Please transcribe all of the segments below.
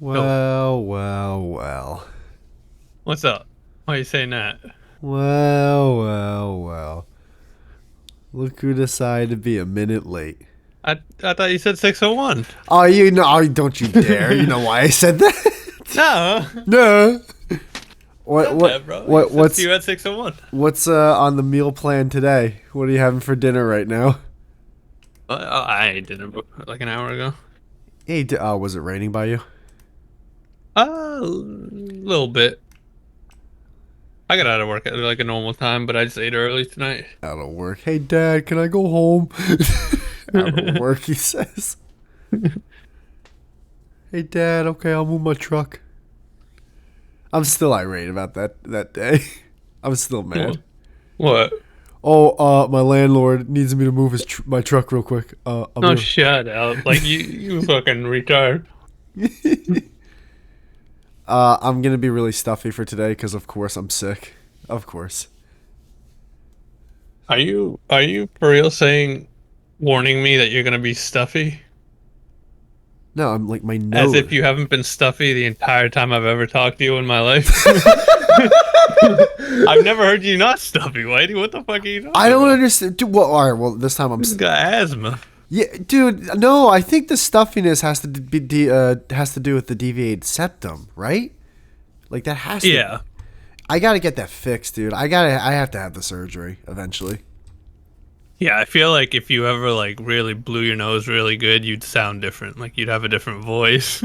Yo, Well. what's up? Why are you saying that? Well. Look who decided to be a minute late. I thought you said 601. Oh, you know, oh, don't you dare. You know why I said that? No, No. What, said what, that, bro. You what, said what's, see you at 601. what's, on the meal plan today? What are you having for dinner right now? I ate dinner like an hour ago. Hey, was it raining by you? A little bit. I got out of work at like a normal time, but I just ate early tonight. Out of work. Hey, Dad, can I go home? Out of work, he says. Hey, Dad, okay, I'll move my truck. I'm still irate about that day. I'm still mad. What? Oh, my landlord needs me to move my truck real quick. I'll Oh, be. shut up! Like you fucking retard. I'm gonna be really stuffy for today because, of course, I'm sick. Of course. Are you for real saying, warning me that you're gonna be stuffy? No, I'm like my As nose. if you haven't been stuffy the entire time I've ever talked to you in my life. I've never heard you not stuffy, Whitey. What the fuck are you I talking don't about? understand. Dude, well, all right. Well, this time I'm. This got asthma. Yeah, dude. No, I think the stuffiness has to do with the deviated septum, right? Like that has to. Yeah. I gotta get that fixed, dude. I have to have the surgery eventually. Yeah, I feel like if you ever like really blew your nose really good, you'd sound different. Like you'd have a different voice.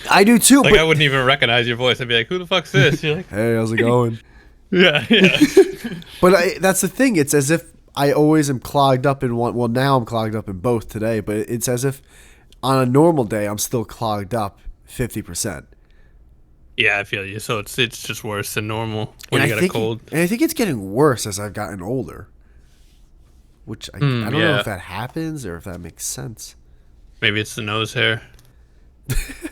I do too, Like but I wouldn't even recognize your voice. I'd be like, "Who the fuck's this?" You're like, hey, how's it going? "Yeah, yeah." But that's the thing. It's as if I always am clogged up in one. Well, now I'm clogged up in both today, but it's as if on a normal day I'm still clogged up 50%. Yeah, I feel you. So it's just worse than normal And when you I got a think cold. and I think it's getting worse as I've gotten older. Which I don't know if Yeah. that happens or if that makes sense. Maybe it's the nose hair.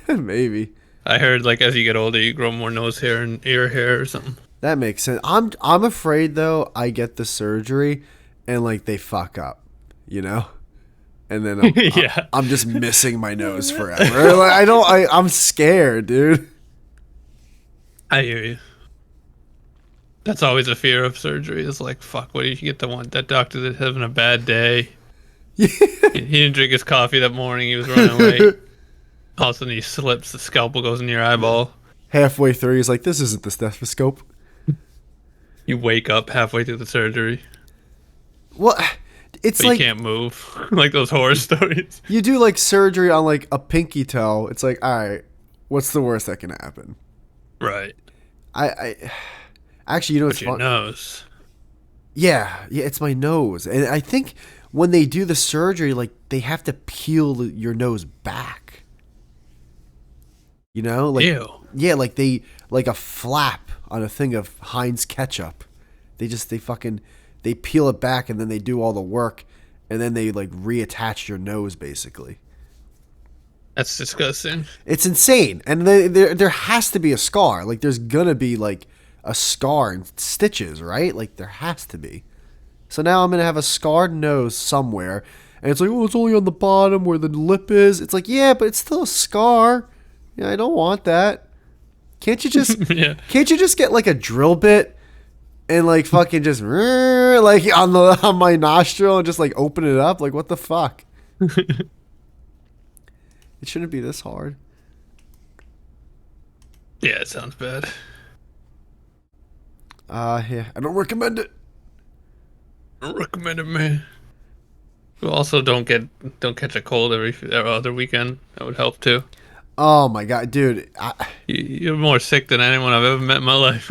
Maybe I heard like as you get older, you grow more nose hair and ear hair or something. that makes sense. I'm afraid though I get the surgery and like they fuck up, you know. And then Yeah. I'm just missing my nose forever. Like I'm scared, dude. I hear you. That's always a fear of surgery. Is like, fuck, what if you get the one that doctor that's having a bad day? He didn't drink his coffee that morning. He was running late. All of a sudden, he slips. The scalpel goes in your eyeball. Halfway through, he's like, "This isn't the stethoscope." You wake up halfway through the surgery, Well, it's but you like can't move. Like those horror stories. you do like surgery on like a pinky toe. It's like, all right, what's the worst that can happen? Right. I actually, you know, it's But your fun. nose. Yeah, it's my nose, and I think when they do the surgery, like they have to peel your nose back. You know, like Ew. yeah, like they like a flap on a thing of Heinz ketchup. They peel it back and then they do all the work, and then they like reattach your nose basically. That's disgusting. It's insane, and there has to be a scar. Like there's gonna be like a scar and stitches, right? Like there has to be. So now I'm gonna have a scarred nose somewhere, and it's like, oh, it's only on the bottom where the lip is. It's like, yeah, but it's still a scar. Yeah, I don't want that. Can't you just Yeah. can't you just get like a drill bit and like fucking just like on my nostril and just like open it up? Like what the fuck? It shouldn't be this hard. Yeah, it sounds bad. Yeah, I don't recommend it. I recommend it, man. Also, don't catch a cold every other weekend. That would help too. Oh my god, dude! You're more sick than anyone I've ever met in my life.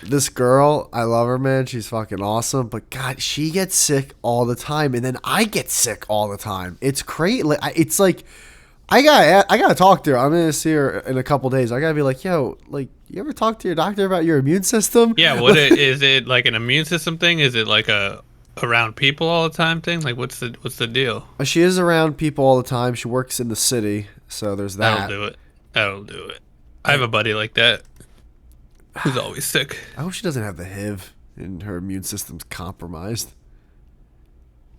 This girl, I love her, man. She's fucking awesome. But God, she gets sick all the time, and then I get sick all the time. It's crazy. It's like I gotta talk to her. I'm gonna see her in a couple days. I gotta be like, yo, like, you ever talk to your doctor about your immune system? Yeah, is it like an immune system thing? Is it like a around people all the time thing? Like what's the deal? She is around people all the time. She works in the city, so there's That'll that. do it. That'll do it. I have a buddy like that who's always sick. I hope she doesn't have the HIV and her immune system's compromised.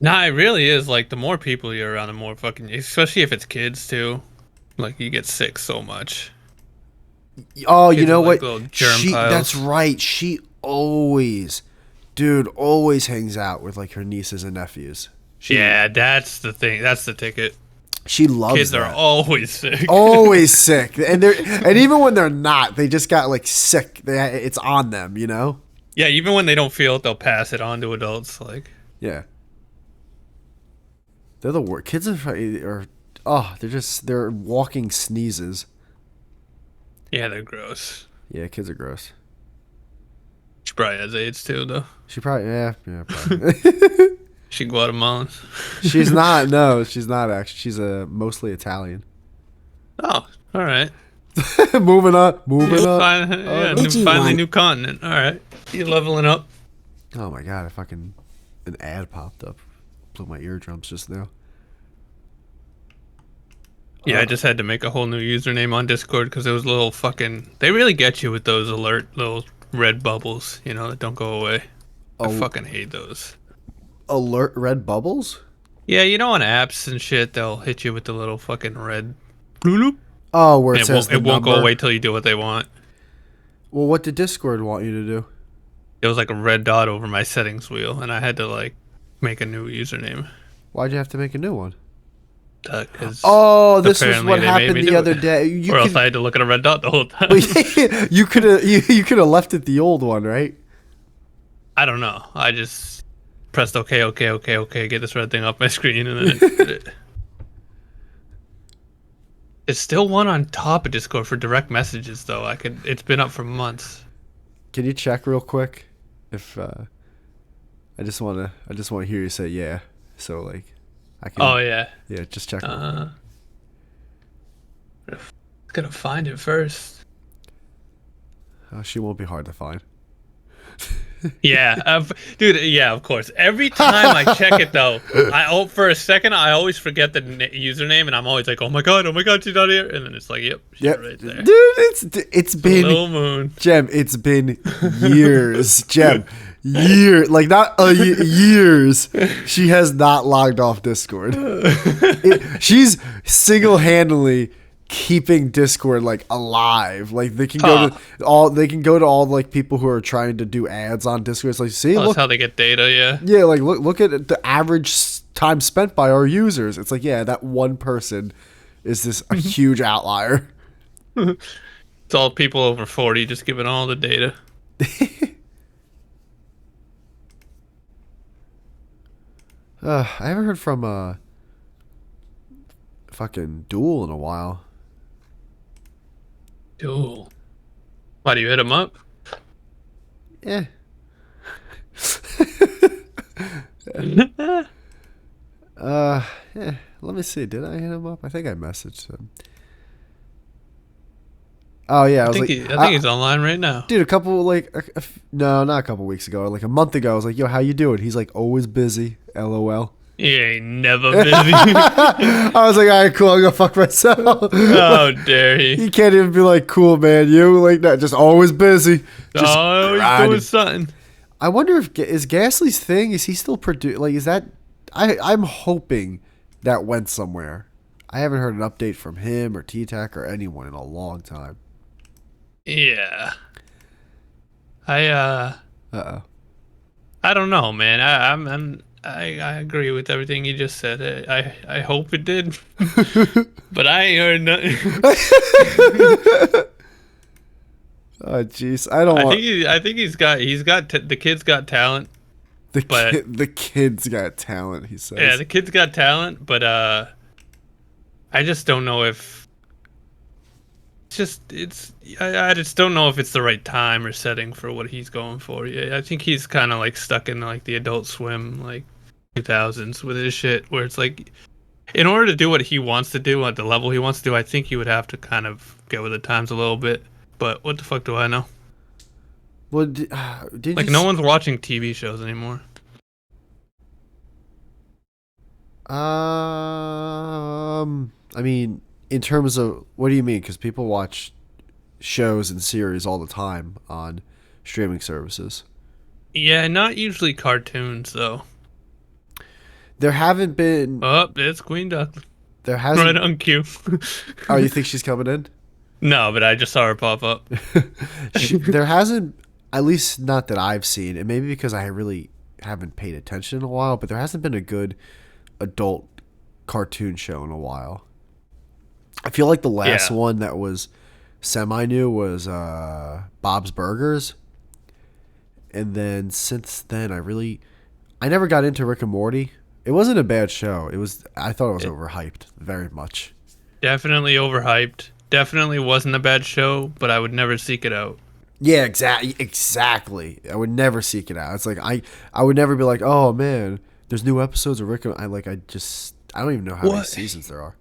Nah, it really is like the more people you're around, the more fucking, especially if it's kids too. Like you get sick so much. Oh, you Kids know are like what? little germ That's piles. right. She always, dude, always hangs out with like her nieces and nephews. Yeah, that's the thing. That's the ticket. She loves Kids are that. always sick. Always sick, and even when they're not, they just got like sick. It's on them, you know. Yeah, even when they don't feel it, they'll pass it on to adults. Like, Yeah, they're the worst. Kids are oh, they're walking sneezes. yeah, they're gross. Yeah, kids are gross. She probably has AIDS too, though. She probably probably. She Guatemalan. She's not. No, she's not actually. She's mostly Italian. Oh, all right. Moving up. Moving up. Yeah, What you finally want? new continent. All right, you leveling up. Oh my god! An ad popped up. Blew my eardrums just now. Yeah, I just had to make a whole new username on Discord because it was little fucking. They really get you with those little red bubbles, you know, that don't go away. I Oh, fucking hate those. alert red bubbles. Yeah, you know, on apps and shit, they'll hit you with the little fucking red. Bloop. Oh, where And it says it won't go number. away till you do what they want. Well, what did Discord want you to do? It was like a red dot over my settings wheel, and I had to like make a new username. Why'd you have to make a new one? Because Oh, this was apparently what they made happened me the do other it. day. You Or else could, I had to look at a red dot the whole time. you could have you could have left it the old one, right? I don't know. I just pressed okay, get this red thing off my screen, and then it did it. It's still one on top of Discord for direct messages, though. It's been up for months. Can you check real quick? If I just want to hear you say yeah. So like, I can. Oh yeah. Yeah, just check. Real quick. Gotta find it first. Oh, she won't be hard to find. Yeah, dude. Yeah, of course. Every time I check it, though, for a second I always forget the username, and I'm always like, oh my god, she's not here, and then it's like, yep, she's Yep, right there. dude, it's been Little moon. Jem. It's been years, Jem. Like not years. She has not logged off Discord. She's single-handedly keeping Discord like alive. Like they can go to all like people who are trying to do ads on Discord. It's like, see, Oh, that's look, how they get data. Yeah. yeah, like look at the average time spent by our users. It's like, yeah, that one person is this a huge outlier. It's all people over 40 just giving all the data. I haven't heard from fucking Duel in a while. Duel. Why do you hit him up? Yeah. Yeah. Let me see. Did I hit him up? I think I messaged him. Oh yeah, I was I think he's online right now. dude, a couple no, not a couple weeks ago, like a month ago. I was like, yo, how you doing? He's like, always busy. LOL. He ain't never busy. I was like, all right, cool. I'm gonna fuck myself. How dare he? You can't even be like, cool, man. You like that? Just always busy. Just Oh, he's grinding. doing something. I wonder if is Gasly's thing. Is he still like? Is that? I'm hoping that went somewhere. I haven't heard an update from him or T-Tac or anyone in a long time. Yeah. I Uh-oh. I don't know, man. I agree with everything you just said. I hope it did, but I ain't heard nothing. Oh jeez, I don't want I think he's got the kid's got talent. the kid's got talent. He says. Yeah, the kid's got talent, but I just don't know if I just don't know if it's the right time or setting for what he's going for. Yeah, I think he's kind of like stuck in like the Adult Swim like 2000s with his shit, where it's like, in order to do what he wants to do at the level he wants to do, I think he would have to kind of get with the times a little bit. But what the fuck do I know? Well, did Like, you no one's watching TV shows anymore. I mean, in terms of what do you mean? Because people watch shows and series all the time on streaming services. Yeah, not usually cartoons though. There haven't been. Oh, it's Queen Duck There hasn't. right on cue. Oh, you think she's coming in? No, but I just saw her pop up. There hasn't, at least not that I've seen, and maybe because I really haven't paid attention in a while, but there hasn't been a good adult cartoon show in a while. I feel like the last Yeah. one that was semi new was Bob's Burgers, and then since then I never got into Rick and Morty. It wasn't a bad show. I thought it was It overhyped very much. definitely overhyped. Definitely wasn't a bad show, but I would never seek it out. Yeah, exactly. I would never seek it out. It's like I would never be like, oh man, there's new episodes of Rick. I don't even know how many What? seasons there are.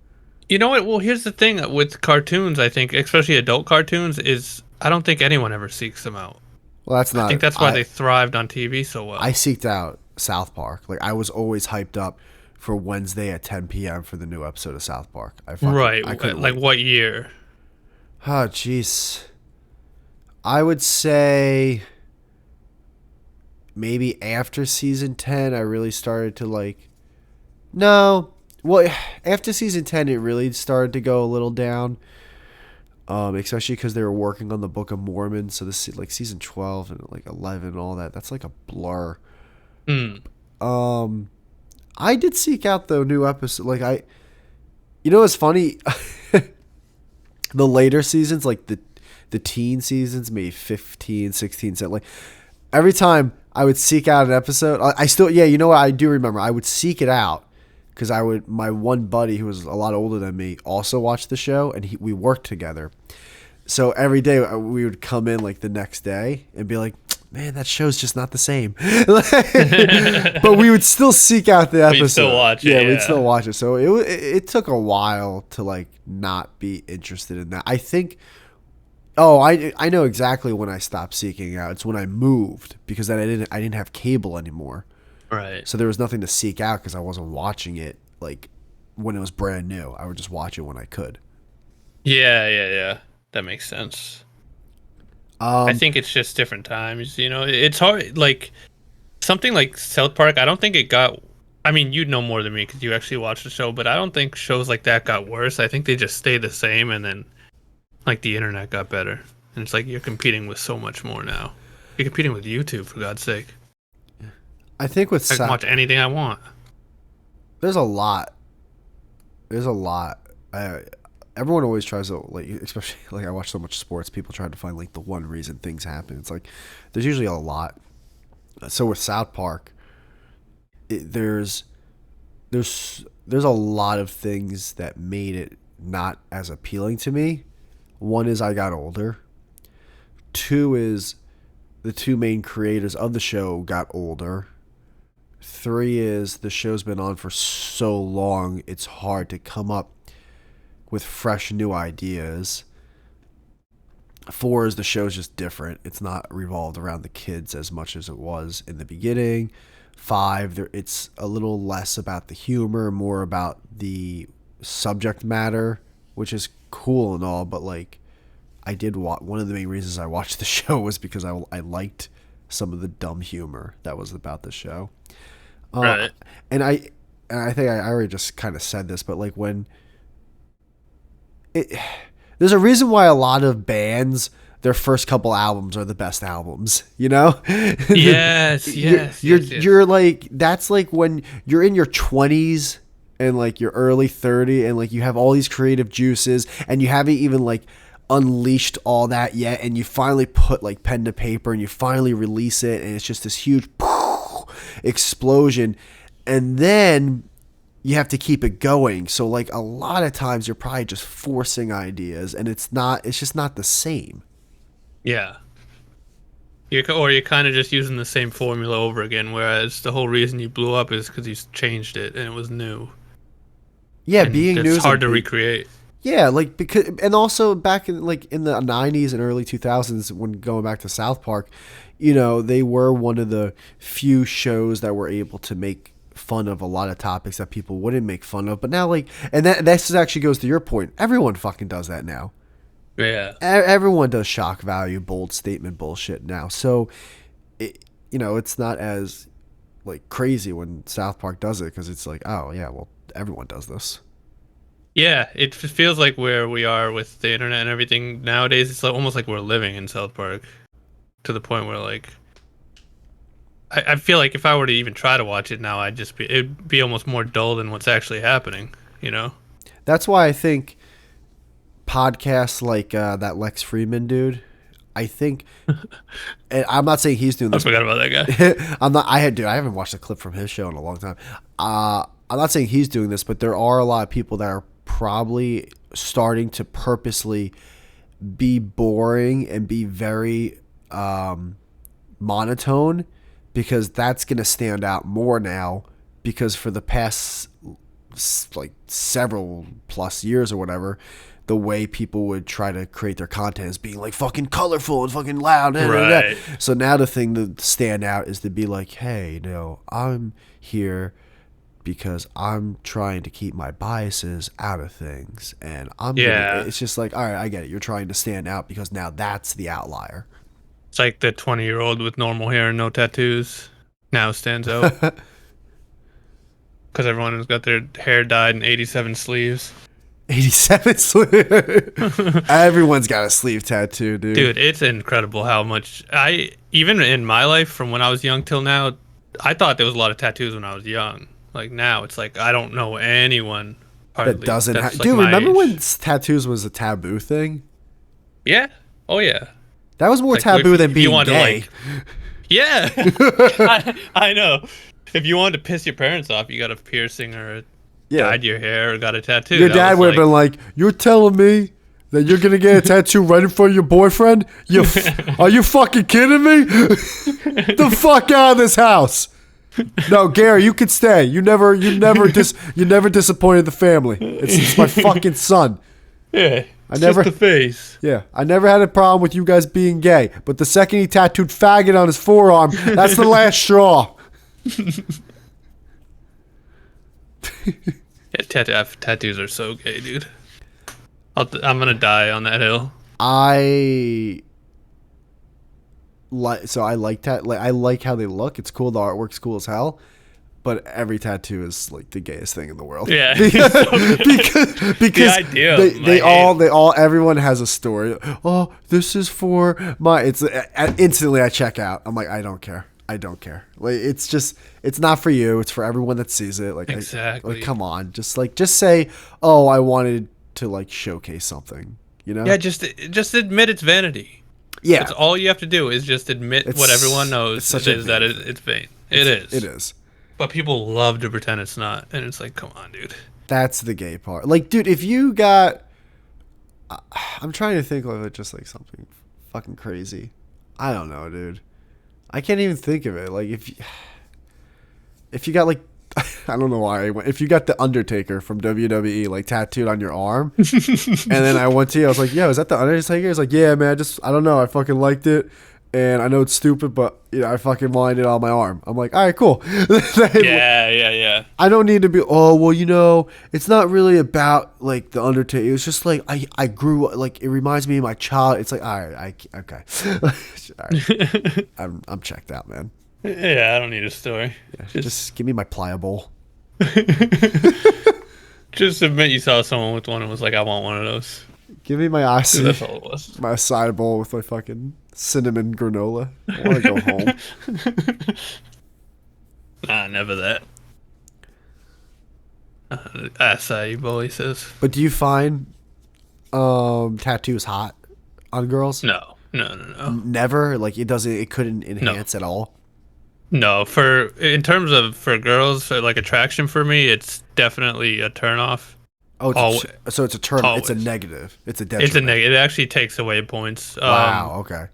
You know what? Well, here's the thing with cartoons, I think, especially adult cartoons, is I don't think anyone ever seeks them out. Well, that's I not think that's why I they thrived on TV so I well. seeked out South Park. Like I was always hyped up for Wednesday at 10 p.m. for the new episode of South Park. Right. I couldn't Like wait. what year? Oh jeez. I would say maybe after season 10 I really started to like no. Well, after season 10 it really started to go a little down. Especially because they were working on the Book of Mormon, so this like season 12 and like 11 and all that. That's like a blur. Hmm. Um, I did seek out the new episode. You know, what's funny? The later seasons, like the teen seasons, maybe 15, 16, 17, like every time I would seek out an episode, I still, yeah, you know what? I do remember. I would seek it out because my one buddy who was a lot older than me also watched the show and we worked together. So every day we would come in like the next day and be like, man, that show's just not the same. But we would still seek out the But you still episode. watch Yeah, it, we'd still yeah. watch it. So it took a while to like not be interested in that. I think. Oh, I know exactly when I stopped seeking out. It's when I moved because then I didn't have cable anymore. Right. So there was nothing to seek out because I wasn't watching it like when it was brand new. I would just watch it when I could. Yeah, yeah, yeah. That makes sense. I Um, think it's just different times, It's hard like something like South Park, I don't think it got I mean, you'd know more than me because you actually watched the show, but I don't think shows like that got worse. I think they just stayed the same and then like the internet got better. And it's like you're competing with so much more now. You're competing with YouTube for God's sake. I think with I can Sa- watch anything I want. there's a lot. There's a lot. Everyone always tries to like, especially like I watch so much sports. People try to find like the one reason things happen. It's like there's usually a lot. So with South Park, it, there's a lot of things that made it not as appealing to me. One is I got older. Two is the two main creators of the show got older. Three is the show's been on for so long, it's hard to come up with fresh new ideas. Four is the show's just different. It's not revolved around the kids as much as it was in the beginning. Five, it's a little less about the humor, more about the subject matter, which is cool and all, but like I did one of the main reasons I watched the show was because I liked some of the dumb humor that was about the show. Uh, Right. and I think I already just kind of said this, but like when it, there's a reason why a lot of bands their first couple albums are the best albums, you know? Yes, yes, yes, yes. You're like that's like when you're in your 20s and like your early 30 and like you have all these creative juices and you haven't even like unleashed all that yet and you finally put like pen to paper and you finally release it and it's just this huge explosion and then you have to keep it going. So like a lot of times you're probably just forcing ideas and it's just not the same. Yeah. You're kind of just using the same formula over again, whereas the whole reason you blew up is because you changed it and it was new, Yeah, and being new it's is a hard to big recreate. yeah, like because and also back in like in the 90s and early 2000s when going back to South Park, you know, they were one of the few shows that were able to make fun of a lot of topics that people wouldn't make fun of. But now like and that this actually goes to your point. Everyone fucking does that now. Yeah. Everyone does shock value, bold statement bullshit now. So, you know, it's not as like crazy when South Park does it because it's like, oh yeah, well everyone does this. Yeah, it feels like where we are with the internet and everything nowadays. It's like, almost like we're living in South Park to the point where like I feel like if I were to even try to watch it now, it'd be almost more dull than what's actually happening. You know? That's why I think podcasts like that Lex Friedman dude. I think, and I'm not saying he's doing I this. forgot about that guy. I'm not. I haven't watched a clip from his show in a long time. I'm not saying he's doing this, but there are a lot of people that are probably starting to purposely be boring and be very monotone because that's going to stand out more now because for the past like several plus years or whatever, the way people would try to create their content is being like fucking colorful and fucking loud. Right. So now the thing to stand out is to be like, hey, no, I'm here because I'm trying to keep my biases out of things. And Yeah. it's just like, all right, I get it. You're trying to stand out because now that's the outlier. It's like the 20-year-old with normal hair and no tattoos now stands out because everyone has got their hair dyed in 87 sleeves. 87 sleeve. Everyone's got a sleeve tattoo, dude. Dude, it's incredible how much even in my life from when I was young till now, I thought there was a lot of tattoos when I was young. Like now, it's like I don't know anyone hardly That doesn't that's like dude, my remember age. when tattoos was a taboo thing? Yeah. Oh yeah. That was more Like, taboo if than you being wanted to, gay. like, yeah. I know. If you wanted to piss your parents off, you got a piercing or Yeah. dyed your hair or got a tattoo. Your That dad was would have been like, "You're telling me that you're gonna get a tattoo right in front of your boyfriend? Are you fucking kidding me? The fuck out of this house!" No, Gary, you can stay. You never disappointed the family. It's my fucking son. Yeah. It's never- just the face. Yeah, I never had a problem with you guys being gay, but the second he tattooed faggot on his forearm, that's the last straw. Yeah, tattoos are so gay, dude. I'm gonna die on that hill. I like how they look. It's cool. The artwork's cool as hell. But every tattoo is like the gayest thing in the world. Yeah. because The idea of everyone has a story. Oh, this is for my. It's instantly I check out. I'm like, I don't care. Like it's not for you. It's for everyone that sees it. Like Exactly. come on, just say, oh, I wanted to like showcase something. You know? Yeah, just admit it's vanity. Yeah. That's all you have to do is just admit what everyone knows is that it's vain. It is. It is. But people love to pretend it's not, and it's like, come on, dude. That's the gay part. Like, dude, if you got, I'm trying to think of it just like something fucking crazy. I don't know, dude. I can't even think of it. Like if you got like, I don't know why. If you got the Undertaker from WWE like tattooed on your arm, and then I went to you, I was like, "Yo, is that the Undertaker?" It's like, "Yeah, man. I don't know. I fucking liked it, and I know it's stupid, but I fucking wanted it on my arm." I'm like, "All right, cool." Yeah. I don't need to be. Oh, well, it's not really about like the Undertaker. It's just like I grew like it reminds me of my child. It's like, all right, okay, all right. I'm checked out, man. Yeah, I don't need a story. Yeah, just give me my pliable. Just admit you saw someone with one and was like, I want one of those. Give me my That's acai, all it was. my acai bowl with my fucking cinnamon granola. I want to go home. Nah, never that. Acai bowl, he says. But do you find tattoos hot on girls? No. Never. Like it couldn't enhance at all. No, in terms of for girls, for like attraction for me, it's definitely a turnoff. Oh, so it's a turn. Always. It's a negative. It's a detriment. It's a negative. It actually takes away points. Wow. Okay.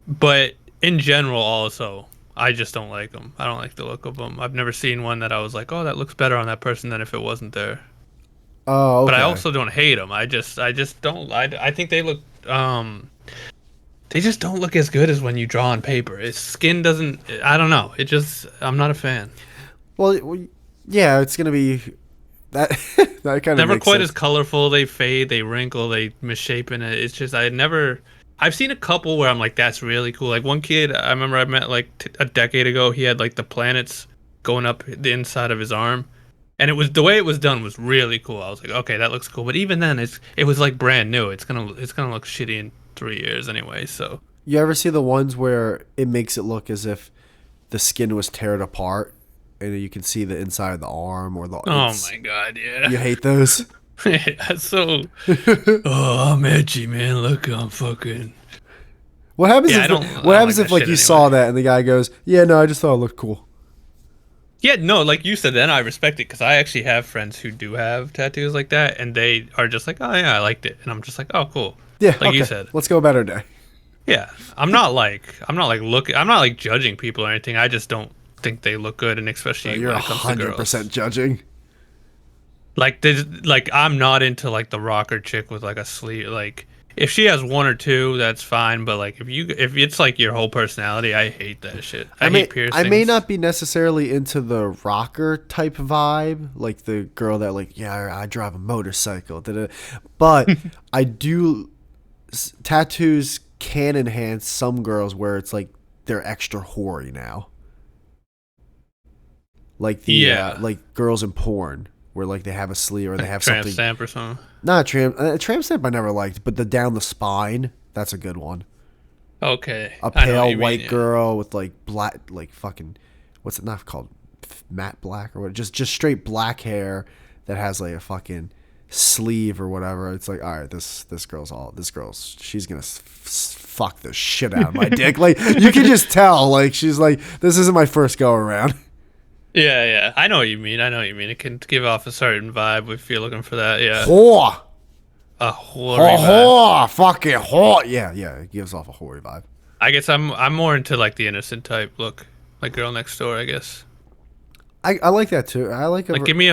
But in general, also, I just don't like them. I don't like the look of them. I've never seen one that I was like, oh, that looks better on that person than if it wasn't there. Oh. Okay. But I also don't hate them. I just don't. I think they look. They just don't look as good as when you draw on paper. Its skin doesn't. I don't know. I'm not a fan. Well, yeah, it's gonna be that. That kind of Never makes quite sense. as colorful. They fade. They wrinkle. They misshapen it. It's just I've seen a couple where I'm like, that's really cool. Like one kid I remember I met like a decade ago. He had like the planets going up the inside of his arm, And it was the way it was done was really cool. I was like, okay, that looks cool. But even then, it was like brand new. It's gonna look shitty in 3 years anyway. So You ever see the ones where it makes it look as if the skin was teared apart, and you can see the inside of the arm or the? oh my god, yeah. You hate those? That's so. Oh, I'm edgy, man. Look, I'm fucking. What happens Yeah, if I what don't happens like if that like shit you anyway. saw that and the guy goes, "Yeah, no, I just thought it looked cool." Yeah, no, like you said, then I respect it because I actually have friends who do have tattoos like that, and they are just like, oh yeah, I liked it, and I'm just like, oh cool. Yeah, Like you okay. said. Let's go about our day. Yeah, I'm not like judging people or anything. I just don't think they look good, and especially You're when it comes to girls. 100% judging. Like I'm not into like the rocker chick with like a sleeve. Like if she has one or two, that's fine. But like if it's like your whole personality, I hate that shit. I hate piercings. I may not be necessarily into the rocker type vibe, like the girl that like, yeah, I drive a motorcycle, but I do. Tattoos can enhance some girls where it's like they're extra hoary now, like like girls in porn where like they have a sleeve or they have tramp something. stamp or something. Not tramp stamp. I never liked, but the down the spine, that's a good one. Okay. A I know what pale you mean, white yeah. girl with like black, like fucking, what's it not called, matte black or what? Just straight black hair that has like a fucking sleeve or whatever. It's like, all right, this girl's she's gonna fuck the shit out of my dick. Like you can just tell, like she's like, this isn't my first go around. Yeah, yeah. I know what you mean. It can give off a certain vibe if you're looking for that. Yeah. Whore, A hoary vibe. whore, fucking whore. Yeah, it gives off a hoary vibe. I guess I'm more into like the innocent type look, like Girl Next Door. I guess. I like that too. I like Like give me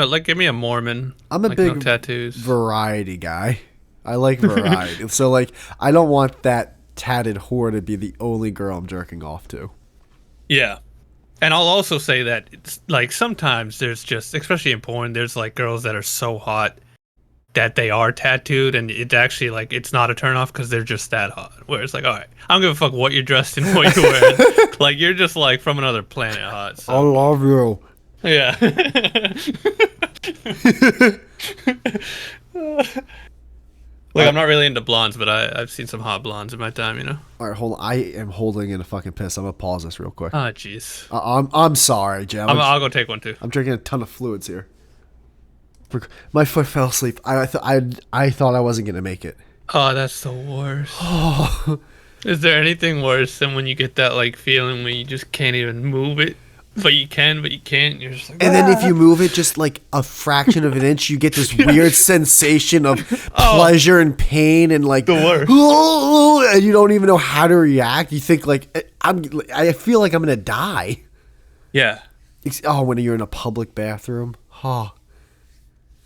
a Mormon. I'm a like, big no tattoos. variety guy. I like variety. So like I don't want that tatted whore to be the only girl I'm jerking off to. Yeah. And I'll also say that it's like sometimes there's just, especially in porn, there's like girls that are so hot that they are tattooed, and it's actually like it's not a turnoff because they're just that hot. Where it's like, all right, I don't give a fuck what you're dressed in, what you're wearing. Like you're just like from another planet hot. I So love you. yeah. Like I'm not really into blondes, but I've seen some hot blondes in my time, you know. All right, hold on. I am holding in a fucking piss. I'm gonna pause this real quick. Ah, jeez. I'm sorry, Jam. I'll go take one too. I'm drinking a ton of fluids here. My foot fell asleep. I thought I wasn't gonna make it. Oh, that's the worst. Is there anything worse than when you get that like feeling when you just can't even move it, but you can, but you can't? You're just like, And then if you move it just like a fraction of an inch, you get this weird sensation of pleasure and pain and like The worst. and you don't even know how to react. You think like I feel like I'm gonna die. yeah. Oh, when you're in a public bathroom. Oh.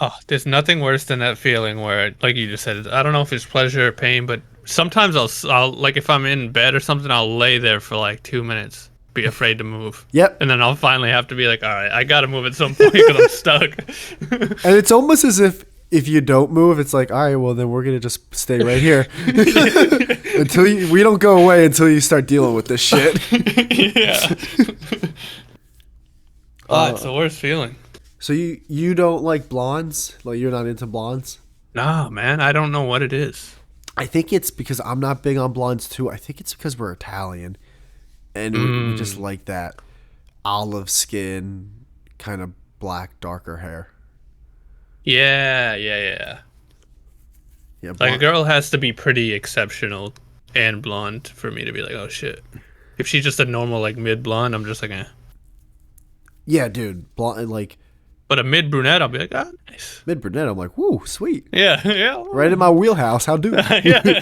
Oh, there's nothing worse than that feeling where, like you just said, I don't know if it's pleasure or pain, but sometimes I'll like if I'm in bed or something, I'll lay there for like 2 minutes, be afraid to move. Yep. And then I'll finally have to be like, all right, I gotta move at some point because I'm stuck. And it's almost as if you don't move, it's like, all right, well then we're gonna just stay right here we don't go away until you start dealing with this shit. Yeah. Oh, it's the worst feeling. So you don't like blondes? Like you're not into blondes? Nah, man, I don't know what it is. I think it's because I'm not big on blondes too. I think it's because we're Italian, and we just like that olive skin, kind of black, darker hair. Yeah. Yeah, Like a blonde- girl has to be pretty exceptional and blonde for me to be like, oh shit. If she's just a normal like mid blonde, I'm just like, eh. yeah, dude, blonde like But a mid brunette, I'll be like, ah, nice. mid brunette. I'm like, woo, sweet, Yeah, yeah. right in my wheelhouse. How do? Yeah.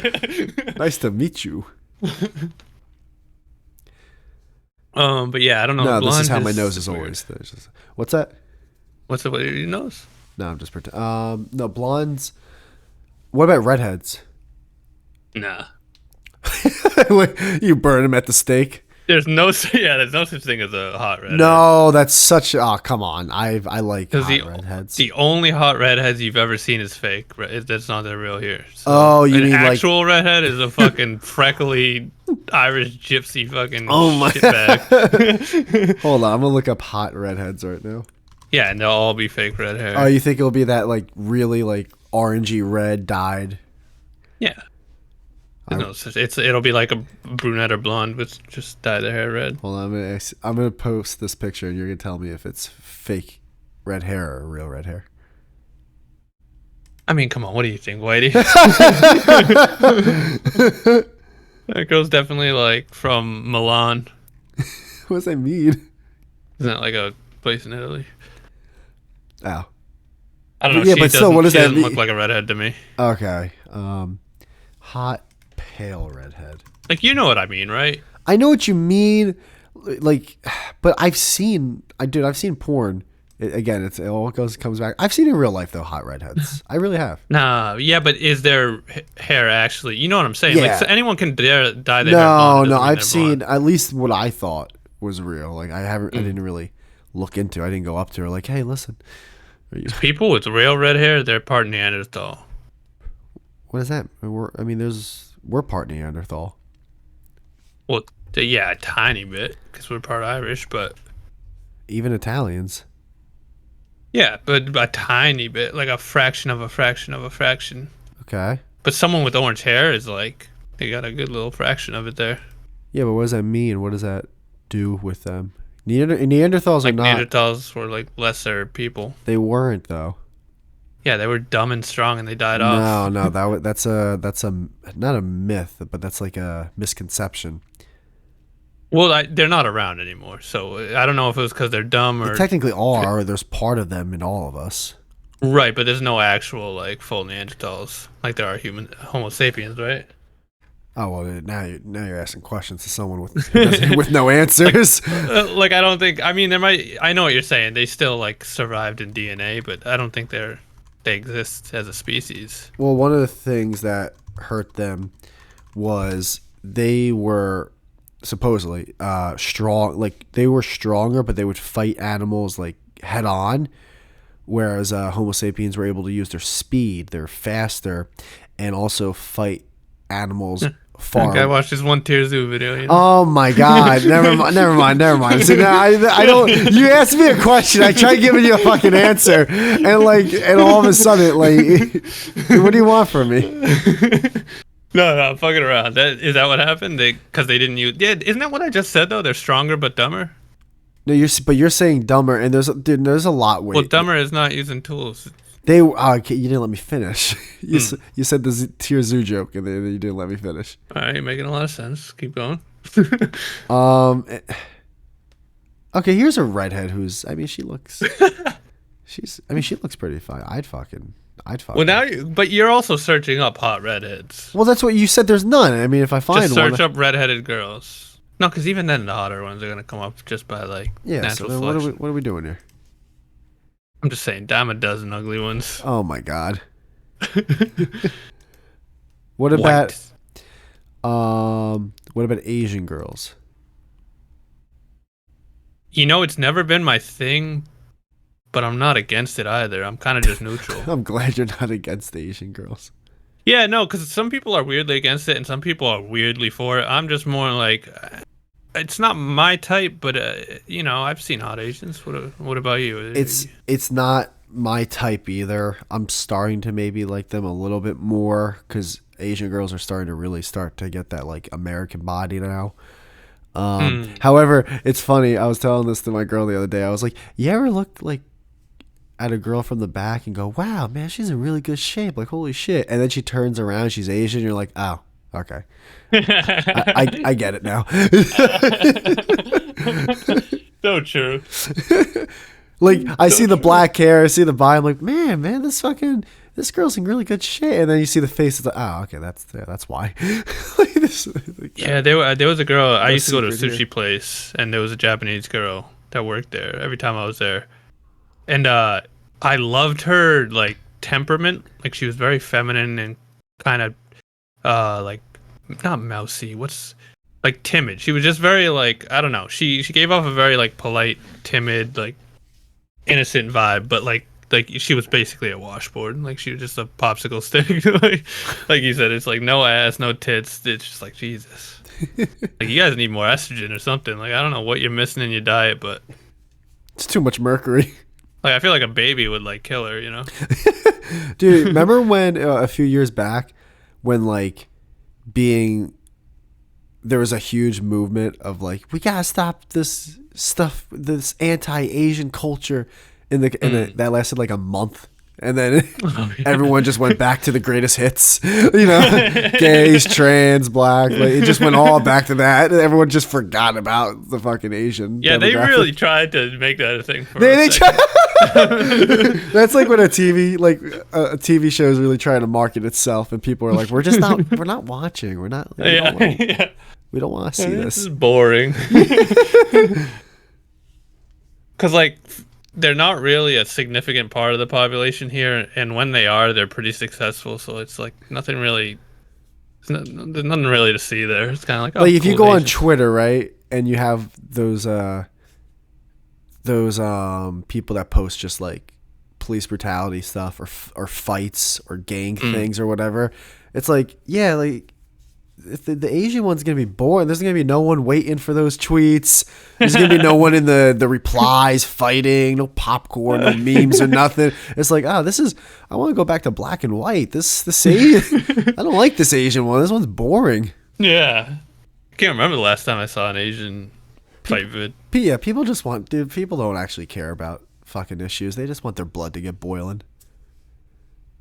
Nice to meet you. But yeah, I don't know. No, this Blonde is how my nose is is weird. always. There's just, what's that? What's the way your nose? No, I'm just pretending. No, blondes. What about redheads? Nah. You burn them at the stake? There's no such thing as a hot redhead. No, that's such. Oh, come on. I like hot Because redheads. the only hot redheads you've ever seen is fake. That's not the real here. So Oh, you an mean like- actual redhead is a fucking freckly Irish gypsy fucking Oh my- shitbag. Hold on, I'm gonna look up hot redheads right now. Yeah, and they'll all be fake red Oh, hair. you think it'll be that like really like orangey red dyed? Yeah. I It'll be like a brunette or blonde with just dye their hair red. hold on. I'm gonna post this picture, and you're gonna tell me if it's fake red hair or real red hair. I mean, come on, what do you think, Whitey? That girl's definitely like from Milan. What does that mean? Isn't that like a place in Italy? Oh, I don't know. yeah, but still, what does She that doesn't look mean? like a redhead to me. Okay. Hot pale redhead. Like you know what I mean, right? I know what you mean, like, but I've seen porn. Again, it all comes back. I've seen in real life though hot redheads. I really have. Nah, yeah, but is their hair actually? You know what I'm saying? Yeah. Like so anyone can dye their hair blonde. No, Doesn't mean I've they're seen blonde. at least what I thought was real. Like I didn't really look into. I didn't go up to her like, hey, listen, People with real red hair, they're part Neanderthal. what is that? We're part Neanderthal. Well, yeah, a tiny bit because we're part Irish, but Even Italians. yeah, but a tiny bit, like a fraction of a fraction of a fraction. Okay. But someone with orange hair is like they got a good little fraction of it there. Yeah, but what does that mean? What does that do with them? Neanderthals are Like not. Neanderthals were like lesser people. They weren't though. Yeah, they were dumb and strong, and they died off. No, that's a not a myth, but that's like a misconception. Well, they're not around anymore, so I don't know if it was because they're dumb They or technically are. There's part of them in all of us. right. But there's no actual like full Neanderthals like there are human Homo sapiens, right? Oh well, now you're asking questions to someone with no answers. Like I don't think. I mean, there might. I know what you're saying. They still like survived in DNA, but I don't think they exist as a species. Well, one of the things that hurt them was they were supposedly strong. Like they were stronger, but they would fight animals like head on. Whereas Homo sapiens were able to use their speed, they're faster, and also fight animals far. Like I watched this one Tier Zoo video. You know? Oh my God! Never mind. See, now I don't. You asked me a question. I tried giving you a fucking answer, and all of a sudden, like, what do you want from me? No, I'm fucking around. Is that what happened? Because they didn't use. Yeah, isn't that what I just said though? They're stronger but dumber. No, you're saying dumber, and there's a lot. Well, dumber is not using tools. Okay, you didn't let me finish. You said the Tier Zoo joke, and then you didn't let me finish. All right, you're making a lot of sense. Keep going. Um. Okay, here's a redhead who's. I mean, she looks. She looks pretty fine. I'd fucking. Well, but you're also searching up hot redheads. Well, that's what you said. There's none. I mean, if I find Just search one, up redheaded girls. No, because even then the hotter ones are gonna come up just by like yeah. So natural then selection. what are we doing here? I'm just saying, damn a dozen ugly ones. Oh my God. What about Asian girls? You know, it's never been my thing, but I'm not against it either. I'm kind of just neutral. I'm glad you're not against the Asian girls. Yeah, no, because some people are weirdly against it and some people are weirdly for it. I'm just more like, it's not my type, but you know, I've seen hot Asians. What about you? It's not my type either. I'm starting to maybe like them a little bit more because Asian girls are starting to really start to get that like American body now. However, it's funny. I was telling this to my girl the other day. I was like, "You ever look like at a girl from the back and go, wow, man, she's in really good shape. Like, holy shit." And then she turns around, she's Asian. You're like, oh, okay. I get it now. So true. Like, I see the black hair, I see the body. I'm like, man, this girl's in really good shape. And then you see the face. It's like, oh, okay, that's why. Like this, Yeah, there was a girl. I used to go to a secret sushi here. place, and there was a Japanese girl that worked there every time I was there. And I loved her like temperament. Like she was very feminine and kind of like not mousy. What's like timid. She was just very like I don't know. She gave off a very like polite, timid, like innocent vibe, but like she was basically a washboard. Like she was just a popsicle stick. like you said, it's like no ass, no tits. It's just like Jesus. Like you guys need more estrogen or something. Like I don't know what you're missing in your diet, but It's too much mercury. Like I feel like a baby would like kill her, you know? Dude, remember when a few years back when like being there was a huge movement of like we gotta stop this stuff, this anti-Asian culture that lasted like a month, and then everyone just went back to the greatest hits, gays, trans, black, like it just went all back to that. Everyone just forgot about the fucking Asian. Yeah, they demographic. really tried to make that a thing for They a second. That's like when a TV show is really trying to market itself, and people are like, we're not watching, we're not, Yeah. we don't want to see This is this. boring. Because, like, they're not really a significant part of the population here, and when they are, they're pretty successful. So it's like nothing really. There's nothing really to see there. It's kind of like, oh, Like if you cool go on Asians. Twitter, right, and you have those people that post just like police brutality stuff or fights or gang things or whatever, it's like, yeah, like if the Asian one's gonna be boring, there's gonna be no one waiting for those tweets. There's gonna be no one in the replies fighting, no popcorn, no memes or nothing. It's like, I want to go back to black and white. This Asian, I don't like this Asian one. This one's boring. Yeah. I can't remember the last time I saw an Asian fight vid. Yeah, people just people don't actually care about fucking issues. They just want their blood to get boiling.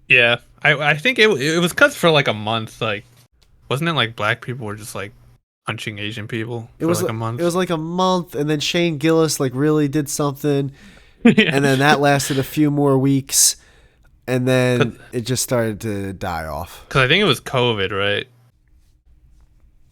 Yeah. I think it was cut for like a month. Like, wasn't it like black people were just like punching Asian people for like a month? It was like a month, and then Shane Gillis like really did something, Yeah. and then that lasted a few more weeks, and then it just started to die off. Because I think it was COVID, right?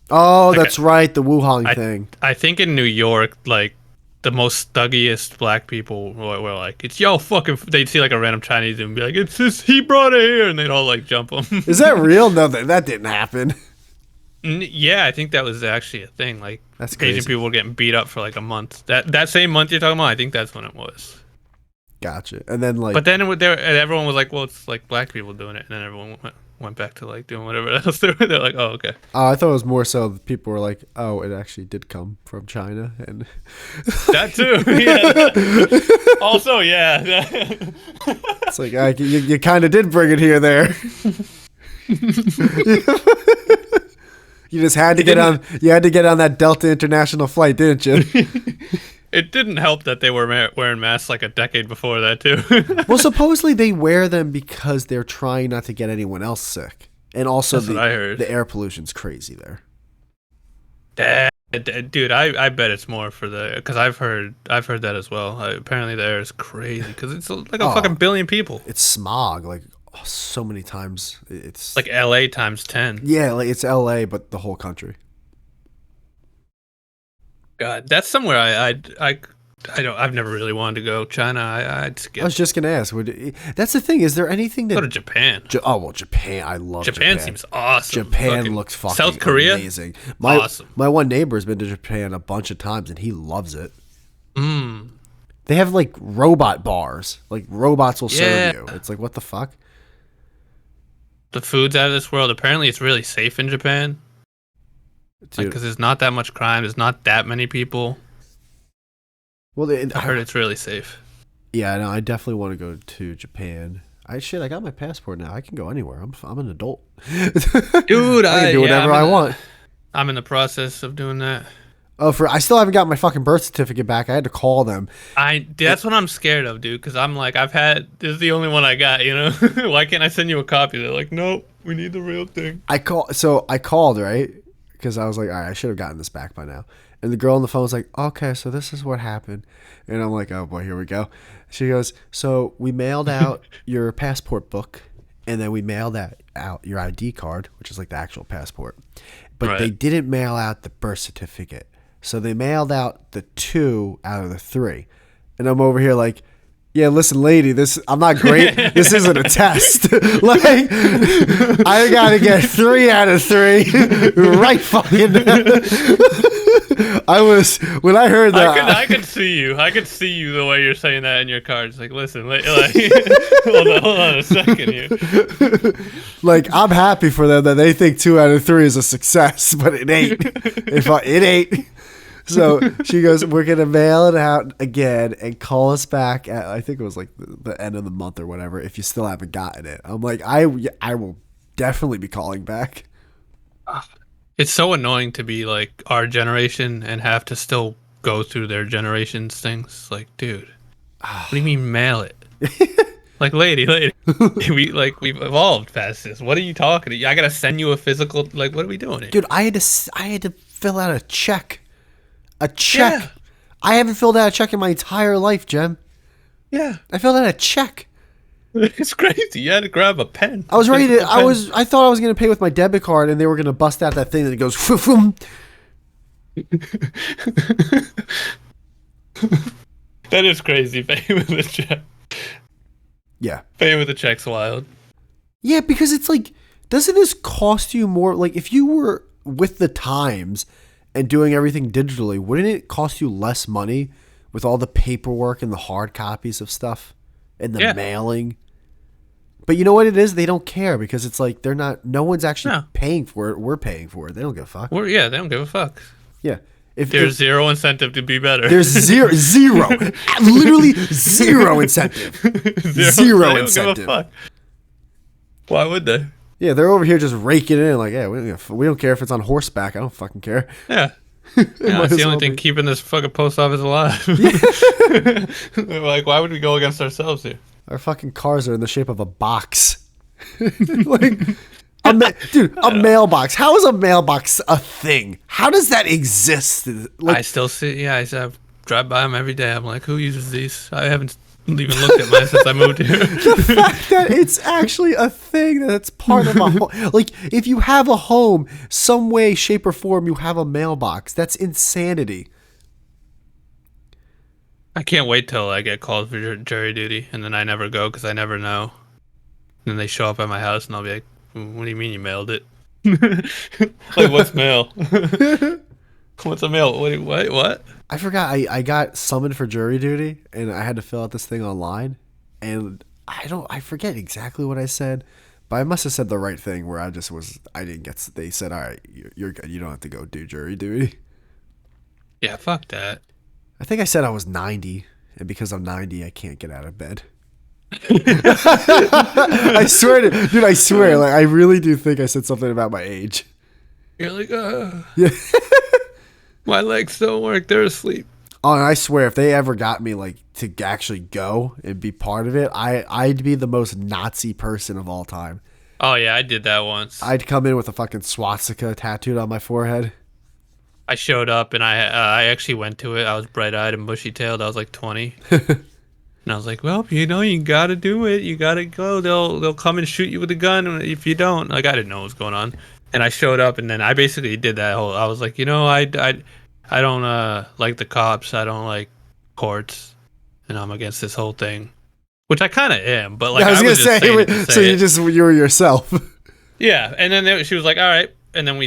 Oh, Like that's right, the Wuhan thing. I think in New York, like, the most thuggiest black people were like, it's yo fucking. They'd see like a random Chinese dude and be like, it's just, he brought it here, and they'd all like jump him. Is that real? No, that didn't happen. Yeah, I think that was actually a thing. Like, That's crazy. Asian people were getting beat up for like a month. That same month you're talking about, I think that's when it was. Gotcha. And then like, But then and everyone was like, well, it's like black people doing it, and then everyone went back to like doing whatever else they were. They're like, oh, okay. I thought it was more so that people were like, oh, it actually did come from China, and That too. Yeah. Also, yeah. it's like you kind of did bring it here there. You just had to get on. You had to get on that Delta International flight, didn't you? It didn't help that they were wearing masks like a decade before that too. Well, supposedly they wear them because they're trying not to get anyone else sick, and also That's what I heard. the air pollution's crazy there. Dude, I bet it's more for because I've heard that as well. Apparently the air is crazy because it's like a fucking billion people. It's smog, like so many times. It's Like LA times 10. yeah, like it's LA, but the whole country. God, that's somewhere I've never really wanted to go. China, I'd skip. I was just gonna ask. That's the thing. Is there anything that? Go to Japan. Japan. I love Japan seems awesome. Japan looks fucking South Korea, amazing. awesome. My one neighbor's been to Japan a bunch of times, and he loves it. Mm. They have like robot bars. Like robots will Yeah. serve you. It's like, what the fuck? The food's out of this world. Apparently, it's really safe in Japan. Dude. Because there's not that much crime. There's not that many people. Well, I heard it's really safe. Yeah, no, I definitely want to go to Japan. I got my passport now. I can go anywhere. I'm an adult. Dude, I can do whatever I want. I'm in the process of doing that. Oh, I still haven't got my fucking birth certificate back. I had to call them. That's what I'm scared of, dude. Because I'm like, this is the only one I got. You know, why can't I send you a copy? They're like, nope, we need the real thing. I called, right? Because I was like, all right, I should have gotten this back by now. And the girl on the phone was like, okay, so this is what happened. And I'm like, oh boy, here we go. She goes, so we mailed out your passport book, and then we mailed out your ID card, which is like the actual passport. But they didn't mail out the birth certificate. So they mailed out the 2 out of the 3. And I'm over here like, yeah, listen, lady, I'm not great. This isn't a test. Like, I gotta get 3 out of 3 right fucking now. When I heard that, I could see you. I could see you the way you're saying that in your card. It's like, listen, hold on a second here. like, I'm happy for them that they think 2 out of 3 is a success, but it ain't. It ain't. So she goes, we're going to mail it out again and call us back at, I think it was like the end of the month or whatever, if you still haven't gotten it. I'm like, I will definitely be calling back. It's so annoying to be like our generation and have to still go through their generation's things. Like, dude, what do you mean mail it? Like, lady, we've evolved past this. What are you talking to? I gotta send you a physical. Like, what are we doing here? Dude, I had to fill out a check. A check. Yeah. I haven't filled out a check in my entire life, Jem. Yeah, I filled out a check. it's crazy. You had to grab a pen. I was ready to. I thought I was going to pay with my debit card, and they were going to bust out that thing that goes. That is crazy. Pay with a check. Yeah. Pay with a check's wild. Yeah, because it's like, doesn't this cost you more? Like, if you were with the times and doing everything digitally, wouldn't it cost you less money with all the paperwork and the hard copies of stuff and the mailing? But you know what it is? They don't care because it's like they're not. No one's actually paying for it. We're paying for it. They don't give a fuck. They don't give a fuck. Yeah. If there's zero incentive to be better. There's zero, literally zero incentive. Zero incentive. Give a fuck. Why would they? Yeah, they're over here just raking it in like, yeah, we don't care if it's on horseback. I don't fucking care. Yeah. It's the only thing keeping this fucking post office alive. Yeah. Like, why would we go against ourselves here? Our fucking cars are in the shape of a box. Like, a mailbox. How is a mailbox a thing? How does that exist? Like, I still see. Yeah, I drive by them every day. I'm like, who uses these? I haven't even looked at mine since I moved here. The fact that it's actually a thing that's part of a home. Like, if you have a home, some way, shape, or form, you have a mailbox. That's insanity. I can't wait till I get called for jury duty, and then I never go because I never know. And then they show up at my house, and I'll be like, what do you mean you mailed it? Like, what's mail? What's a mail? What? I forgot. I got summoned for jury duty, and I had to fill out this thing online. And I forget exactly what I said, but I must have said the right thing where I didn't get, they said, all right, you're good. You don't have to go do jury duty. Yeah, fuck that. I think I said I was 90, and because I'm 90, I can't get out of bed. I swear, dude, I swear, like, I really do think I said something about my age. You're like, yeah. My legs don't work, they're asleep. Oh, and I swear, if they ever got me, like, to actually go and be part of it, I'd be the most Nazi person of all time. Oh yeah, I did that once. I'd come in with a fucking swastika tattooed on my forehead. I showed up and I actually went to it. I was bright-eyed and bushy-tailed. I was like 20. And I was like, well, you got to do it. You got to go. They'll come and shoot you with a gun if you don't. Like, I didn't know what was going on. And I showed up, and then I basically did that whole... I was like, I don't like the cops. I don't like courts. And I'm against this whole thing. Which I kind of am. But, like, I was going to say... you were yourself. Yeah. And then she was like, all right. And then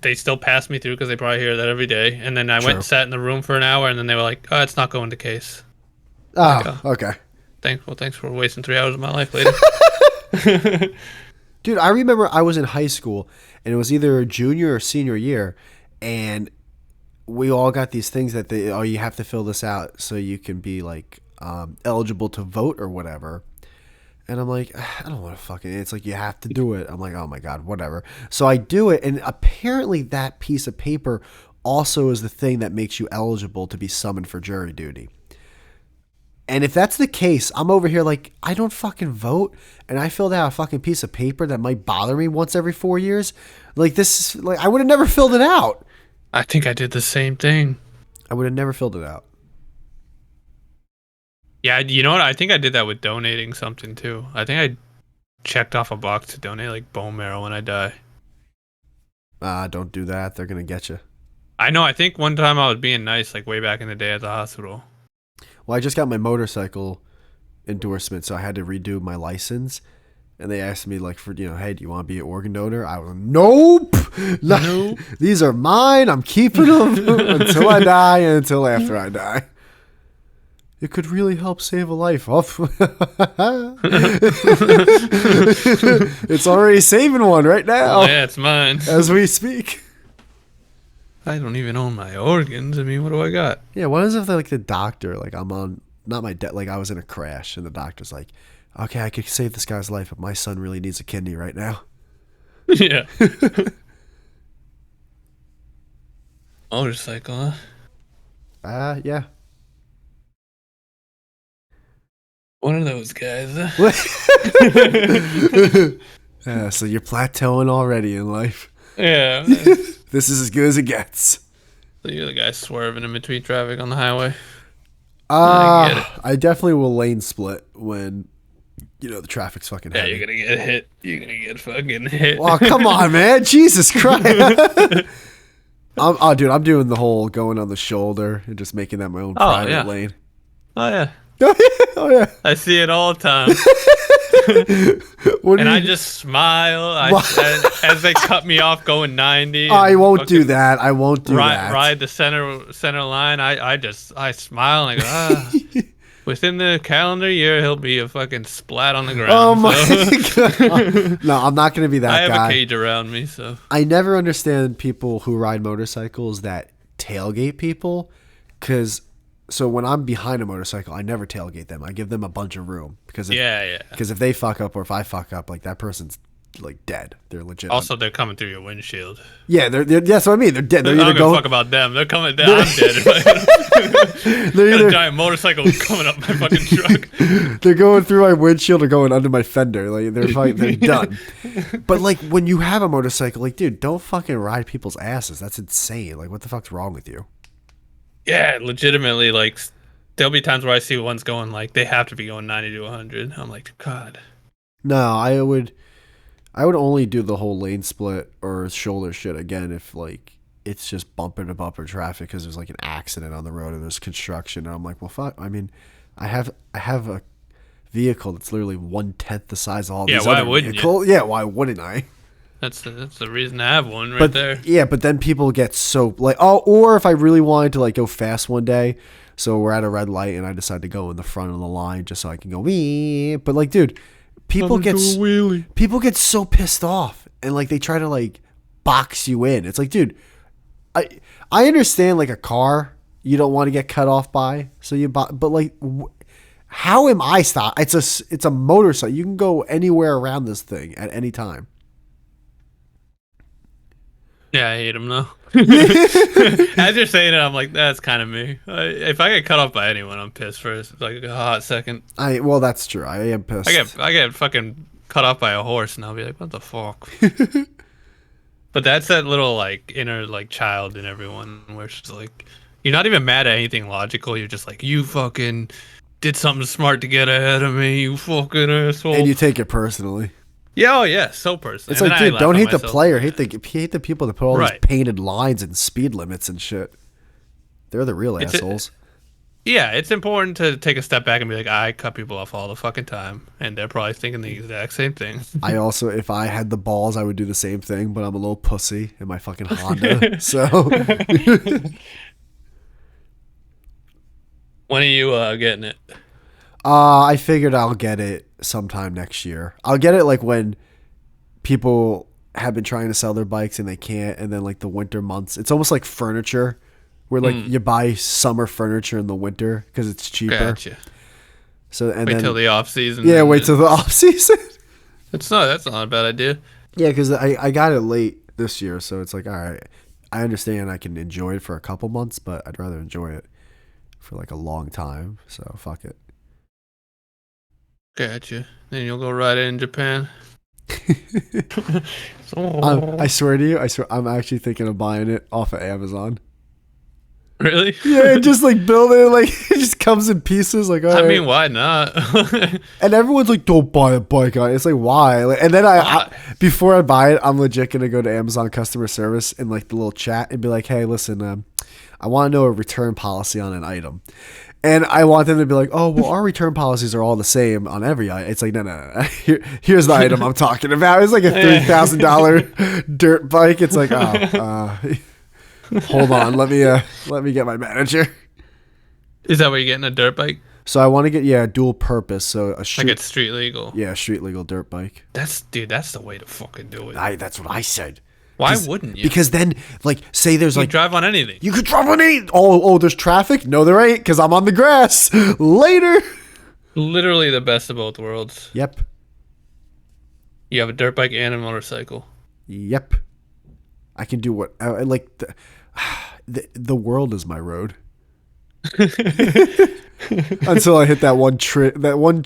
they still passed me through because they probably hear that every day. And then I went and sat in the room for an hour, and then they were like, oh, it's not going to case. Oh, okay. Thanks for wasting 3 hours of my life later. Dude, I remember I was in high school, and it was either junior or senior year, and we all got these things that you have to fill this out so you can be, like, eligible to vote or whatever. And I'm like, I don't want to fucking... It's like, you have to do it. I'm like, oh my God, whatever. So I do it, and apparently that piece of paper also is the thing that makes you eligible to be summoned for jury duty. And if that's the case, I'm over here like, I don't fucking vote, and I filled out a fucking piece of paper that might bother me once every 4 years. Like, this is, like, I would have never filled it out. I think I did the same thing. I would have never filled it out. Yeah, you know what? I think I did that with donating something, too. I think I checked off a box to donate, like, bone marrow when I die. Don't do that. They're going to get you. I know. I think one time I was being nice, like, way back in the day at the hospital. Well, I just got my motorcycle endorsement, so I had to redo my license. And they asked me, like, hey, do you want to be an organ donor? I was like, nope. Nope. These are mine. I'm keeping them until I die and until after I die. It could really help save a life. It's already saving one right now. Oh, yeah, it's mine. As we speak. I don't even own my organs. I mean, what do I got? Yeah, what is if like the doctor, like I'm on, not my debt, like I was in a crash and the doctor's like, okay, I could save this guy's life, but my son really needs a kidney right now. Yeah. Motorcycle, huh? Yeah. One of those guys. So you're plateauing already in life. Yeah. This is as good as it gets. So you're the guy swerving in between traffic on the highway. I get it. I definitely will lane split when, the traffic's fucking Yeah, heavy. you're gonna get hit. You're gonna get fucking hit. Oh, come on, man. Jesus Christ. I'm doing the whole going on the shoulder and just making that my own private lane. Oh yeah. Oh, yeah. I see it all the time. And I just smile as they cut me off going 90. I won't do that. I won't do that. Ride the center line. I smile and I go, within the calendar year, he'll be a fucking splat on the ground. Oh my God. No, I'm not going to be that guy. I have a cage around me, so. I never understand people who ride motorcycles that tailgate people, because so when I'm behind a motorcycle, I never tailgate them. I give them a bunch of room because if they fuck up or if I fuck up, like that person's like dead. They're legit. Also, they're coming through your windshield. Yeah, that's what I mean. They're dead. They're I don't either give a fuck about them. They're coming down. I'm dead. They're either a giant motorcycle coming up my fucking truck. They're going through my windshield or going under my fender. Like they're done. But like when you have a motorcycle, like dude, don't fucking ride people's asses. That's insane. Like what the fuck's wrong with you? Yeah, legitimately, like, there'll be times where I see ones going, like, they have to be going 90 to 100. I'm like, God. No, I would only do the whole lane split or shoulder shit again if, like, it's just bumper to bumper traffic because there's, like, an accident on the road or there's construction. And I'm like, well, fuck. I mean, I have a vehicle that's literally 1/10 the size of all these other vehicles. Yeah, why wouldn't I? That's the reason to have one right there. Yeah, but then people get so like, or if I really wanted to like go fast one day, so we're at a red light and I decide to go in the front of the line just so I can go wee. But like, dude, people get so pissed off and like they try to like box you in. It's like, dude, I understand like a car you don't want to get cut off by, so but like. How am I stopped? It's a motorcycle. You can go anywhere around this thing at any time. Yeah, I hate him though. As you're saying it, I'm like, that's kind of me. If I get cut off by anyone, I'm pissed for like a hot second. Well, that's true. I am pissed. I get fucking cut off by a horse, and I'll be like, what the fuck? But that's that little like inner like child in everyone, where she's like, you're not even mad at anything logical. You're just like, you fucking did something smart to get ahead of me, you fucking asshole. And you take it personally. Yeah, oh yeah, so personal. It's like, dude, don't hate the player. Hate the people that put all these painted lines and speed limits and shit. They're the real assholes. Yeah, it's important to take a step back and be like, I cut people off all the fucking time, and they're probably thinking the exact same thing. I also, if I had the balls, I would do the same thing, but I'm a little pussy in my fucking Honda. So, when are you getting it? I figured I'll get it sometime next year. I'll get it like when people have been trying to sell their bikes and they can't, and then like the winter months. It's almost like furniture, where like you buy summer furniture in the winter because it's cheaper. Gotcha. So and wait till the off season. Yeah, wait till the off season. That's not a bad idea. Yeah, because I got it late this year, so it's like, all right, I understand I can enjoy it for a couple months, but I'd rather enjoy it for like a long time. So fuck it. Gotcha. Then you'll go ride it in Japan. I swear to you, I'm actually thinking of buying it off of Amazon. Really? Yeah, just like build it, like it just comes in pieces. Like, I mean, why not? And everyone's like, "Don't buy a bike on it." It's like, why? Like, and then I before I buy it, I'm legit gonna go to Amazon customer service in like the little chat and be like, "Hey, listen, I want to know a return policy on an item." And I want them to be like, oh, well, our return policies are all the same on every item. It's like, no. Here's the item I'm talking about. It's like a $3,000 dirt bike. It's like, hold on. Let me get my manager. Is that what you're getting, a dirt bike? So I want to get, dual purpose. So like it's street legal. Yeah, street legal dirt bike. That's the way to fucking do it. That's what I said. Why wouldn't you? Because then, like, say there's You drive on anything. you could drive on 8. Oh, there's traffic? No, there ain't, because I'm on the grass. Later. Literally the best of both worlds. Yep. You have a dirt bike and a motorcycle. Yep. I can do what I like. The world is my road. Until I hit that one twig, that one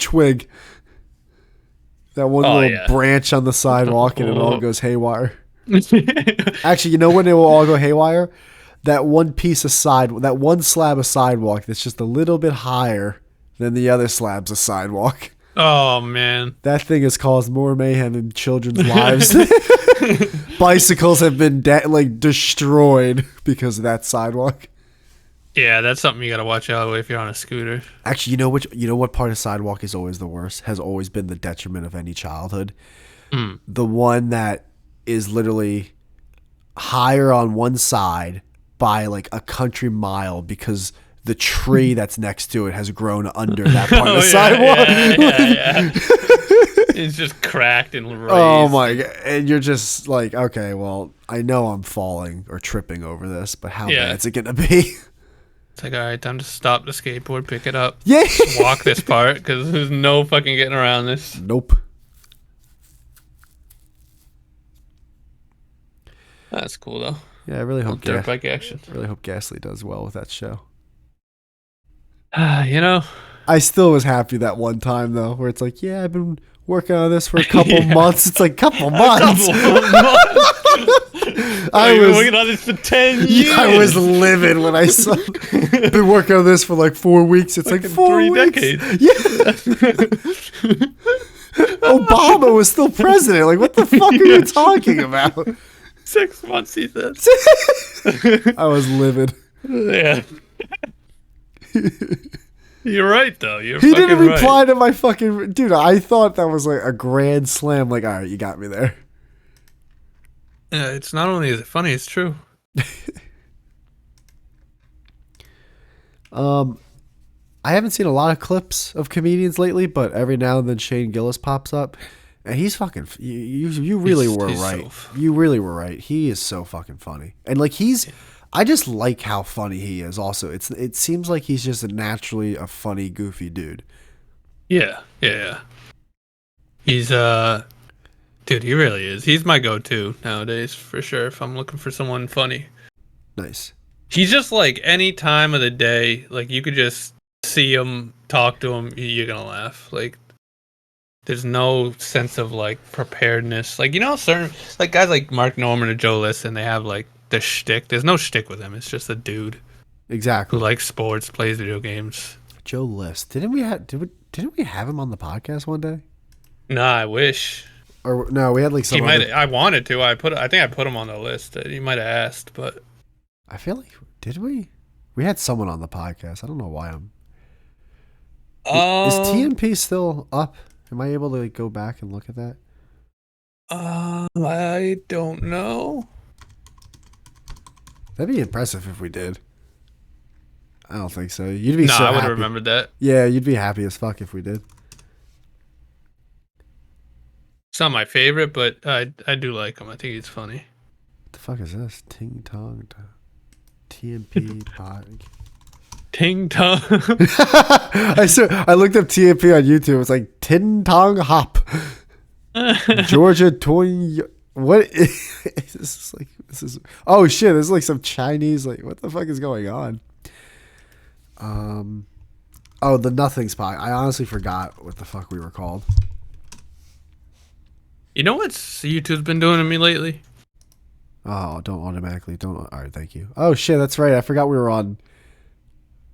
little branch on the sidewalk, and it all goes haywire. Actually, you know when it will all go haywire? That one slab of sidewalk that's just a little bit higher than the other slabs of sidewalk. Oh man, that thing has caused more mayhem in children's lives. Bicycles have been destroyed because of that sidewalk. Yeah, that's something you gotta watch out with if you're on a scooter. Actually, you know what part of sidewalk is always the worst? Has always been the detriment of any childhood. The one that is literally higher on one side by like a country mile because the tree that's next to it has grown under that part of the sidewalk. Yeah. It's just cracked and raised. Oh my god! And you're just like, okay, well, I know I'm falling or tripping over this, but how bad's it gonna be? It's like, all right, time to stop the skateboard, pick it up, just walk this part because there's no fucking getting around this. Nope. That's cool though. Yeah, I really hope dirt bike action. I really hope Gasly does well with that show. You know, I still was happy that one time though, where it's like, yeah, I've been working on this for a couple months. It's like couple months. I was working on this for 10 years. I was livid when I saw. Been working on this for like 4 weeks. It's like 3 decades. Yeah. Obama was still president. Like, what the fuck are you talking about? 6 months, he said. I was livid. Yeah. You're right, though. He didn't reply to my fucking... Dude, I thought that was like a grand slam. Like, all right, you got me there. Yeah, it's not only is it funny, it's true. I haven't seen a lot of clips of comedians lately, but every now and then Shane Gillis pops up. And he's fucking... You really were right. You really were right. He is so fucking funny. And like, I just like how funny he is also. It seems like he's just naturally a funny, goofy dude. Yeah. He's, dude, he really is. He's my go-to nowadays, for sure, if I'm looking for someone funny. Nice. He's just like, any time of the day, like, you could just see him, talk to him, you're gonna laugh. Like, there's no sense of, like, preparedness. Like, you know, certain, like, guys like Mark Norman or Joe Liston, they have, like, the shtick. There's no shtick with him. It's just a dude. Exactly. Who likes sports, plays video games. Joe List. Didn't we have him on the podcast one day? Nah, I wish. Or no, we had like some. I wanted to. I think I put him on the list. He might have asked, but I feel like did we? We had someone on the podcast. I don't know why I'm. Is TMP still up? Am I able to like, go back and look at that? I don't know. That'd be impressive if we did. I don't think so. You'd be so happy. I would have remembered that. Yeah, you'd be happy as fuck if we did. It's not my favorite, but I do like him. I think he's funny. What the fuck is this? Ting Tong TMP pod. Ting Tong. I looked up TMP on YouTube. It's like Tin Tong Hop. Georgia Toy. What is this? Like, this is. Oh shit! This is like some Chinese. Like, what the fuck is going on? Oh, the Nothing Spot. I honestly forgot what the fuck we were called. You know what YouTube's been doing to me lately? Oh, don't. All right, thank you. Oh shit, that's right. I forgot we were on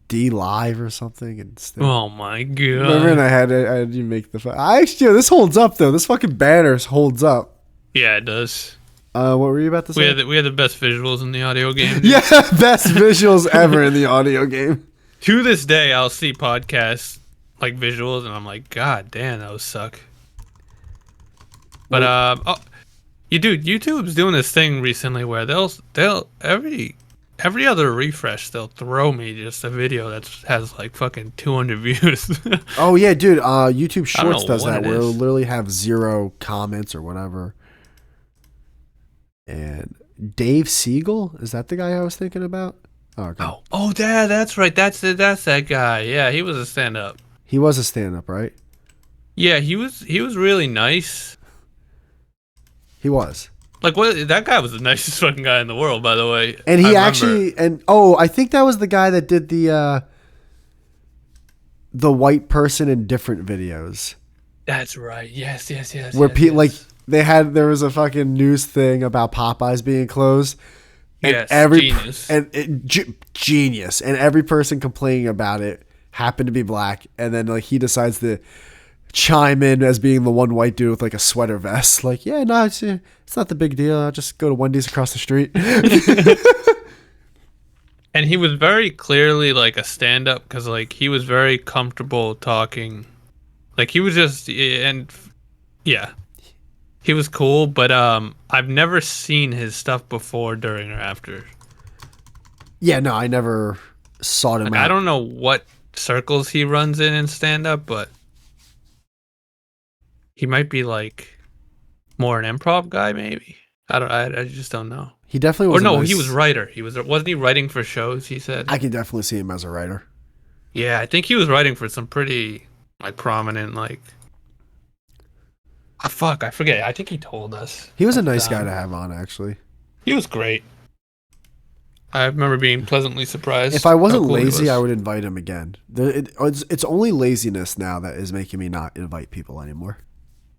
D Live or something instead. Oh my god! Remember, and I had you make the. Actually, this holds up though. This fucking banner holds up. Yeah, it does. What were you about to say? We had the best visuals in the audio game. Yeah, best visuals ever in the audio game. To this day, I'll see podcasts like visuals, and I'm like, God damn, those suck. But YouTube's doing this thing recently where they'll every other refresh they'll throw me just a video that has like fucking 200 views. Oh yeah, dude. YouTube Shorts does that where it'll literally have 0 comments or whatever. And Dave Siegel, is that the guy I was thinking about? Oh, okay. Oh, yeah, that's right. That's that guy. Yeah, he was a stand-up. He was a stand-up, right? Yeah, he was really nice. He was. Like what? That guy was the nicest fucking guy in the world, by the way. And I he remember. I think that was the guy that did the white person in different videos. That's right. Yes, yes, yes, Where yes, yes. there was a fucking news thing about Popeyes being closed. And Yes, genius. Genius. And every person complaining about it happened to be black. And then like he decides to chime in as being the one white dude with like a sweater vest. Like, yeah, no, it's not the big deal. I'll just go to Wendy's across the street. And he was very clearly like a stand-up because like he was very comfortable talking. Like he was just and yeah, he was cool. But I've never seen his stuff before, during, or after. Yeah, no, I never sought him Like, out. I don't know what circles he runs in stand-up, but he might be like more an improv guy, maybe. I don't. I just don't know. He definitely Or was. no, he was writer. Wasn't he writing for shows? He said. I can definitely see him as a writer. Yeah, I think he was writing for some pretty like prominent like. Ah, fuck, I forget. I think he told us. He was a But, nice guy to have on, actually. He was great. I remember being pleasantly surprised. If I wasn't how cool he lazy, was. I would invite him again. It's only laziness now that is making me not invite people anymore.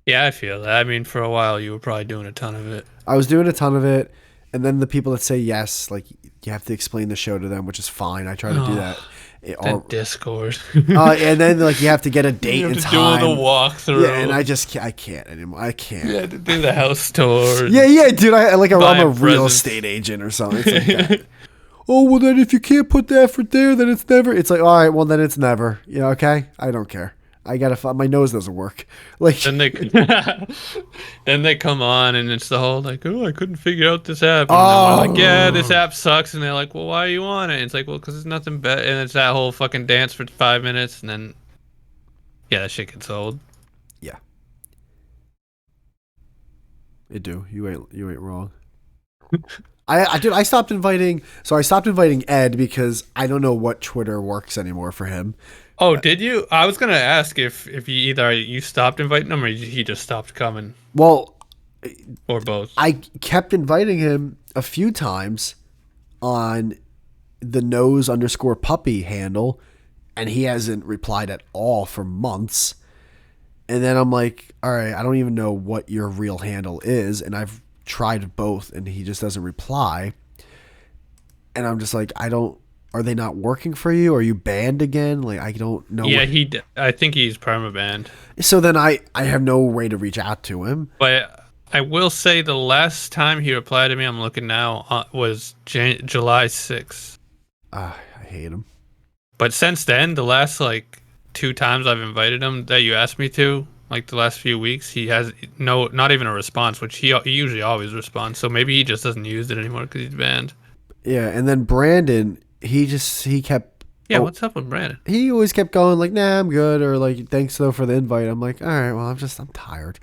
Yeah, I feel that. I mean, for a while you were probably doing a ton of it. I was doing a ton of it, and then the people that say yes, like you have to explain the show to them, which is fine. I try to do that. That Discord. And then like you have to get a date You have and to time. do the walkthrough. Yeah, and I can't anymore. I can't. You had to do the house tour. Yeah, dude. I'm a real presents. estate agent or something. It's like that. Oh, well, then if you can't put the effort there, then it's never. It's like, all right, well, then it's never. Yeah, okay? I don't care. I gotta find, my nose doesn't work. Like, Then they come on and it's the whole like, oh, I couldn't figure out this app. And I'm like, yeah, this app sucks. And they're like, well, why are you on it? And it's like, well, because there's nothing better. And it's that whole fucking dance for 5 minutes, and then yeah, that shit gets old. yeah, it do. You ain't wrong. I stopped inviting. So I stopped inviting Ed because I don't know what Twitter works anymore for him. Oh, did you? I was gonna ask if you stopped inviting him or he just stopped coming, Well, or both. I kept inviting him a few times on the nose_puppy handle, and he hasn't replied at all for months. And then I'm like, all right, I don't even know what your real handle is, and I've tried both, and he just doesn't reply. And I'm just like, are they not working for you? Are you banned again? Like, I don't know. Yeah, I think he's permabanned. So then I have no way to reach out to him. But I will say the last time he replied to me, I'm looking now, was July 6th. I hate him. But since then, the last like 2 times I've invited him that you asked me to, like the last few weeks, he has not even a response, which he usually always responds. So maybe he just doesn't use it anymore because he's banned. Yeah, and then Brandon, he kept. Yeah, what's up with Brandon? He always kept going like, nah, I'm good, or like, thanks though for the invite. I'm like, all right, well, I'm tired.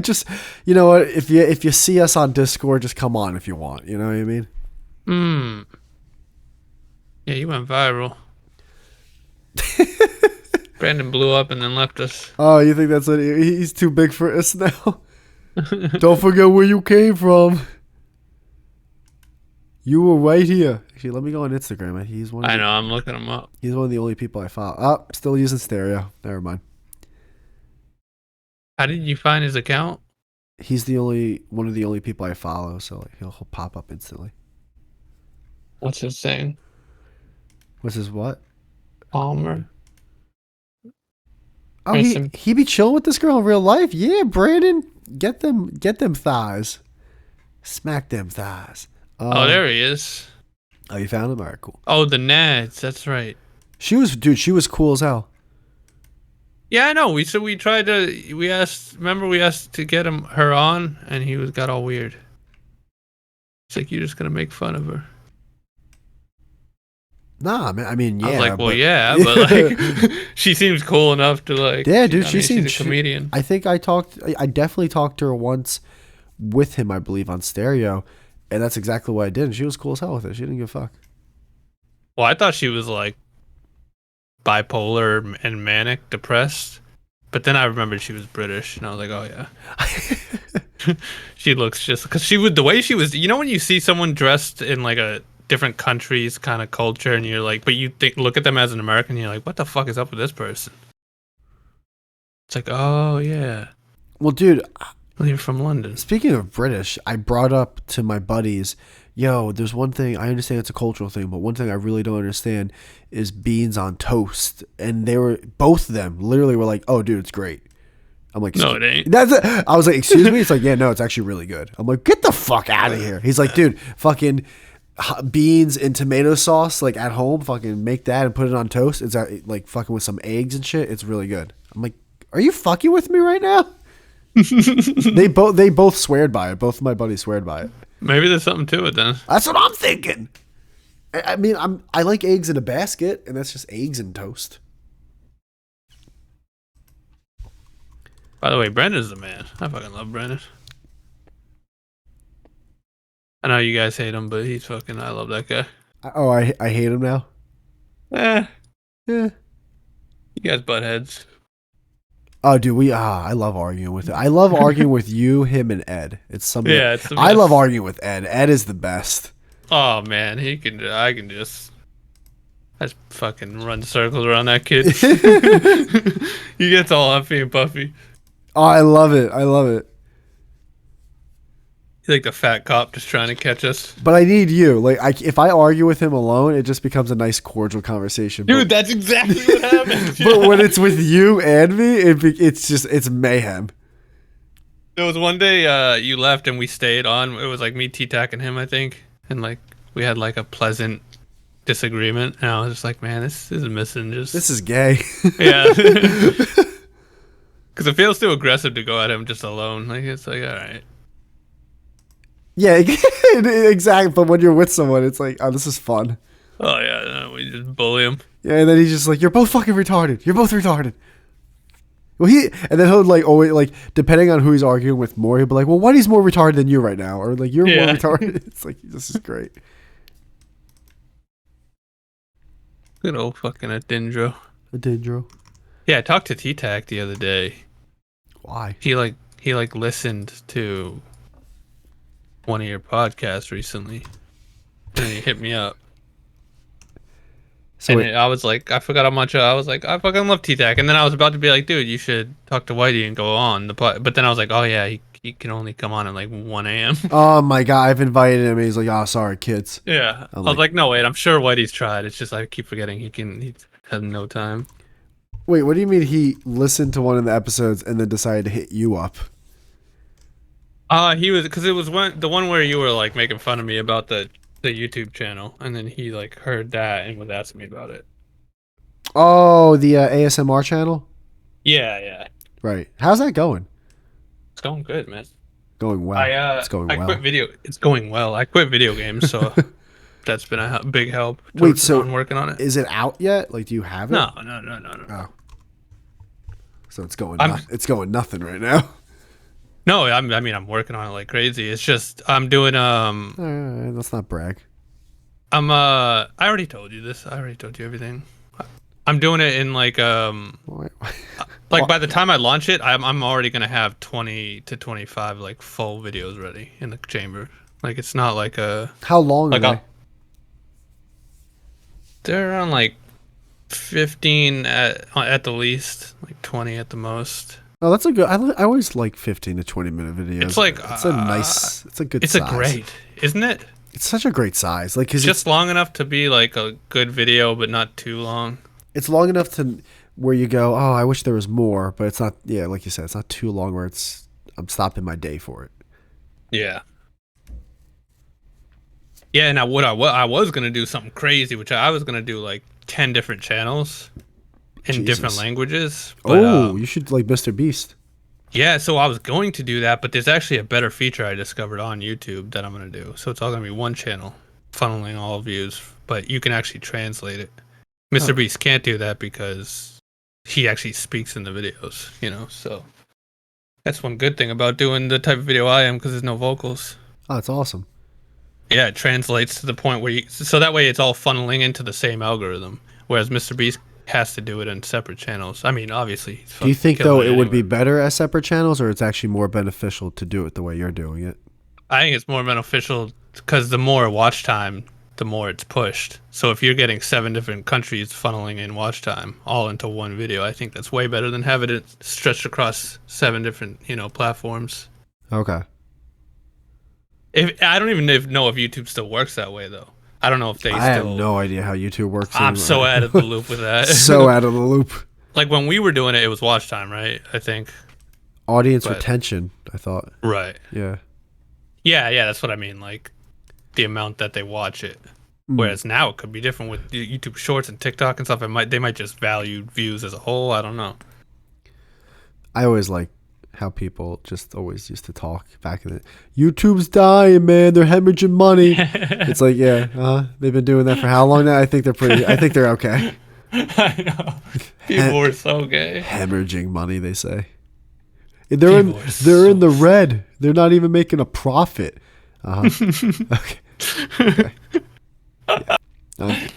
Just, you know what? If you see us on Discord, just come on if you want. You know what I mean? Yeah, you went viral. Brandon blew up and then left us. Oh, you think that's what he's too big for us now? Don't forget where you came from. You were right here. Actually, let me go on Instagram. He's one. I know. I'm looking him up. He's one of the only people I follow. Oh, still using stereo. Never mind. How did you find his account? He's one of the only people I follow, so like, he'll pop up instantly. What's his thing? What's his what? Palmer. Oh, he be chilling with this girl in real life. Yeah, Brandon, get them thighs, smack them thighs. Oh, there he is. Oh, you found him? All right, cool. Oh, the Nads. That's right. She was cool as hell. Yeah, I know. We asked to get her on, and he got all weird. It's like, you're just gonna make fun of her. Nah, man. I mean, yeah. I was like, well, yeah, but like, she seems cool enough to like. Yeah, dude, she's she's a comedian. I think I definitely talked to her once with him, I believe, on stereo, and that's exactly what I did. And she was cool as hell with it. She didn't give a fuck. Well, I thought she was like bipolar and manic depressed, but then I remembered she was British, and I was like, oh yeah. She looks just because she would the way she was. You know when you see someone dressed in like a different country's kind of culture, and you're like, but you think look at them as an American, and you're like, what the fuck is up with this person? It's like, oh yeah, Well, dude, well, you're from London. speaking of British, I brought up to my buddies, yo, there's one thing, I understand it's a cultural thing, but one thing I really don't understand is beans on toast. And they were, both of them literally were like, oh, dude, it's great. I'm like, No, it ain't. That's it. I was like, excuse me? It's like, yeah, no, it's actually really good. I'm like, get the fuck out of here. He's like, dude, fucking beans and tomato sauce, like at home, fucking make that and put it on toast. It's like fucking with some eggs and shit. It's really good. I'm like, are you fucking with me right now? They both sweared by it. Both of my buddies sweared by it. Maybe there's something to it then. That's what I'm thinking. I mean, I like eggs in a basket, and that's just eggs and toast. By the way, Brendan's the man. I fucking love Brendan. I know you guys hate him, but he's fucking. I love that guy. Oh, I hate him now. Eh, Yeah. you guys butt heads. Oh, dude, I love arguing with it. I love arguing with you, him, and Ed. It's something. Yeah, it's the I best. love arguing with Ed. Ed is the best. Oh man, he can. I can just. I just fucking run circles around that kid. He gets all huffy and puffy. Oh, I love it. I love it. He's like the fat cop just trying to catch us. But I need you. Like, if I argue with him alone, it just becomes a nice, cordial conversation. Dude, that's exactly what happens. But when it's with you and me, it's mayhem. There was one day you left and we stayed on. It was like me, T-Tac, and him, I think. And like we had like a pleasant disagreement. And I was just like, man, this is missing. Just This is gay. yeah. Because it feels too aggressive to go at him just alone. Like it's like, all right. Yeah, exactly. But when you're with someone, it's like, oh, this is fun. Oh yeah, no, we just bully him. Yeah, and then he's just like, you're both fucking retarded. You're both retarded. Well, and then he'll like always like depending on who he's arguing with more, he'll be like, well, Whitey's more retarded than you right now, or like you're more retarded. It's like this is great. Good old fucking Adindro. Adindro. Yeah, I talked to T-Tac the other day. Why? He listened to one of your podcasts recently, and he hit me up. So I was like, I forgot how much I was like, I fucking love T-Tac. And then I was about to be like, dude, you should talk to Whitey and go on the pod. But then I was like, oh yeah, he can only come on at like 1 a.m. oh my god, I've invited him. And he's like, oh, sorry, kids. Yeah, I was like, no, wait, I'm sure Whitey's tried. It's just I keep forgetting he has no time. Wait, what do you mean he listened to one of the episodes and then decided to hit you up? He was because it was the one where you were like making fun of me about the YouTube channel, and then he like heard that and was asking me about it. Oh, the ASMR channel? Yeah. Right. How's that going? It's going good, man. Going well. It's going well. It's going well. I quit video games, so that's been a big help. Wait, so on working on it. Is it out yet? Like, do you have it? No. Oh. So it's going. It's going nothing right now. No, I mean I'm working on it like crazy. It's just I'm doing Let's not brag. I already told you this. I already told you everything. I'm doing it in like like by the time I launch it, I'm already gonna have 20 to 25 like full videos ready in the chamber. Like it's not like a How long like are they? they're around like 15 at the least, like 20 at the most. Oh, that's a good. I always like 15 to 20-minute videos. It's like it's a nice. It's a good. It's size. a great, isn't it? It's such a great size. Like, cause Just long enough to be like a good video, but not too long. It's long enough to where you go, oh, I wish there was more, but it's not. Yeah, like you said, it's not too long where I'm stopping my day for it. Yeah. Yeah, and what I was gonna do something crazy, which I was gonna do like 10 different channels in different languages. But, you should like Mr. Beast. Yeah, so I was going to do that, but there's actually a better feature I discovered on YouTube that I'm gonna do. So it's all gonna be one channel, funneling all views, but you can actually translate it. Mr. Beast can't do that because he actually speaks in the videos, you know. So That's one good thing about doing the type of video I am because there's no vocals. Oh, that's awesome. Yeah, it translates to the point where so that way it's all funneling into the same algorithm. Whereas Mr. Beast has to do it in separate channels. I mean, obviously, he's Do you fucking think though killing it it would be anyway. better as separate channels, or it's actually more beneficial to do it the way you're doing it? I think it's more beneficial because the more watch time, the more it's pushed. So if you're getting 7 different countries funneling in watch time all into one video, I think that's way better than having it stretched across 7 different, platforms. Okay. If I don't even know if YouTube still works that way though. I don't know if they I have still. no idea how YouTube works I'm so anymore. out of the loop with So that. out of the loop. Like when we were doing it, it was watch time, right? I think. Audience But retention, I thought. right. Yeah. Yeah, yeah, that's what I mean. Like the amount that they watch it. Mm. Whereas now it could be different with YouTube Shorts and TikTok and stuff. They might just value views as a whole. I don't know. I always like how people just always used to talk back in the YouTube's dying, man. They're hemorrhaging money. It's like, yeah, they've been doing that for how long now? I think they're okay. I know. People were so gay. Hemorrhaging money, they say. People were They're in so. the red. They're not even making a profit. Okay. Okay. Yeah.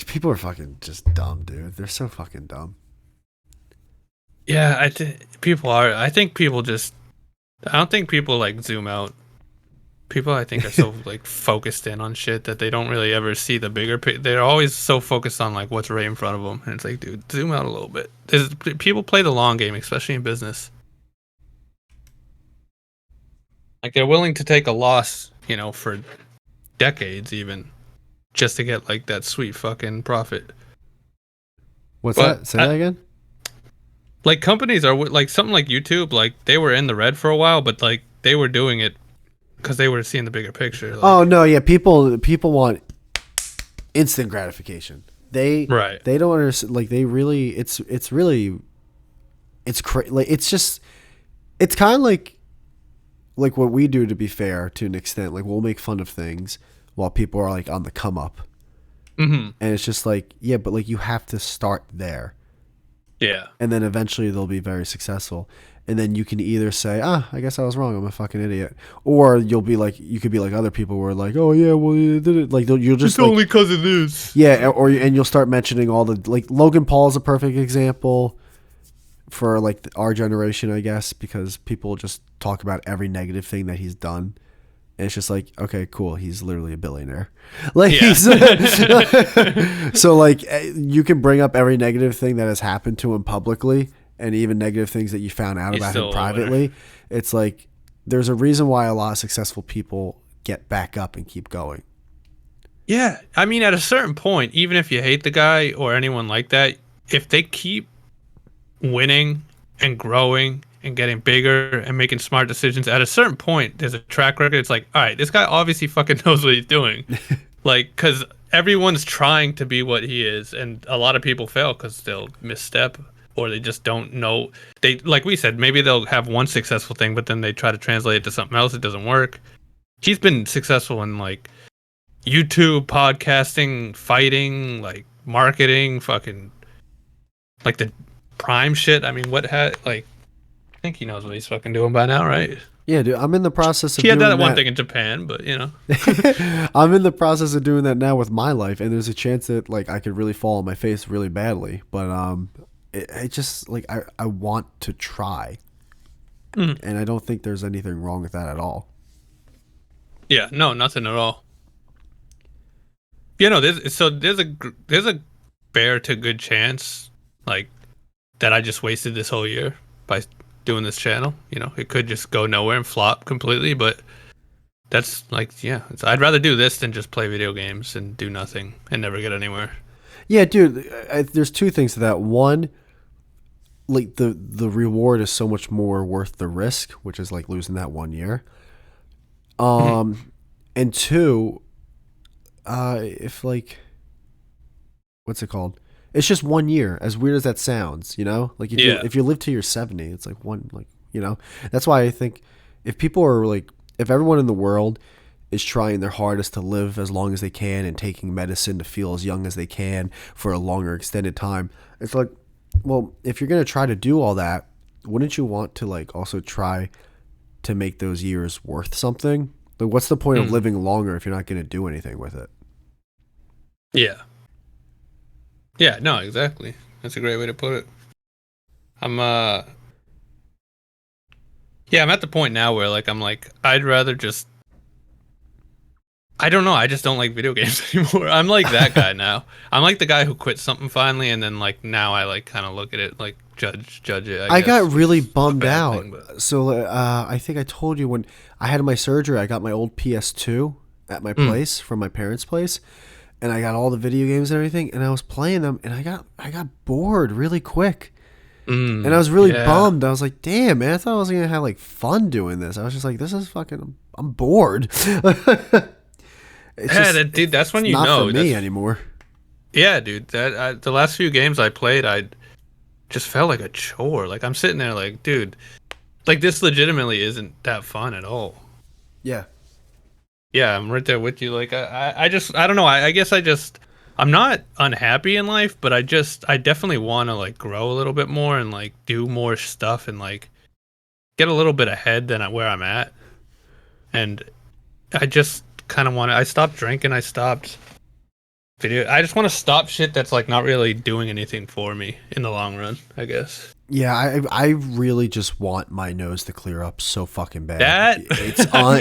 People are fucking just dumb, dude. They're so fucking dumb. Yeah, I think people are. I think people just. I don't think people like zoom out. People, I think, are so like focused in on shit that they don't really ever see the bigger. They're always so focused on like what's right in front of them, and it's like, dude, zoom out a little bit. People play the long game, especially in business. Like they're willing to take a loss, for decades even, just to get like that sweet fucking profit. What's But that? Say that again? like companies are like something like YouTube, like they were in the red for a while, but like they were doing it because they were seeing the bigger picture. Oh Like, no, yeah. People want instant gratification. right. They don't understand. Like they really, it's really, like it's just, it's kind of like what we do. To be fair, to an extent, like we'll make fun of things while people are like on the come up, Mm-hmm. and it's just like, yeah, but like you have to start there, Yeah. and then eventually they'll be very successful. And then you can either say, I guess I was wrong. I'm a fucking idiot. Or you could be like other people who are like, oh yeah, well you did it. Like you'll just It's only because of this. yeah, and you'll start mentioning all the, like Logan Paul is a perfect example for like our generation, I guess, because people just talk about every negative thing that he's done. And it's just like, okay, cool. He's literally a billionaire. Like, Yeah. so like you can bring up every negative thing that has happened to him publicly, and even negative things that you found out He's about still him a winner. privately. It's like there's a reason why a lot of successful people get back up and keep going. Yeah. I mean, at a certain point, even if you hate the guy or anyone like that, if they keep winning and growing and getting bigger and making smart decisions, at a certain point, there's a track record. It's like, all right, this guy obviously fucking knows what he's doing. Like, because everyone's trying to be what he is, and a lot of people fail because they'll misstep or they just don't know. They, like we said, maybe they'll have one successful thing, but then they try to translate it to something else. It doesn't work. He's been successful in like YouTube, podcasting, fighting, like marketing, fucking like the prime shit. I mean, like? I think he knows what he's fucking doing by now, right? Yeah, dude, I'm in the process of He had doing that one that. thing in Japan, but I'm in the process of doing that now with my life, and there's a chance that like I could really fall on my face really badly. But it just like I want to try, Mm. and I don't think there's anything wrong with that at all. Yeah, no, nothing at all. There's a fair to good chance, like that I just wasted this whole year by doing this channel. It could just go nowhere and flop completely, but that's like, yeah, I'd rather do this than just play video games and do nothing and never get anywhere. Yeah, dude, there's two things to that. One, like the reward is so much more worth the risk, which is like losing that 1 year. And two, if like, what's it called? It's just 1 year. As weird as that sounds, like Yeah. if you live to your 70, it's like that's why I think if people are like, if everyone in the world is trying their hardest to live as long as they can and taking medicine to feel as young as they can for a longer extended time, it's like, well, if you're going to try to do all that, wouldn't you want to like also try to make those years worth something? Like, what's the point of living longer if you're not going to do anything with it? Yeah. Yeah, no, exactly. That's a great way to put it. I'm yeah, I'm at the point now where like I'm like I'd rather just I don't know, I just don't like video games anymore. I'm like that guy now. I'm like the guy who quit something finally and then like now I like kind of look at it like judge it, I guess, got which really is a bummed bad out. thing, but So I think I told you when I had my surgery, I got my old PS2 at my place from my parents' place, and I got all the video games and everything, and I was playing them, and I got bored really quick. And I was really yeah. bummed. I was like, damn, man, I thought I was going to have like fun doing this. I was just like, this is fucking, I'm bored. It's Yeah, just, dude, that's when it's you not for know. me That's anymore. yeah, dude. The last few games I played, I just felt like a chore. Like I'm sitting there, like, dude, like this legitimately isn't that fun at all. Yeah. Yeah, I'm right there with you. Like I just I don't know. I guess I'm not unhappy in life, but I definitely want to like grow a little bit more and like do more stuff and like get a little bit ahead than where I'm at. And I just kind of want to. I stopped drinking. I stopped video. I just want to stop shit that's like not really doing anything for me in the long run, I guess. Yeah, I really just want my nose to clear up so fucking bad. That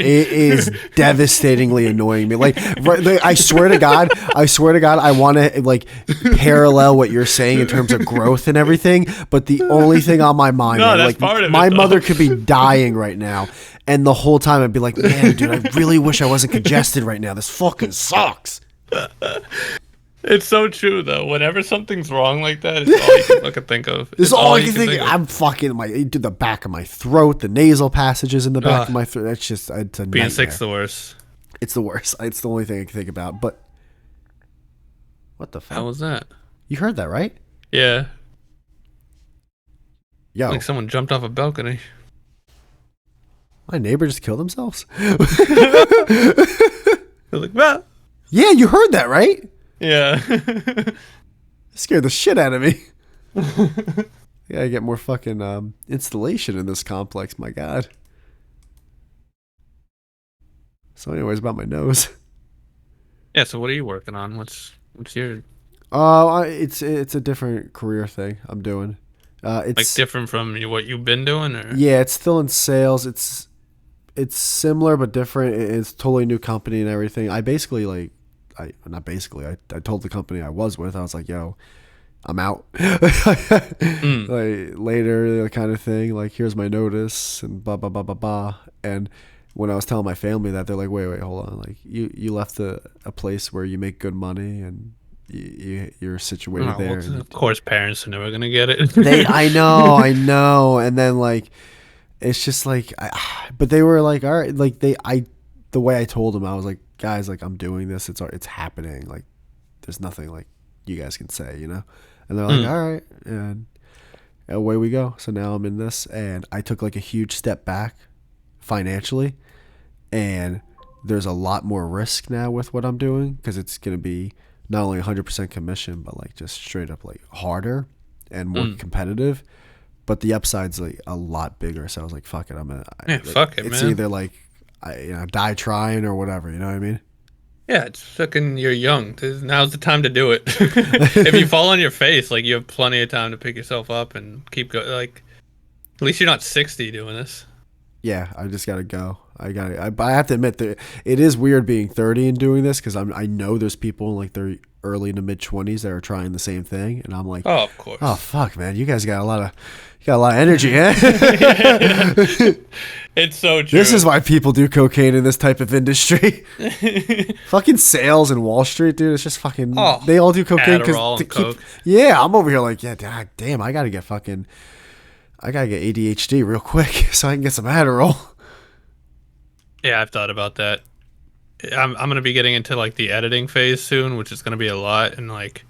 It is devastatingly annoying me. Like, I swear to God, I want to like parallel what you're saying in terms of growth and everything. But the only thing on my mind, No, man, that's like part of my it, though. mother could be dying right now, and the whole time I'd be like, man, dude, I really wish I wasn't congested right now. This fucking sucks. It's so true though. Whenever something's wrong like that, it's all you can fucking think of. This It's is all I you can think. of. I'm fucking to the back of my throat, the nasal passages in the back of my throat. That's just it's a Being nightmare. sick's the worst. It's the worst. It's the only thing I can think about. But what the How fuck? was that? You heard that, right? Yeah, Yo, like someone jumped off a balcony. my neighbor just killed themselves. I was like, well, Yeah, you heard that, right? yeah. Scared the shit out of me. Gotta get more fucking installation in this complex. My God. So, anyways, about my nose. Yeah. So what are you working on? What's your It's a different career thing I'm doing. It's like different from what you've been doing, or Yeah, it's still in sales. It's similar but different. It's totally new company and everything. I basically like not basically. I told the company I was with. I was like, "Yo, I'm out." Like later kind of thing. Like, here's my notice and blah blah blah blah blah. And when I was telling my family that, they're like, "Wait, hold on. Like, you left a place where you make good money and you're situated oh, there." well, And of course, parents are never gonna get it. I know. And then like, it's just like, but they were like, all right, like the way I told them, I was like, guys, like I'm doing this. It's happening. Like, there's nothing like you guys can say, you know? And they're like, all right. And away we go. So now I'm in this, and I took like a huge step back financially, and there's a lot more risk now with what I'm doing because it's going to be not only 100% commission, but like just straight up like harder and more competitive. But the upside's like a lot bigger. So I was like, fuck it. Fuck it, it's man. either like, die trying or whatever. You know what I mean? Yeah, it's fucking. You're young. Now's the time to do it. If you fall on your face, like you have plenty of time to pick yourself up and keep going. Like, at least you're not 60 doing this. Yeah, I just gotta go. I have to admit that it is weird being 30 and doing this because I know there's people in like their early to mid 20s that are trying the same thing, and I'm like, Oh, of course. oh fuck, man, you guys got a lot of energy, huh? It's so true. This is why people do cocaine in this type of industry. Fucking sales in Wall Street, dude. It's just fucking. Oh, they all do cocaine Adderall because and Coke. Yeah, I'm over here like, yeah, damn, I gotta get ADHD real quick so I can get some Adderall. Yeah, I've thought about that. I'm gonna be getting into like the editing phase soon, which is gonna be a lot, and like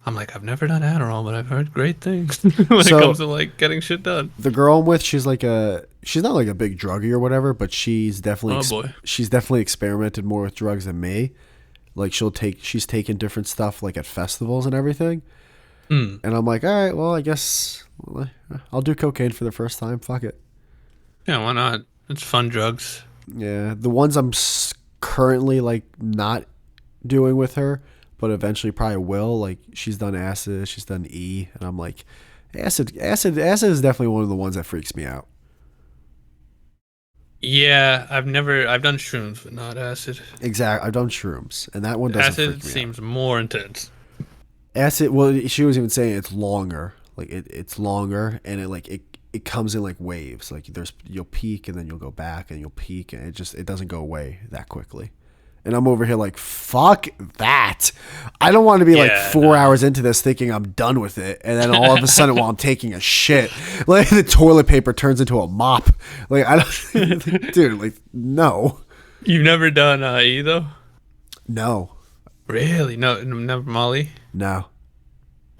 I'm like, I've never done Adderall, but I've heard great things when it comes to like getting shit done. The girl I'm with, she's not like a big druggie or whatever, but she's definitely she's definitely experimented more with drugs than me. Like she's taken different stuff like at festivals and everything. Hmm. And I'm like, all right, well, I guess I'll do cocaine for the first time. Fuck it. Yeah, why not? It's fun drugs. Yeah, the ones I'm currently like not doing with her, but eventually probably will. Like she's done acid, she's done E, and I'm like, acid is definitely one of the ones that freaks me out. Yeah, I've done shrooms, but not acid. Exactly, I've done shrooms, and that one doesn't Acid freak me out. seems more intense. Acid, well, she was even saying it's longer. Like it's longer, and it comes in like waves. Like you'll peak, and then you'll go back, and you'll peak, and it doesn't go away that quickly. And I'm over here like, fuck that. I don't want to be like Yeah, 4 hours into this thinking I'm done with it. And then all of a sudden while I'm taking a shit, like the toilet paper turns into a mop. Like, I don't, dude, like, no. You've never done E though? No. Really? No, never Molly. No.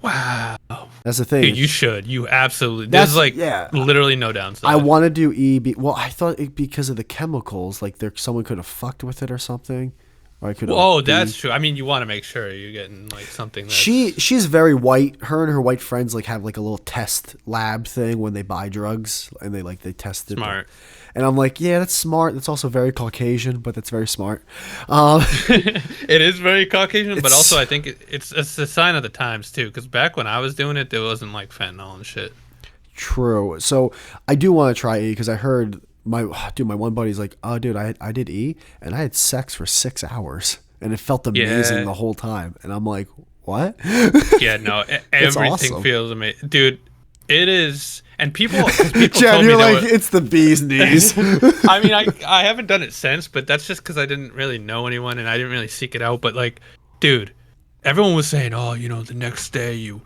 Wow. That's the thing. Dude, you should. You absolutely. That's, There's like yeah. literally no downside. I want to do well, I thought because of the chemicals, like someone could have fucked with it or something. Or I could have. Oh, that's true. I mean, you want to make sure you're getting like something. That's... She's very white. Her and her white friends like have like a little test lab thing when they buy drugs and they test it. Smart. And I'm like, yeah, that's smart. That's also very Caucasian, but that's very smart. It is very Caucasian, but also I think it's a sign of the times too. Because back when I was doing it, there wasn't like fentanyl and shit. True. So I do want to try E because I heard my one buddy's like, oh, dude, I did E and I had sex for 6 hours and it felt amazing the whole time. And I'm like, what? Yeah, no, everything awesome. feels amazing, dude. It is, and people Jen, told me you're like, it's the bee's knees. I mean, I haven't done it since, but that's just because I didn't really know anyone and I didn't really seek it out. But like, dude, everyone was saying, oh, you know, the next day you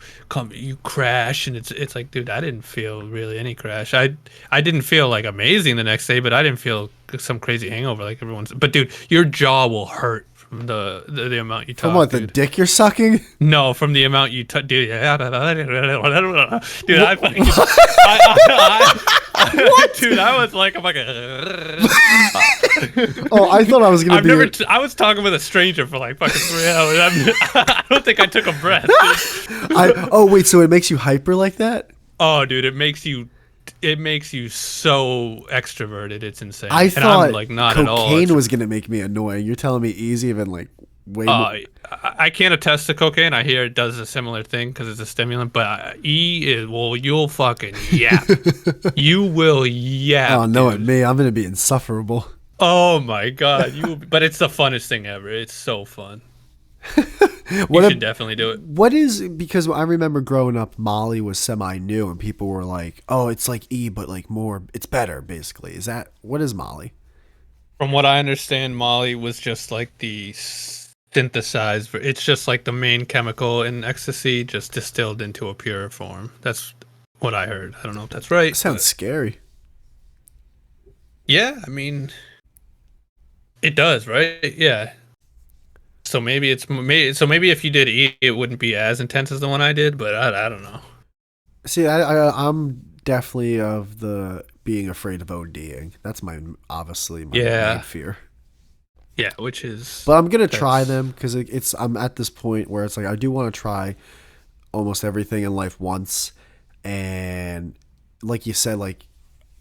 crash, and it's like, dude, I didn't feel really any crash. I didn't feel like amazing the next day, but I didn't feel some crazy hangover like everyone's. But dude, your jaw will hurt from the amount you talk. From what, dude. the dick you're sucking? No, from the amount you touch, dude. Dude, I fucking, dude, I was like, I'm like, Oh, I thought I was gonna be. I was talking with a stranger for like fucking 3 hours. I don't think I took a breath. Oh wait, so it makes you hyper like that? Oh, dude, it makes you so extroverted. It's insane. I thought I'm like not at all. cocaine was gonna make me annoying. You're telling me easy even like way more. I can't attest to cocaine. I hear it does a similar thing because it's a stimulant. But E is, well, you'll fucking yap. You will yap. Oh no, dude. at me, I'm gonna be insufferable. Oh my god, but it's the funnest thing ever. It's so fun. What You should definitely do it. What is, because I remember growing up, Molly was semi new, and people were like, "Oh, it's like E, but like more, it's better." Basically, is that what is Molly? From what I understand, Molly was just like the synthesized. It's just like the main chemical in ecstasy, just distilled into a pure form. That's what I heard. I don't know if that's right. That sounds scary. Yeah, I mean, it does, right? Yeah. So maybe maybe if you did E, it wouldn't be as intense as the one I did, but I don't know. See, I'm definitely of the being afraid of ODing. That's obviously my main fear. Yeah, which is. But I'm gonna try them because I'm at this point where it's like I do want to try almost everything in life once, and like you said, like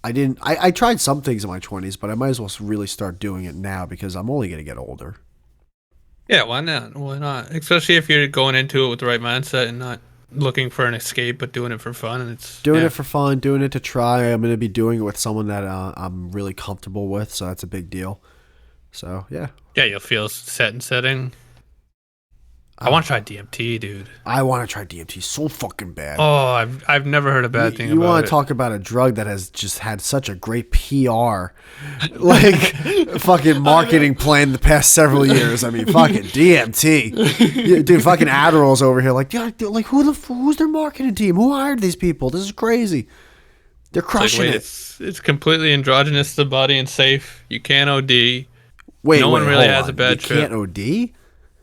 I tried some things in my 20s, but I might as well really start doing it now because I'm only gonna get older. Yeah, why not? Why not? Especially if you're going into it with the right mindset and not looking for an escape, but doing it for fun. And it's doing it for fun, doing it to try. I'm going to be doing it with someone that I'm really comfortable with, so that's a big deal. So yeah. Yeah, you'll feel set and setting. I want to try DMT, dude. I want to try DMT so fucking bad. Oh, I've never heard a bad thing about it. You want to talk about a drug that has just had such a great PR, like fucking marketing plan the past several years. I mean, fucking DMT, yeah, dude. Fucking Adderall's over here, like, yeah, like who's their marketing team? Who hired these people? This is crazy. They're crushing it. It's completely androgynous to the body and safe. You can't OD. No one really has a bad trip. You can't OD?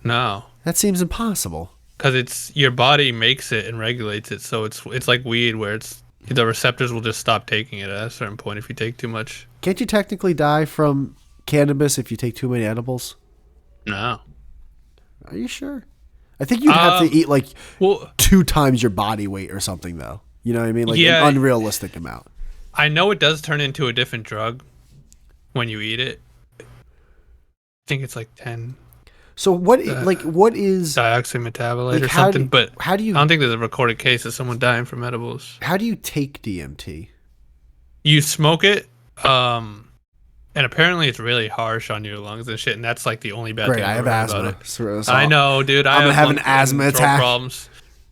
No. That seems impossible. Because it's your body makes it and regulates it, so it's like weed where the receptors will just stop taking it at a certain point if you take too much. Can't you technically die from cannabis if you take too many edibles? No. Are you sure? I think you'd have to eat like Well, 2 times your body weight or something, though. You know what I mean? Like an yeah, unrealistic amount. I know it does turn into a different drug when you eat it. I think it's like 10 So what is dioxymetabolite like or something, but how do I you don't think there's a recorded case of someone dying from edibles. take DMT? You smoke it, and apparently it's really harsh on your lungs and shit, and that's like the only bad Great, thing I I've have ever heard about asthma. it. So I know, dude. I I'm gonna have an lung asthma and throat attack. problems.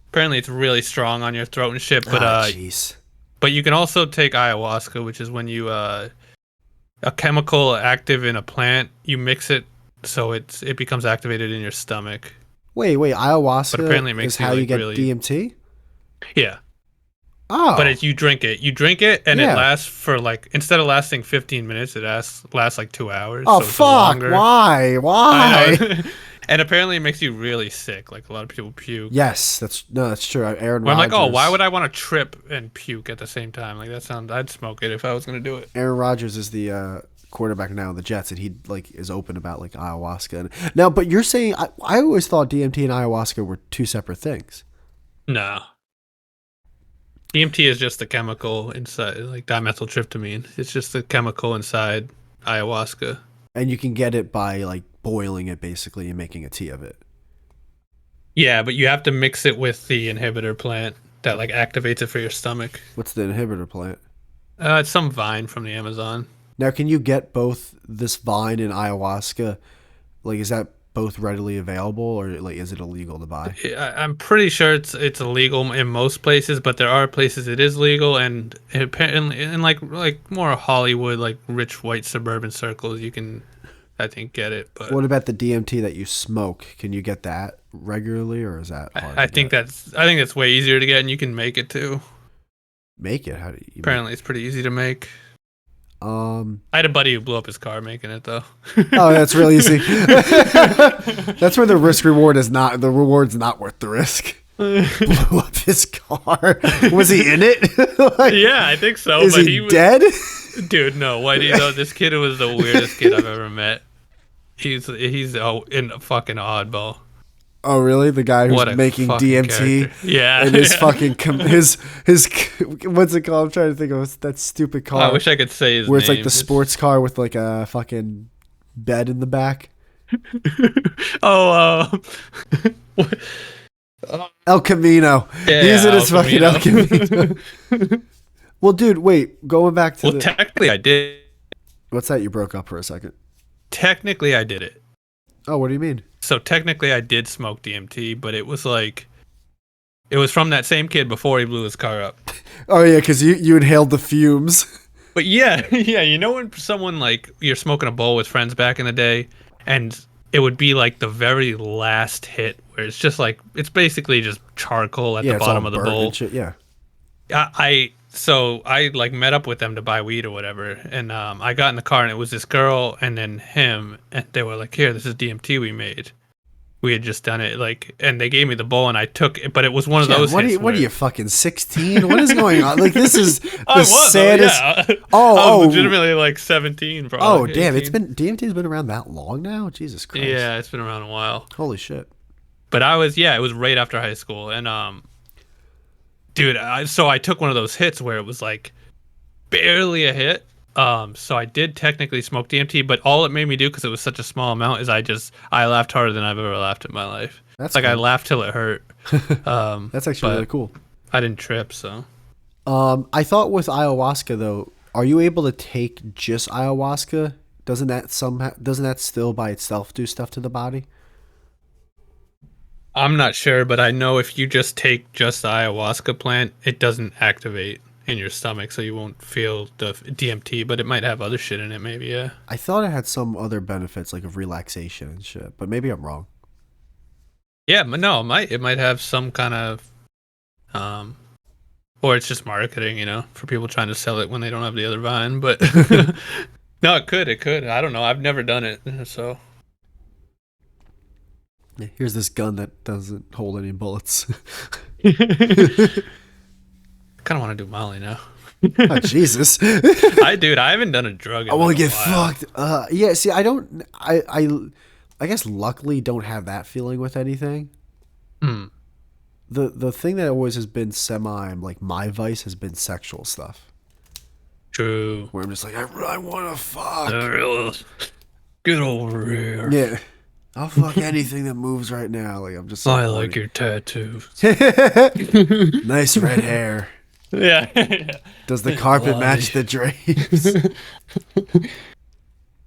Apparently, it's really strong on your throat and shit. But jeez. but you can also take ayahuasca, which is when you a chemical active in a plant, you mix it so it becomes activated in your stomach. Wait, But apparently, it ayahuasca is makes you how you like get really DMT? yeah. But Oh, you drink it. You drink it, and it yeah. lasts for like instead of lasting 15 minutes, it lasts like 2 hours. Oh So it's fuck! longer. Why? I Why? know. And apparently it makes you really sick. Like a lot of people puke. Yes, that's true. Aaron Where I'm Rodgers. like, oh, why would I want to trip and puke at the same time? Like that sounds. I'd smoke it if I was gonna do it. Aaron Rodgers is the quarterback now of the Jets, and he like is open about like ayahuasca. Now, but you're saying I always thought DMT and ayahuasca were 2 separate things. No. DMT is just the chemical inside, like dimethyltryptamine. It's just the chemical inside ayahuasca. And you can get it by like boiling it basically and making a tea of it. Yeah, but you have to mix it with the inhibitor plant that like activates it for your stomach. What's the inhibitor plant? It's some vine from the Amazon. Now, can you get both this vine and ayahuasca? Like, is that both readily available, or like is it illegal to buy? I'm pretty sure it's illegal in most places, but there are places it is legal, and apparently in like more Hollywood, like rich white suburban circles, you can, I think, get it. But What about the DMT that you smoke? Can you get that regularly, or is that hard? I think that's way easier to get, and you can make it too. Make it? How do you? Apparently, it's pretty easy to make. I had a buddy who blew up his car making it though. Oh, that's real easy. That's where the risk reward is not. The reward's not worth the risk. Blew up his car. Was he in it? Like, Yeah, I think so. is But he was, dead? dude, no. Why do you know this kid was the weirdest kid I've ever met? He's in a fucking oddball. Oh, really? The guy What who's a making fucking DMT? character. Yeah. And his yeah. fucking his what's it called? I'm trying to think of that stupid car. I wish I could say his where it's name. like the sports car with like a fucking bed in the back. Oh, El Camino. Yeah, He's in El his fucking El Camino. Well, dude, wait. Going back to technically I did. what's that? You broke up for a second. Technically I did it. Oh, what do you mean? So technically I did smoke DMT, but it was from that same kid before he blew his car up. Oh yeah, because you inhaled the fumes. But yeah, yeah, you know when someone like you're smoking a bowl with friends back in the day, and it would be like the very last hit where it's just like it's basically just charcoal at the bottom of the bowl. And shit, yeah. So I like met up with them to buy weed or whatever, and I got in the car and it was this girl and then him, and they were like, "Here, this is DMT we made. We had just done it, like," and they gave me the bowl and I took it, but it was one of those. What are you fucking 16? What is going on? Like this is the I was, saddest. yeah. Oh, I was legitimately like 17, probably. Oh, like damn! 18. DMT's been around that long now. Jesus Christ! Yeah, it's been around a while. Holy shit! But it was right after high school, and dude, so I took one of those hits where it was like barely a hit. So I did technically smoke DMT, but all it made me do, because it was such a small amount, is I laughed harder than I've ever laughed in my life. That's like cool. I laughed till it hurt. That's actually really cool. I didn't trip, so. I thought with ayahuasca though, are you able to take just ayahuasca? Doesn't that still by itself do stuff to the body? I'm not sure, but I know if you just take just the ayahuasca plant, it doesn't activate in your stomach, so you won't feel the DMT, but it might have other shit in it, maybe, yeah. I thought it had some other benefits like of relaxation and shit, but maybe I'm wrong. Yeah, but no, it might have some kind of, or it's just marketing, for people trying to sell it when they don't have the other vine. But no, it could. I don't know. I've never done it, so. Yeah, here's this gun that doesn't hold any bullets. I kind of want to do Molly now. Oh, Jesus. I haven't done a drug. I want to get fucked. Yeah, see, I don't. I guess luckily don't have that feeling with anything. Hmm. The thing that always has been semi like my vice has been sexual stuff. True. Where I'm just like, I want to fuck. Get over here. Yeah. I'll fuck anything that moves right now. Like I'm just so I like horny. your tattoos. Nice red hair. Yeah. Does the carpet Lottie. match the drapes?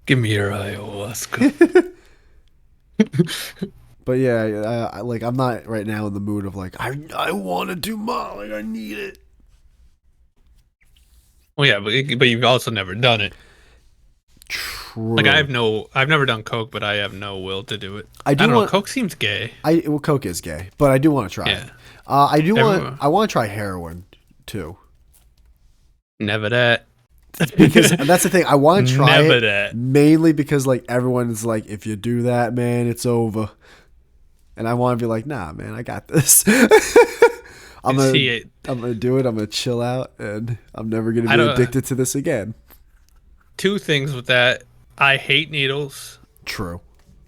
Give me your ayahuasca. But yeah, like I'm not right now in the mood of like I want to do Molly. I need it. Well, yeah, but you've also never done it. True. Like I've never done coke, but I have no will to do it. I do don't know. want- Coke seems gay. Well, coke is gay, but I do want to try Yeah. it. I Everyone- want to try heroin too. Never that. Because that's the thing. I want to try Never it that. mainly because like everyone's like, if you do that, man, it's over. And I want to be like, nah, man, I got this. I'm gonna do it. I'm gonna chill out, and I'm never gonna be addicted to this again. Two things with that. I hate needles. True.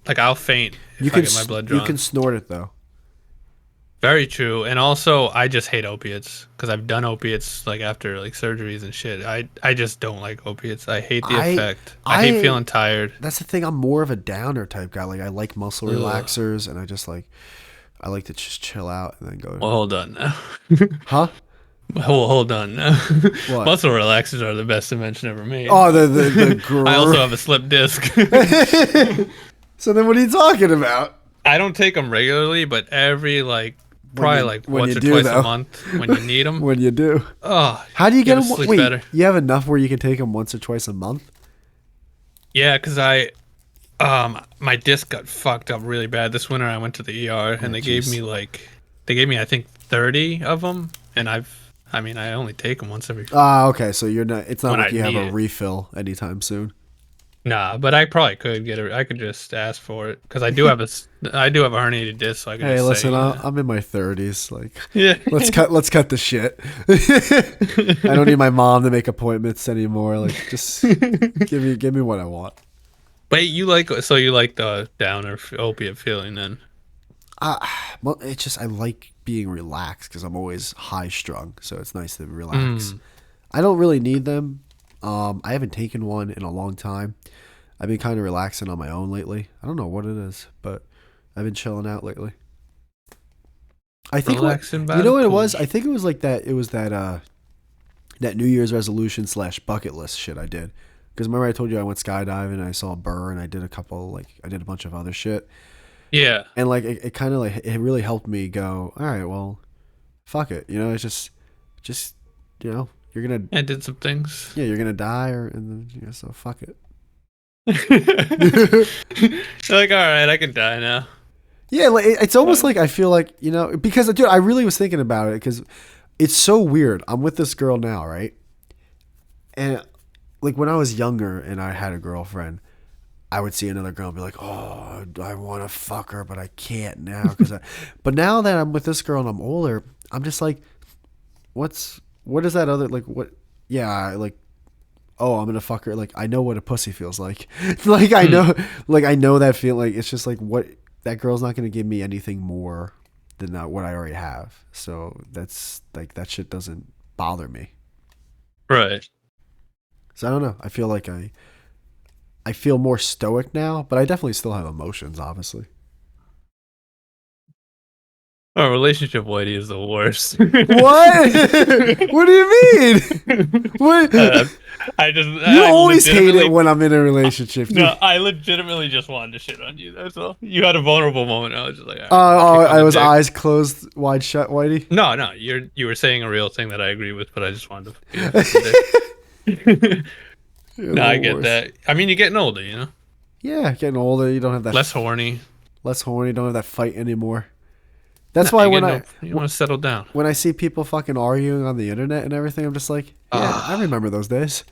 Like I'll faint if I get my blood drawn. You can snort it though. Very true. And also, I just hate opiates because I've done opiates like after like surgeries and shit. I just don't like opiates. I hate the effect. I hate feeling tired. That's the thing. I'm more of a downer type guy. Like I like muscle relaxers, and I like to just chill out and then go. Well, hold on now. Huh? Hold on now. What? Muscle relaxers are the best invention ever made. Oh, the I also have a slip disc. So then, what are you talking about? I don't take them regularly, but every probably once or twice a month when you need them. When you do. Oh, How do you get them? sleep Wait, better. you have enough where you can take them once or twice a month? Yeah, because my disc got fucked up really bad this winter. I went to the ER and they gave me I think 30 of them, and I only take them once every. Okay, so you're not. It's not When like I you have need a it. refill anytime soon. Nah, but I probably could get it. I could just ask for it because I do have a herniated disc. So I can Hey, just listen, say, I'm in my 30s. Like, yeah. let's cut the shit. I don't need my mom to make appointments anymore. Like, just give me what I want. But you like the downer opiate feeling then? Well, it's just I like being relaxed because I'm always high strung, so it's nice to relax. I don't really need them. I haven't taken one in a long time. I've been kind of relaxing on my own lately. I don't know what it is, but I've been chilling out lately. I think Relaxing by you know the what it pool. was? I think it was like that. It was that that New Year's resolution / bucket list shit I did. Because remember I told you I went skydiving and I saw a burr and I did a bunch of other shit. Yeah. And like it kind of like it really helped me go, all right, well, fuck it. You know, it's just you know, you're gonna I did some things. you're gonna die and then so fuck it. Like, all right, I can die now. Yeah, like it's almost like I feel like, you know, because dude, I really was thinking about it because it's so weird. I'm with this girl now, right? And like when I was younger and I had a girlfriend, I would see another girl and be like, "Oh, I want to fuck her, but I can't now." But now that I'm with this girl and I'm older, I'm just like, what is that other like what? Yeah, like, oh, I'm gonna fuck her. Like I know what a pussy feels like. Like I know that feel. Like it's just like what that girl's not gonna give me anything more than what I already have. So that's like that shit doesn't bother me. Right. So I don't know. I feel like I feel more stoic now, but I definitely still have emotions, obviously. Oh, relationship whitey is the worst. What? What do you mean? What? You always hate it when I'm in a relationship. No, I legitimately just wanted to shit on you. That's all. You had a vulnerable moment. I was just like, I was eyes closed, wide shut, Whitey. No, you were saying a real thing that I agree with, but I just wanted to be a fucking dick. No, I get that. I mean, you're getting older, you know? Yeah, getting older. You don't have that. Less horny. Don't have that fight anymore. That's why you want to settle down. When I see people fucking arguing on the internet and everything, I'm just like, yeah, I remember those days.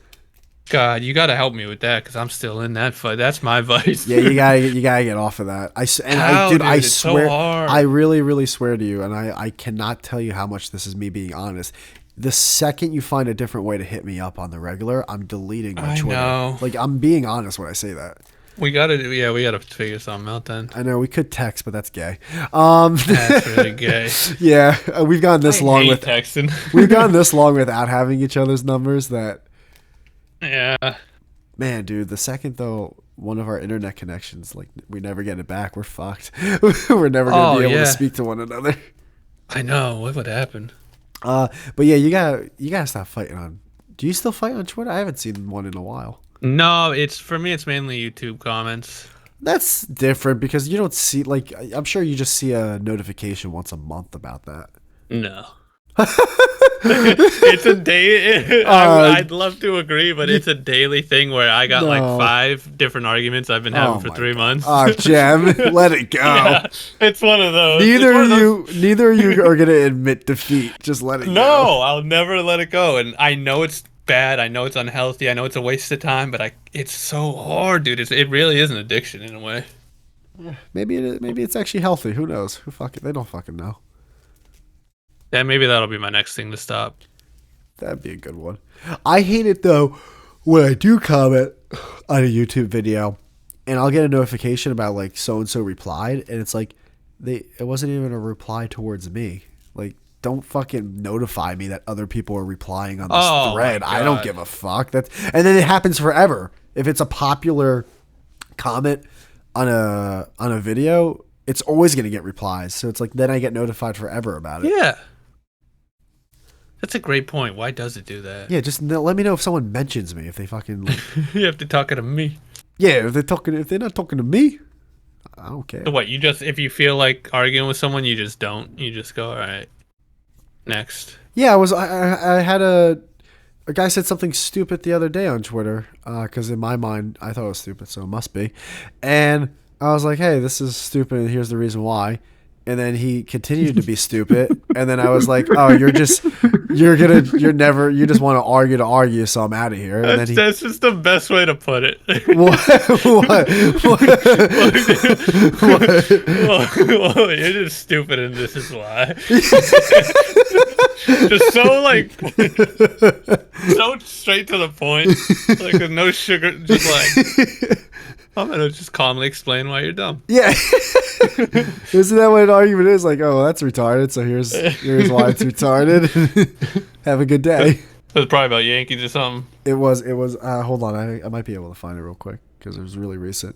God, you got to help me with that because I'm still in that fight. That's my vice. Yeah, you gotta get off of that. I it's swear, so hard. I really, really swear to you, and I cannot tell you how much this is me being honest. The second you find a different way to hit me up on the regular, I'm deleting my Twitter. Know. Like I'm being honest when I say that. We gotta, yeah, we gotta figure something out then. I know we could text, but that's gay. That's really gay. Yeah, we've gone this I long hate with texting. we've gone this long without having each other's numbers that Yeah. man, dude, the second though one of our internet connections, like we never get it back, we're fucked. We're never gonna Oh be able to yeah. speak to one another. I know. What would happen? But yeah, you gotta stop fighting on. Do you still fight on Twitter? I haven't seen one in a while. No, it's for me. It's mainly YouTube comments. That's different because you don't see like I'm sure you just see a notification once a month about that. No. It's a day. I'd love to agree, but it's a daily thing where I got like No. 5 different arguments I've been having for my 3 months. Oh, Jem, let it go. Yeah, it's one of those. Neither It's one of neither of you are gonna admit defeat. Just let it go. No, I'll never let it go. And I know it's bad. I know it's unhealthy. I know it's a waste of time. But it's so hard, dude. It really is an addiction in a way. Maybe it's actually healthy. Who knows? They don't fucking know. Yeah, maybe that'll be my next thing to stop. That'd be a good one. I hate it though when I do comment on a YouTube video and I'll get a notification about like so and so replied and it's like it wasn't even a reply towards me. Like don't fucking notify me that other people are replying on this thread. I don't give a fuck. And then it happens forever. If it's a popular comment on a video, it's always going to get replies. So it's like then I get notified forever about it. Yeah. That's a great point. Why does it do that? Yeah, just let me know if someone mentions me if they fucking like, You have to talk to me. yeah, if they're not talking to me, I don't care. So what, if you feel like arguing with someone, you just don't. You just go, all right, next. Yeah, I had a guy said something stupid the other day on Twitter because in my mind I thought it was stupid, so it must be. And I was like, hey, this is stupid and here's the reason why. And then he continued to be stupid. And then I was like, oh, you just want to argue, so I'm out of here. And That's just the best way to put it. What? Well, you're just stupid and this is why. Just so straight to the point. Like with no sugar, just like, I'm going to just calmly explain why you're dumb. Yeah. Isn't that what an argument is? Like, oh, that's retarded, so here's why it's retarded. Have a good day. It was probably about Yankees or something. It was hold on, I might be able to find it real quick because it was really recent.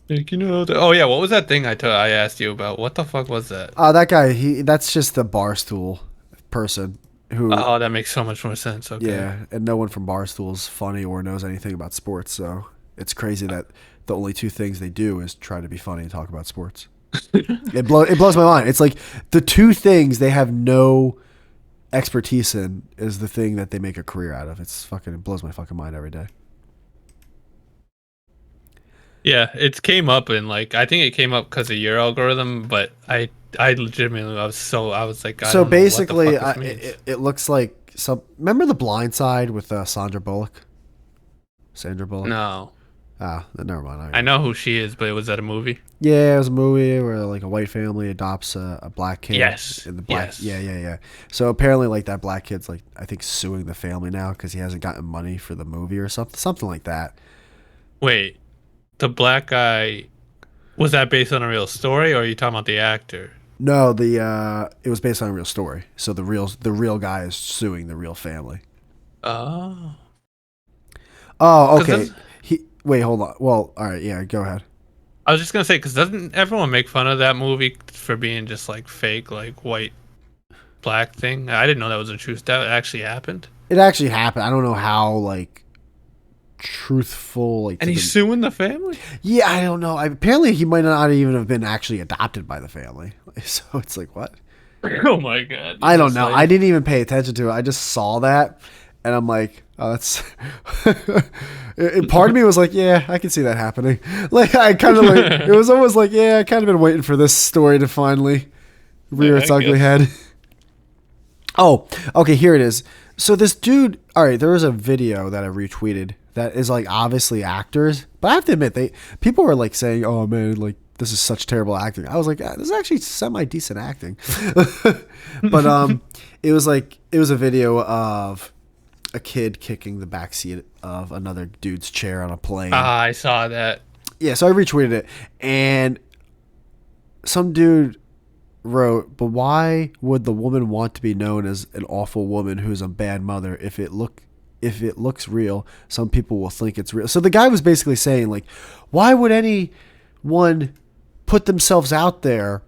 Oh yeah, what was that thing I asked you about? What the fuck was that? That guy, that's just the Barstool person who Oh, that makes so much more sense. Okay. yeah, and no one from Barstool is funny or knows anything about sports, so it's crazy that the only 2 things they do is try to be funny and talk about sports. It blows my mind. It's like the 2 things they have no expertise in is the thing that they make a career out of. It blows my fucking mind every day. Yeah, it came up in I think it came up because of your algorithm, but I legitimately I was like, so basically, it looks like remember The Blind Side with Sandra Bullock? Sandra Bullock? No. Never mind. I know who she is, but was that a movie? Yeah, it was a movie where like a white family adopts a black kid. Yes. And the black, Yes. Yeah. So apparently, like that black kid's like I think suing the family now because he hasn't gotten money for the movie or something like that. Wait, the black guy, was that based on a real story, or are you talking about the actor? No, it was based on a real story. So the real guy is suing the real family. Oh. Oh, okay. Wait, hold on. Well, all right, yeah, go ahead. I was just gonna say, because doesn't everyone make fun of that movie for being just like fake, like white, black thing? I didn't know that was a truth. That actually happened. It actually happened. I don't know how like truthful. Like, and he's suing the family. Yeah, I don't know. Apparently, he might not even have been actually adopted by the family. So it's like what? Oh my god! I don't know. I didn't even pay attention to it. I just saw that, and I'm like, oh, that's. Part of me was like, yeah, I can see that happening. Like, I kind of like, it was almost like, yeah, I kind of been waiting for this story to finally rear its ugly head. Oh, okay, here it is. So this dude, all right, there was a video that I retweeted that is like obviously actors, but I have to admit, people were like saying, oh man, like this is such terrible acting. I was like, this is actually semi decent acting. But it was a video of a kid kicking the backseat of another dude's chair on a plane. Ah, I saw that. Yeah, so I retweeted it, and some dude wrote, "But why would the woman want to be known as an awful woman who's a bad mother if it looks real? Some people will think it's real." So the guy was basically saying, like, why would anyone put themselves out there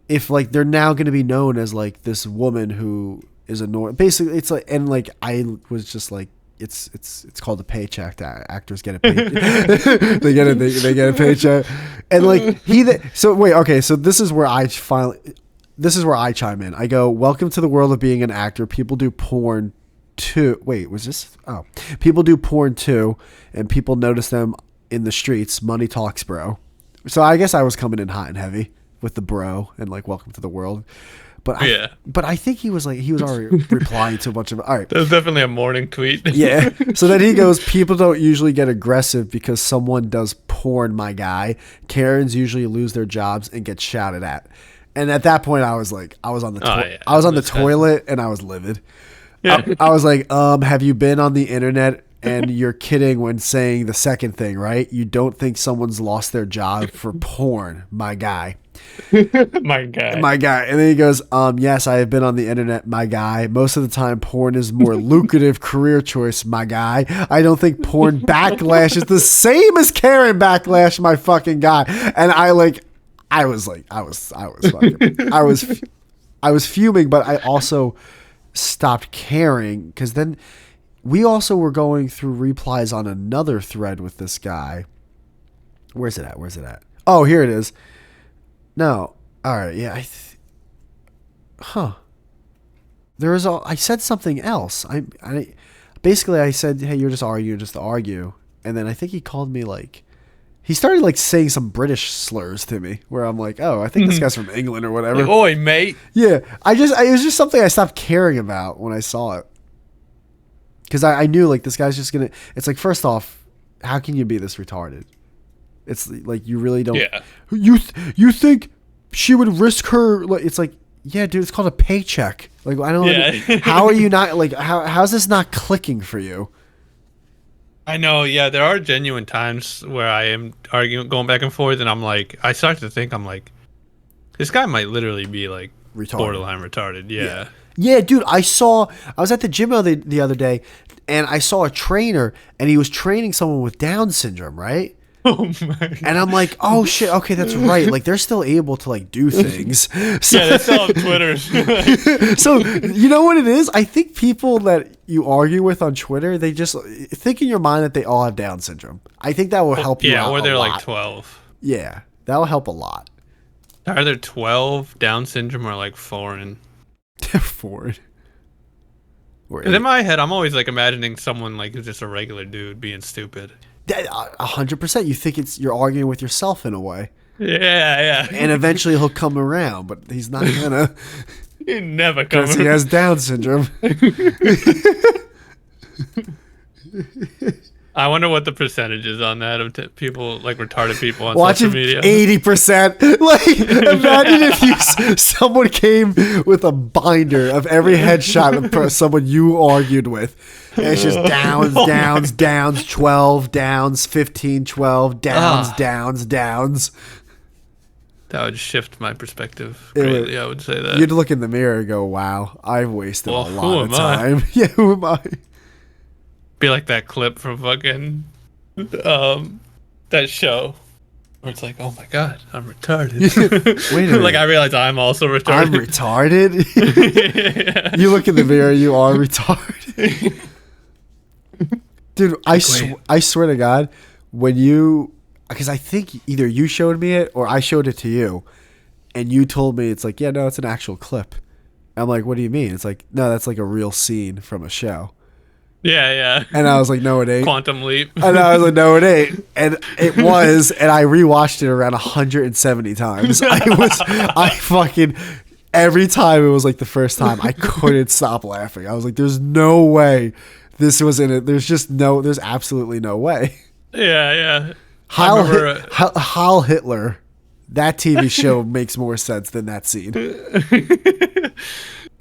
if like they're now going to be known as like this woman who is annoying? Basically, it's like, and like I was just like, it's called a paycheck. Actors get a paycheck. they get a paycheck, and like so wait, okay, so this is where I chime in. I go, welcome to the world of being an actor. People do porn too. Wait, was this? Oh, people do porn too, and people notice them in the streets. Money talks, bro. So I guess I was coming in hot and heavy with the bro and like welcome to the world. But I think he was already replying to a bunch of, all right. That's definitely a morning tweet. Yeah. So then he goes, people don't usually get aggressive because someone does porn, my guy. Karens usually lose their jobs and get shouted at. And at that point I was like, I was on the toilet and I was livid. Yeah. I was like, have you been on the internet? And you're kidding when saying the second thing, right? You don't think someone's lost their job for porn, my guy. My guy. And then he goes, yes, I have been on the internet, my guy. Most of the time, porn is more lucrative career choice, my guy. I don't think porn backlash is the same as Karen backlash, my fucking guy. And I was fuming, but I also stopped caring because then we also were going through replies on another thread with this guy. Where's it at? Oh, here it is. No. All right. Yeah. I said something else. Basically I said, hey, you're just arguing just to argue. And then I think he called me like, he started like saying some British slurs to me where I'm like, oh, I think this guy's from England or whatever. Like, oi, mate. Yeah. It was just something I stopped caring about when I saw it. Because I knew like this guy's just going to, it's like, first off, how can you be this retarded? It's like, you really don't, yeah. You think she would risk her, like, it's like, yeah, dude, it's called a paycheck. Like, I don't know. How are you not, like, how's this not clicking for you? I know, yeah, there are genuine times where I am arguing, going back and forth, and I'm like, I start to think, I'm like, this guy might literally be like borderline retarded. Yeah. Yeah, dude, I was at the gym the other day, and I saw a trainer, and he was training someone with Down syndrome, right? Oh my! And I'm like, oh shit, okay, that's right. Like, they're still able to like do things. So, yeah, they still have Twitter. So you know what it is? I think people that you argue with on Twitter, they just think in your mind that they all have Down syndrome. I think that will help you out. Yeah, or they're a lot. like 12. Yeah, that will help a lot. Either 12, Down syndrome, or like foreign. Foreign. Because in my head, I'm always like imagining someone like who's just a regular dude being stupid. 100%. You think you're arguing with yourself in a way. Yeah. And eventually he'll come around, but he's not gonna. He never comes. Because he has Down syndrome. I wonder what the percentage is on that of people, like retarded people on Watch social media. 80%. Like, imagine if someone came with a binder of every headshot of someone you argued with. And it's just downs, 12, downs, 15, 12, downs. That would shift my perspective greatly, I would say that. You'd look in the mirror and go, wow, I've wasted a lot of time. I? Yeah, who am I? Be like that clip from fucking that show where it's like, oh my god, I'm retarded. Wait a minute. Like I realize I'm also retarded. I'm retarded? Yeah. You look in the mirror, you are retarded. Dude, I swear to God, because I think either you showed me it or I showed it to you, and you told me, it's like, yeah, no, it's an actual clip. I'm like, what do you mean? It's like, no, that's like a real scene from a show. Yeah. And I was like, no, it ain't. Quantum Leap. And I was like, no, it ain't. And it was, and I rewatched it around 170 times. Every time it was like the first time, I couldn't stop laughing. I was like, there's no way this was in it. There's absolutely no way. Yeah. Heil Hitler. That TV show makes more sense than that scene.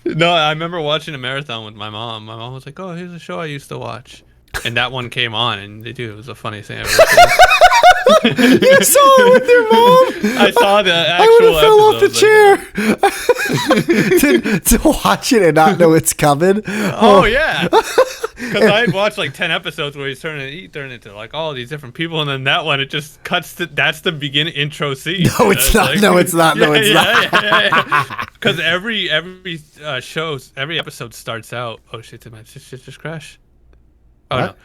No, I remember watching a marathon with my mom. My mom was like, "Oh, here's a show I used to watch," and that one came on, and dude, it was the funniest thing I've ever seen. You saw it with your mom. I saw the I would actual have fell off the chair to watch it and not know it's coming. Oh yeah, because I had watched like 10 episodes where he turned into like all these different people, and then that one it just cuts to that's the beginning intro scene. No, it's not. Like, No, it's not. No, it's not. Because every every episode starts out. Oh shit! Did my shit just crash? Oh What? no!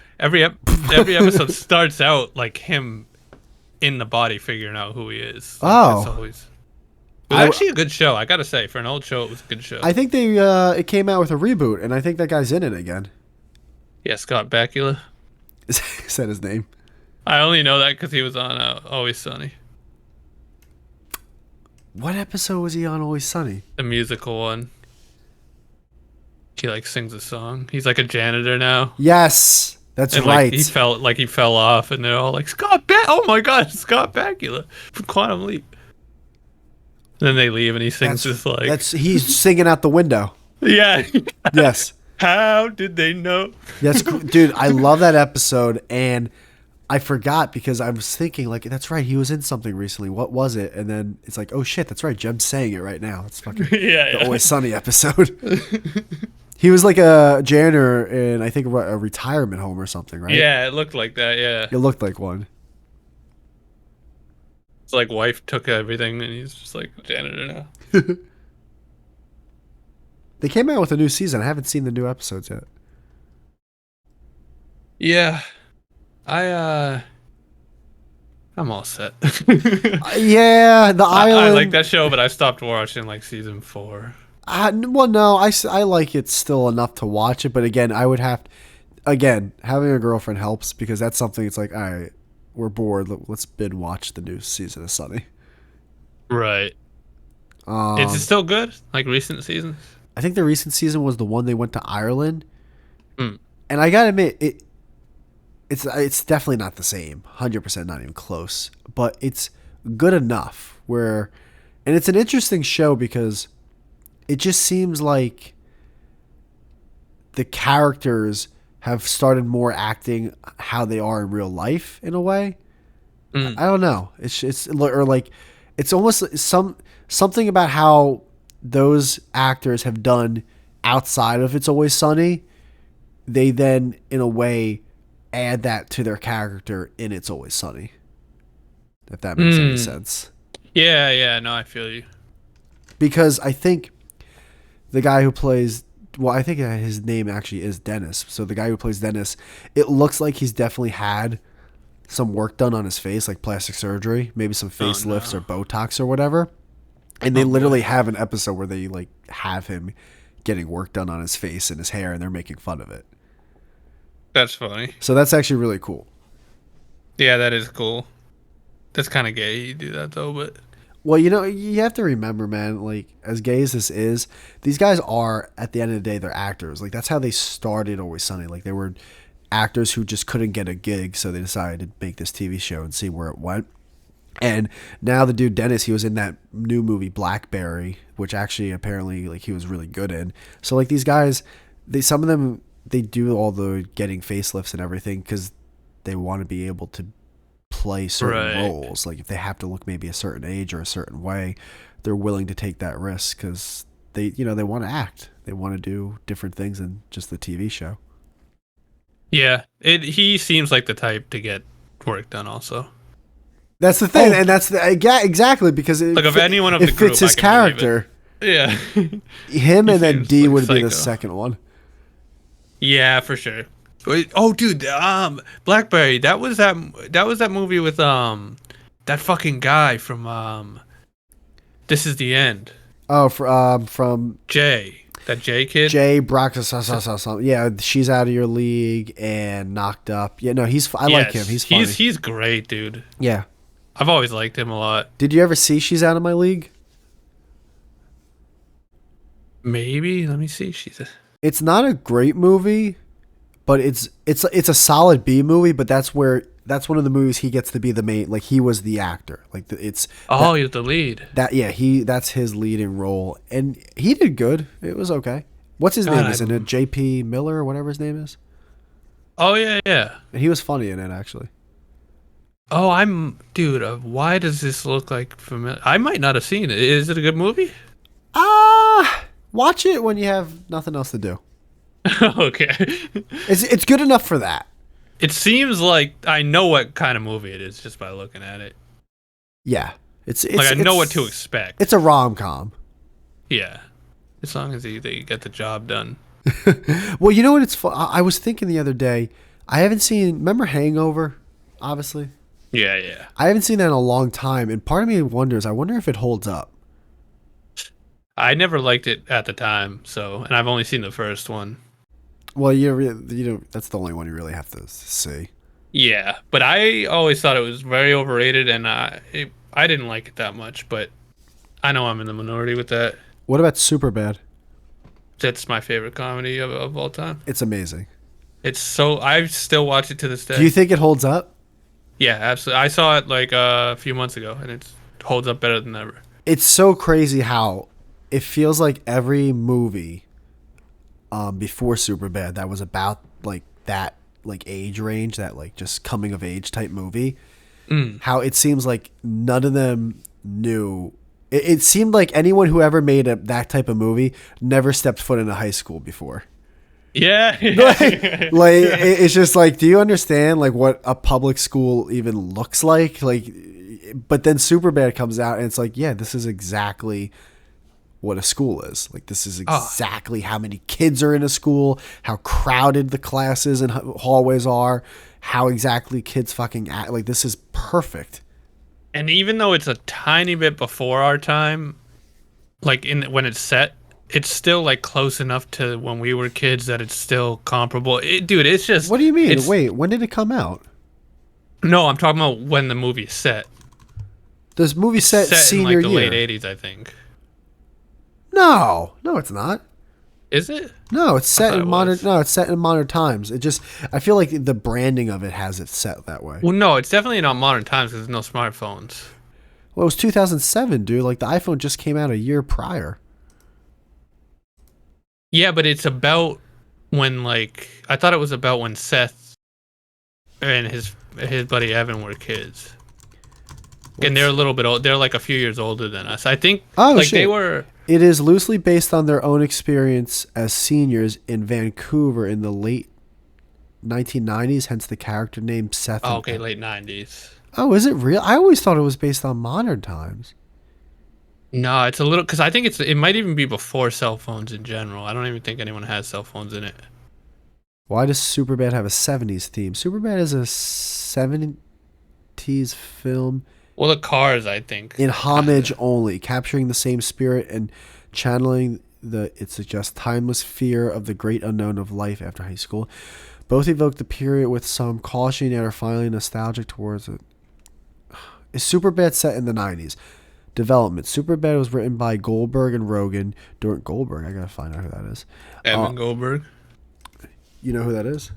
Every episode starts out like him in the body figuring out who he is. Oh. It's always. It was actually a good show. I gotta say, for an old show, it was a good show. I think they it came out with a reboot, and I think that guy's in it again. Yeah, Scott Bakula. Is that his name? I only know that because he was on Always Sunny, What episode was he on Always Sunny? the musical one. He like sings a song. He's like a janitor now. Yes, that's And right. like he fell off, and they're all like oh my god, Scott Bakula from Quantum Leap. And then they leave, and he sings this like he's singing out the window. yeah. Yes. How did they know? Yes, dude, I love that episode, and I forgot because I was thinking, like, that's right, he was in something recently. What was it? And then it's like, oh shit, that's right, Jem's saying it right now. It's fucking the Always Sunny episode. He was like a janitor in, I think, a retirement home or something, right? Yeah, it looked like that. Yeah, It looked like one. it's like wife took everything, and he's just like a janitor now. They came out with a new season. I haven't seen the new episodes yet. Yeah, I'm all set. Yeah, the island. I like that show, but I stopped watching like season 4. Well, no, I like it still enough to watch it, but again, I would have, again, having a girlfriend helps because that's something. It's like, all right, we're bored. Let's binge watch the new season of Sunny. Right. Is it still good? Like recent seasons? I think the recent season was the one they went to Ireland, Mm. and I gotta admit, it's definitely not the same, 100%, not even close, but it's good enough where, and it's an interesting show because it just seems like the characters have started more acting how they are in real life in a way. Mm. I don't know. It's or like it's almost something about how those actors have done outside of It's Always Sunny. They then, in a way, add that to their character in It's Always Sunny. If that makes any sense. Yeah, no, I feel you. Because I think the guy who plays, well, I think his name actually is Dennis. So the guy who plays Dennis, it looks like he's definitely had some work done on his face, like plastic surgery, maybe some facelifts or Botox or whatever. And they literally have an episode where they like have him getting work done on his face and his hair, and they're making fun of it. That's funny. So that's actually really cool. Yeah, that is cool. That's kind of gay you do that though, but Well, you have to remember, man, like, as gay as this is, these guys are, at the end of the day, they're actors. Like, that's how they started Always Sunny. Like, they were actors who just couldn't get a gig, so they decided to make this TV show and see where it went. And now the dude Dennis, he was in that new movie Blackberry, which actually apparently like he was really good in. So like these guys, some of them they do all the getting facelifts and everything because they want to be able to play certain roles. Like if they have to look maybe a certain age or a certain way, they're willing to take that risk because they want to act. They want to do different things than just the TV show. yeah, he seems like the type to get work done also. That's the thing, and that's exactly because Like of anyone of the it group, fits his I can believe character. Yeah. Him and then seems D like would be the psycho. second one. Yeah, for sure. Wait, oh, dude, Blackberry. That was that movie with that fucking guy from This Is the End. Oh, from Jay, that Jay kid. Jay Brock. Yeah, She's Out of Your League and Knocked Up. Yeah, no, I like him. He's funny. He's great, dude. Yeah. I've always liked him a lot. Did you ever see She's Out of My League? Maybe. Let me see. It's not a great movie, but it's a solid B movie. But that's where that's one of the movies he gets to be the main. Like he was the actor. Like it's Oh, he was the lead. yeah, that's his leading role, and he did good. It was okay. What's his name? God, Is it J.P. Miller or whatever his name is? oh yeah, yeah. And he was funny in it actually. Oh, dude. Why does this look like familiar? I might not have seen it. Is it a good movie? Watch it when you have nothing else to do. Okay. It's good enough for that. It seems like I know what kind of movie it is just by looking at it. Yeah, it's Like I know what to expect. It's a rom com. Yeah, as long as they get the job done. Well, you know what? It's fun. I was thinking the other day. I haven't seen. Remember Hangover? Obviously, Yeah, yeah. I haven't seen that in a long time, and part of me wonders. I wonder if it holds up. I never liked it at the time, and I've only seen the first one. Well, you know that's the only one you really have to see. Yeah, but I always thought it was very overrated, and I didn't like it that much. But I know I'm in the minority with that. What about Superbad? That's my favorite comedy of all time. It's amazing. I still watch it to this day. Do you think it holds up? Yeah, absolutely. I saw it like a few months ago, and it holds up better than ever. It's so crazy how it feels like every movie before Superbad that was about like that like age range, that like just coming of age type movie, how it seems like none of them knew. It seemed like anyone who ever made that type of movie never stepped foot in a high school before. Yeah. It's just like, do you understand like what a public school even looks like? Like, but then Superbad comes out and it's like, yeah, this is exactly what a school is. Like, this is exactly how many kids are in a school, how crowded the classes and hallways are, how exactly kids fucking act. Like, this is perfect. And even though it's a tiny bit before our time, like when it's set, it's still like close enough to when we were kids that it's still comparable. Dude, it's just. What do you mean? Wait, when did it come out? No, I'm talking about when the movie's set. This movie set senior in like the year. late 80s, I think. No, it's not. Is it? No, it's set in modern. Was. No, it's set in modern times. It just, I feel like the branding of it has it set that way. Well, no, it's definitely not modern times because there's no smartphones. Well, it was 2007, dude. Like the iPhone just came out a year prior. Yeah, but it's about when I thought it was about when Seth and his buddy Evan were kids. And they're a little bit old. They're like a few years older than us. I think shit. They were. It is loosely based on their own experience as seniors in Vancouver in the late 1990s, hence the character name Seth. Oh, okay, late 90s. Oh, is it real? I always thought it was based on modern times. No, it's a little, because I think it might even be before cell phones in general. I don't even think anyone has cell phones in it. Why does Superbad have a 70s theme? Superbad is a 70s film. Well, the Cars, I think. In homage only, capturing the same spirit and channeling it suggests timeless fear of the great unknown of life after high school. Both evoke the period with some caution yet are finally nostalgic towards it. Is Superbad set in the 90s? Development. Superbad was written by Goldberg and Rogan. Goldberg, I gotta find out who that is. Evan Goldberg. You know who that is?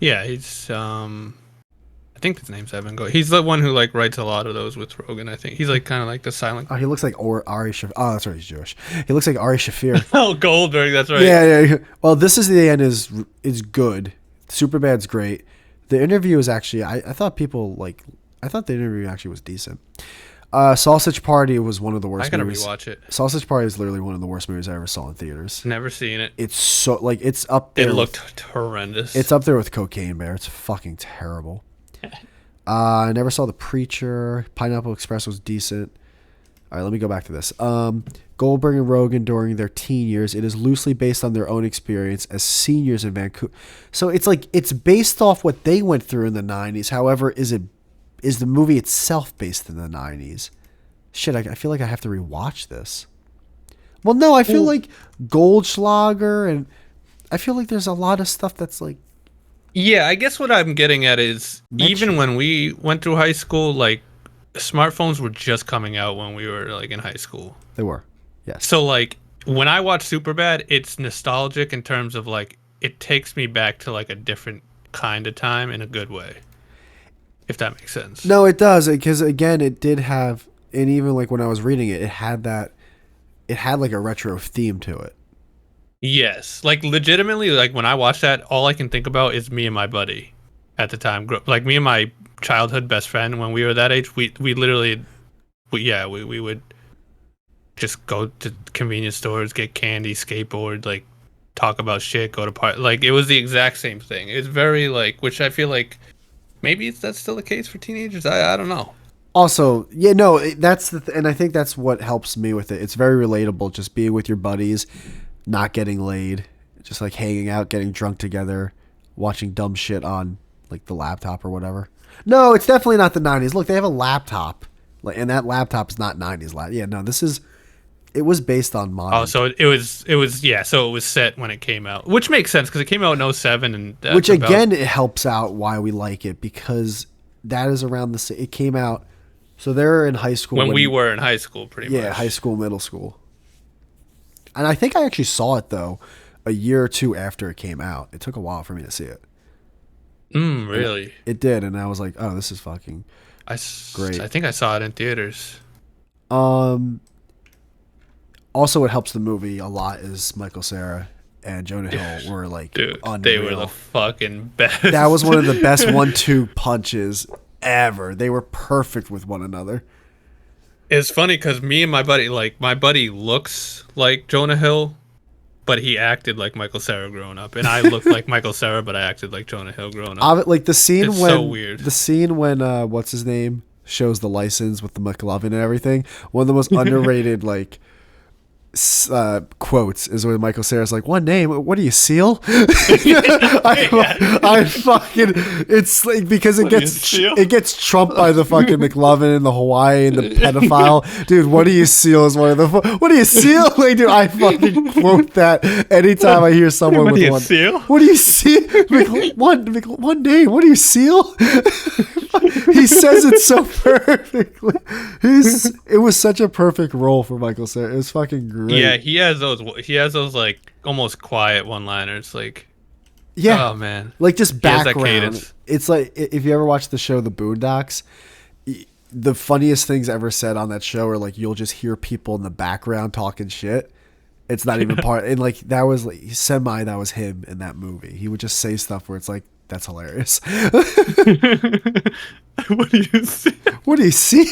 Yeah, he's I think his name's Evan Goldberg. He's the one who writes a lot of those with Rogan. I think he's kind of like the silent. Oh, he looks like Ari Shafir. Oh, that's right, he's Jewish. He looks like Ari Shafir. Oh, Goldberg, that's right. Yeah. Well, This Is the End is good. Superbad's great. The interview is actually I thought the interview actually was decent. Sausage Party was one of the worst movies. I gotta rewatch it. Sausage Party is literally one of the worst movies I ever saw in theaters. Never seen it. It's so it's up there. It looked horrendous. It's up there with Cocaine Bear. It's fucking terrible. I never saw The Preacher. Pineapple Express was decent. All right, let me go back to this. Goldberg and Rogan during their teen years. It is loosely based on their own experience as seniors in Vancouver. So it's based off what they went through in the 90s. However, is the movie itself based in the 90s? Shit, I feel like I have to rewatch this. Well, no, I feel like Goldschlager, and I feel like there's a lot of stuff that's like... Yeah, I guess what I'm getting at is even when we went through high school, smartphones were just coming out when we were in high school. They were, yes. So when I watch Superbad, it's nostalgic in terms of it takes me back to a different kind of time in a good way. if that makes sense. No, it does, because again, it did have, and even like when I was reading it, it had like a retro theme to it. Yes, like legitimately, like when I watch that, all I can think about is me and my buddy at the time. Like me and my childhood best friend when we were that age. We literally, we would just go to convenience stores, get candy, skateboard, like talk about shit, go to party. Like it was the exact same thing. It's very like, which I feel like maybe that's still the case for teenagers. I don't know. Also, yeah, no, that's and I think that's what helps me with it. It's very relatable, just being with your buddies, not getting laid, just like hanging out, getting drunk together, watching dumb shit on like the laptop or whatever. No, it's definitely not the '90s. Look, they have a laptop, like, and that laptop is not '90s. Yeah, no, this is. It was based on Oh, modern, so it was yeah. So it was set when it came out, which makes sense because it came out in '07, and which that's about again it helps out why we like it, because that is around it came out. So they're in high school when we when, were in high school, pretty yeah, high much. school, middle school. And I think I actually saw it though a year or two after it came out. It took a while for me to see it. And Really? it did, and I was like, "Oh, this is fucking I great." think I saw it in theaters. Um Also what helps the movie a lot is Michael Cera and Jonah Hill were like Dude, they were the unreal. fucking That was best. one of the best 1-2 punches ever. They were perfect with one another. It's funny because me and my buddy, like my buddy looks like Jonah Hill, but he acted like Michael Cera growing up, and I looked like Michael Cera, but I acted like Jonah Hill growing up. Like It's so weird. the scene when what's his name shows the license with the McLovin and everything. One of the most underrated like quotes is when Michael Cera's like, "One name, what do you seal?" I fucking, it's like, because What do you seal? it gets trumped by the fucking McLovin and the Hawaii and the pedophile dude. What do you seal is one of the what do you seal? Like, dude, I fucking quote that anytime I hear someone What do with you one. seal? What do you seal? One name. What do you seal? He says it so perfectly. It was such a perfect role for Michael Cera. It was fucking great. Yeah, he has those. He has those like almost quiet one-liners. Like, Yeah, oh man, like just he has that background. cadence. It's like if you ever watch the show The Boondocks, the funniest things ever said on that show are like you'll just hear people in the background talking shit. It's not even part, and like that was like semi. That was him in that movie. He would just say stuff where it's like, that's hilarious. What do you seal? What do you see?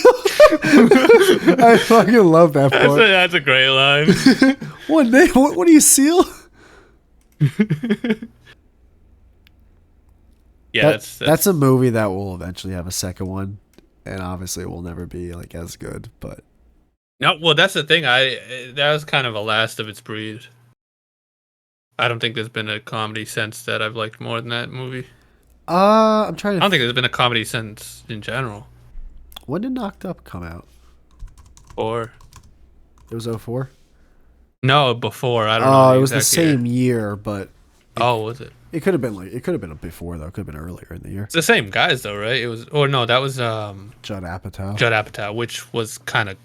I fucking love that part. That's a great line. One day, what do you seal? Yeah, That's a movie that will eventually have a second one, and obviously it will never be like as good. But no. Well, that's the thing. That was kind of a last of its breed. I don't think there's been a comedy since that I've liked more than that movie. I'm trying I to. don't think there's been a comedy since in general. When did Knocked Up come out? Or It was '04. no, before I don't know. Oh, The it was the exact year. same year, but Oh, was it? it could have been like, it could have been before though. It could have been earlier in the year. It's the same guys though, right? It was. Or no, that was Judd Apatow. Judd Apatow, which was kind of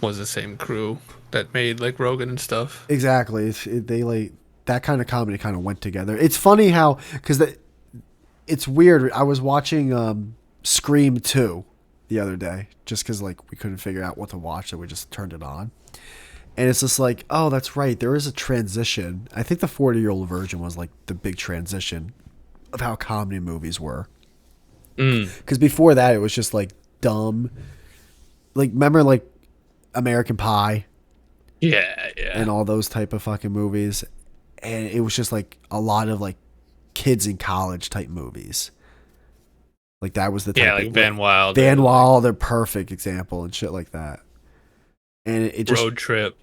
was the same crew that made like Rogan and stuff. Exactly. They like that kind of comedy kind of went together. It's funny how, because it's weird. I was watching Scream 2 the other day just because like we couldn't figure out what to watch, so we just turned it on. And it's just like, oh, that's right. There is a transition. I think the 40-year-old virgin was like the big transition of how comedy movies were. Because before that, it was just like dumb. Like, remember like American Pie Yeah, yeah. and all those type of fucking movies? And it was just like a lot of like kids in college type movies. Like that was the type Yeah, like Van Wilder. Van Wilder, perfect example and shit like that. And it just Road Trip.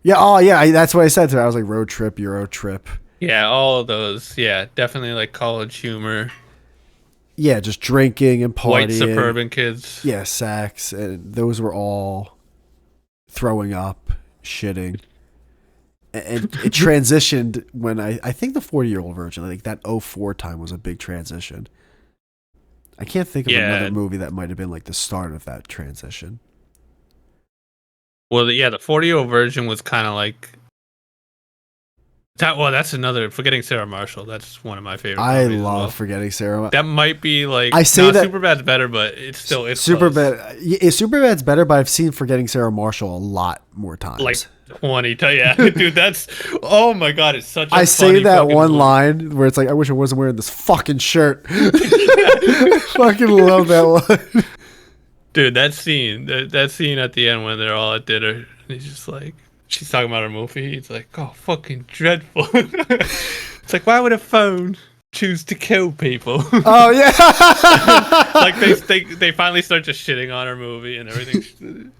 yeah, oh yeah, that's what I said to her. I was like road trip, Euro trip. Yeah, all of those. Yeah, definitely like college humor. Yeah, just drinking and partying. White suburban kids. Yeah, sex, and those were all throwing up, shitting. And it transitioned when I think the 40-year-old virgin, like that '04 time was a big transition. I can't think of another movie that might have been like the start of that transition. Well, yeah, the 40-year-old version was kind of like That's another Forgetting Sarah Marshall. That's one of my favorite I comedies as love well. Forgetting Sarah. That might be like I say that Superbad's better, but it's close. Superbad. Yeah, Superbad's better, but I've seen Forgetting Sarah Marshall a lot more Like times. 20 yeah, dude, that's oh my god, it's such a I say funny that fucking one movie. line where it's like, I wish I wasn't wearing this fucking shirt. Fucking love that one. Dude, that scene at the end when they're all at dinner, and he's just like, she's talking about her movie. He's like, oh, fucking dreadful. It's like, why would a phone choose to kill people? Oh yeah. Like they finally start just shitting on her movie and everything.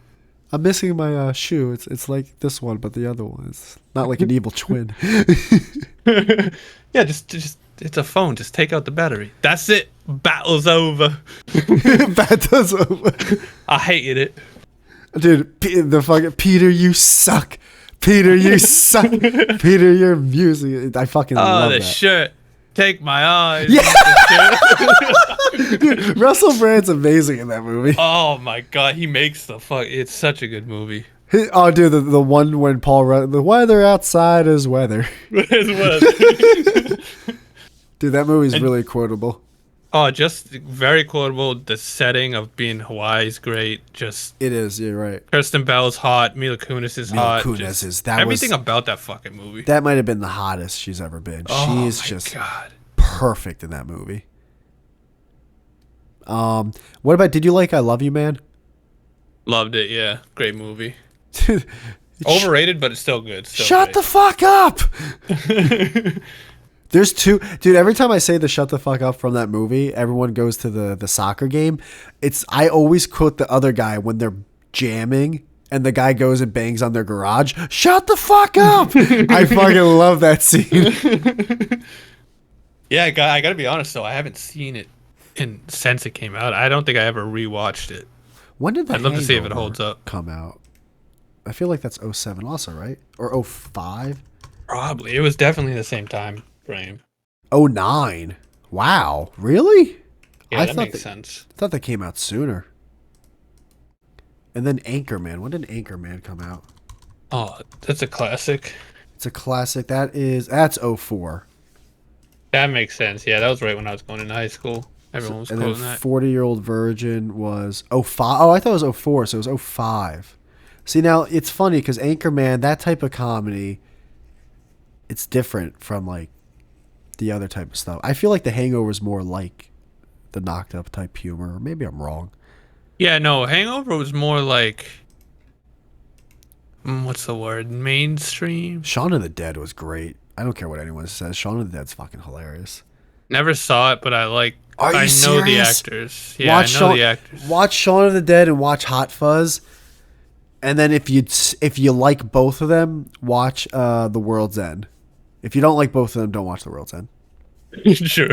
I'm missing my shoe. It's like this one, but the other one is not like an evil twin. Yeah, just it's a phone. Just take out the battery. That's it. Battle's over. That does over. I hated it. Dude, the fucking Peter, you suck. Peter, you suck. Peter, you're amusing. I fucking love the that. shirt. Take my eyes. Yeah. Dude, Russell Brand's amazing in that movie. Oh my god, he makes the fuck. It's such a good movie. Oh, dude, the one when the weather outside is weather. Dude, that movie's really quotable. Oh, just very quotable. The setting of being in Hawaii is great. Just It is, you're right. Kirsten Bell's hot. Mila Kunis is hot. Kunis just is that everything was, about that fucking movie. That might have been the hottest she's ever been. Oh She's my just god. perfect in that movie. What about, did you like I Love You, Man? Loved it. Yeah, great movie. Dude, Overrated, but it's still good. shut the fuck up. There's two, dude. Every time I say the "shut the fuck up" from that movie, everyone goes to the soccer game. I always quote the other guy when they're jamming, and the guy goes and bangs on their garage. Shut the fuck up! I fucking love that scene. Yeah, I gotta be honest though. I haven't seen it since it came out. I don't think I ever rewatched it. When did I'd love to see if it Hangover holds up. come out? I feel like that's 07 also, right? Or 05? Probably. It was definitely the same time frame. 09. Wow, really? Yeah, I that thought makes sense. I thought that came out sooner. And then Anchorman. When did Anchorman come out? Oh, that's a classic. It's a classic. That's 04. That makes sense. Yeah, that was right when I was going into high school. Everyone was And then quoting that. 40-Year-Old Virgin was 05. Oh, I thought it was 04, so it was 05. See, now it's funny because Anchorman, that type of comedy, it's different from like the other type of stuff. I feel like The Hangover is more like the knocked up type humor. Or maybe I'm wrong. Yeah, no, Hangover was more like, what's the word? Mainstream? Shaun of the Dead was great. I don't care what anyone says. Shaun of the Dead's fucking hilarious. Never saw it, but I Are you know the serious? actors. Yeah, I know the actors. Watch Shaun of the Dead and watch Hot Fuzz. And then if you like both of them, watch The World's End. If you don't like both of them, don't watch The World's End. True.